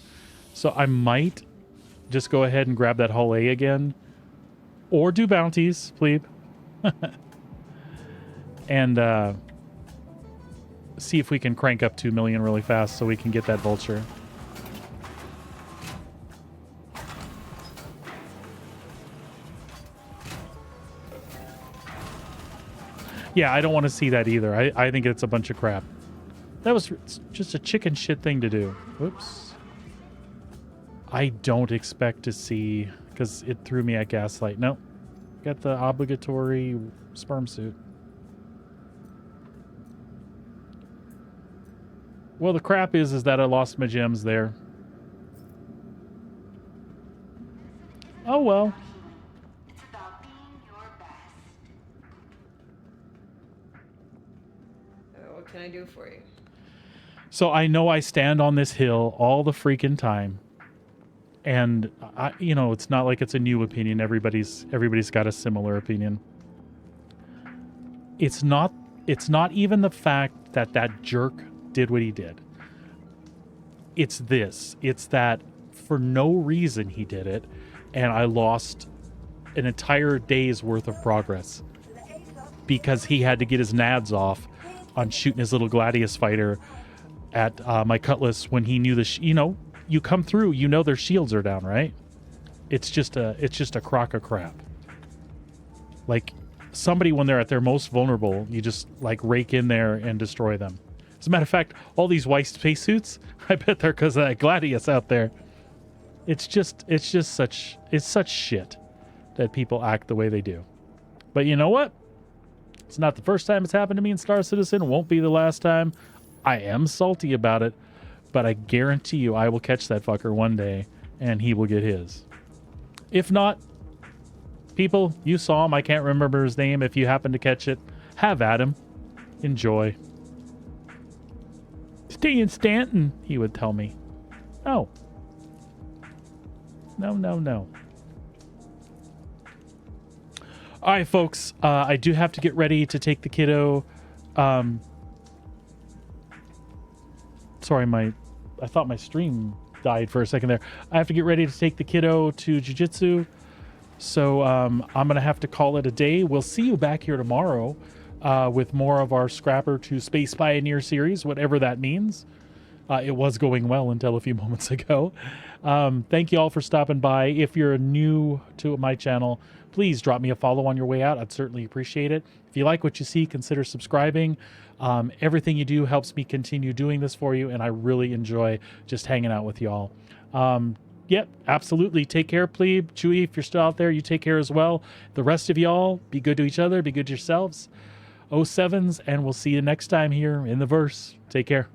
Speaker 1: So I might just go ahead and grab that Hull A again, or do bounties, plebe, and see if we can crank up 2 million really fast so we can get that vulture. Yeah, I don't want to see that either. I think it's a bunch of crap. That was just a chicken shit thing to do. Whoops. I don't expect to see, because it threw me at Gaslight. Nope. Got the obligatory sperm suit. Well, the crap is that I lost my gems there. Oh well.
Speaker 4: It's about being your best.
Speaker 9: What can I do for you?
Speaker 1: So I know I stand on this hill all the freaking time. And I, you know, it's not like it's a new opinion. Everybody's got a similar opinion. It's not even the fact that that jerk did what he did. It's this. It's that for no reason he did it, and I lost an entire day's worth of progress because he had to get his nads off on shooting his little Gladius fighter at my Cutlass when he knew you know, you come through, you know their shields are down, right? It's just a crock of crap. Like, somebody when they're at their most vulnerable, you just like rake in there and destroy them. As a matter of fact, all these white spacesuits, I bet they're because of that Gladius out there. It's such shit that people act the way they do. But you know what? It's not the first time it's happened to me in Star Citizen. Won't be the last time. I am salty about it, but I guarantee you I will catch that fucker one day and he will get his. If not, people, you saw him. I can't remember his name. If you happen to catch it, have at him. Enjoy. Stay in Stanton, he would tell me. Oh. No. All right, folks. I do have to get ready to take the kiddo. Sorry, I thought my stream died for a second there. I have to get ready to take the kiddo to jiu-jitsu. So I'm going to have to call it a day. We'll see you back here tomorrow with more of our Scrapper to Space Pioneer series, whatever that means. It was going well until a few moments ago. Thank you all for stopping by. If you're new to my channel, please drop me a follow on your way out. I'd certainly appreciate it. If you like what you see, consider subscribing. Everything you do helps me continue doing this for you, and I really enjoy just hanging out with y'all. Yep, absolutely. Take care, plebe. Chewie, if you're still out there, you take care as well. The rest of y'all, be good to each other, be good to yourselves. 07s, and we'll see you next time here in the verse. Take care.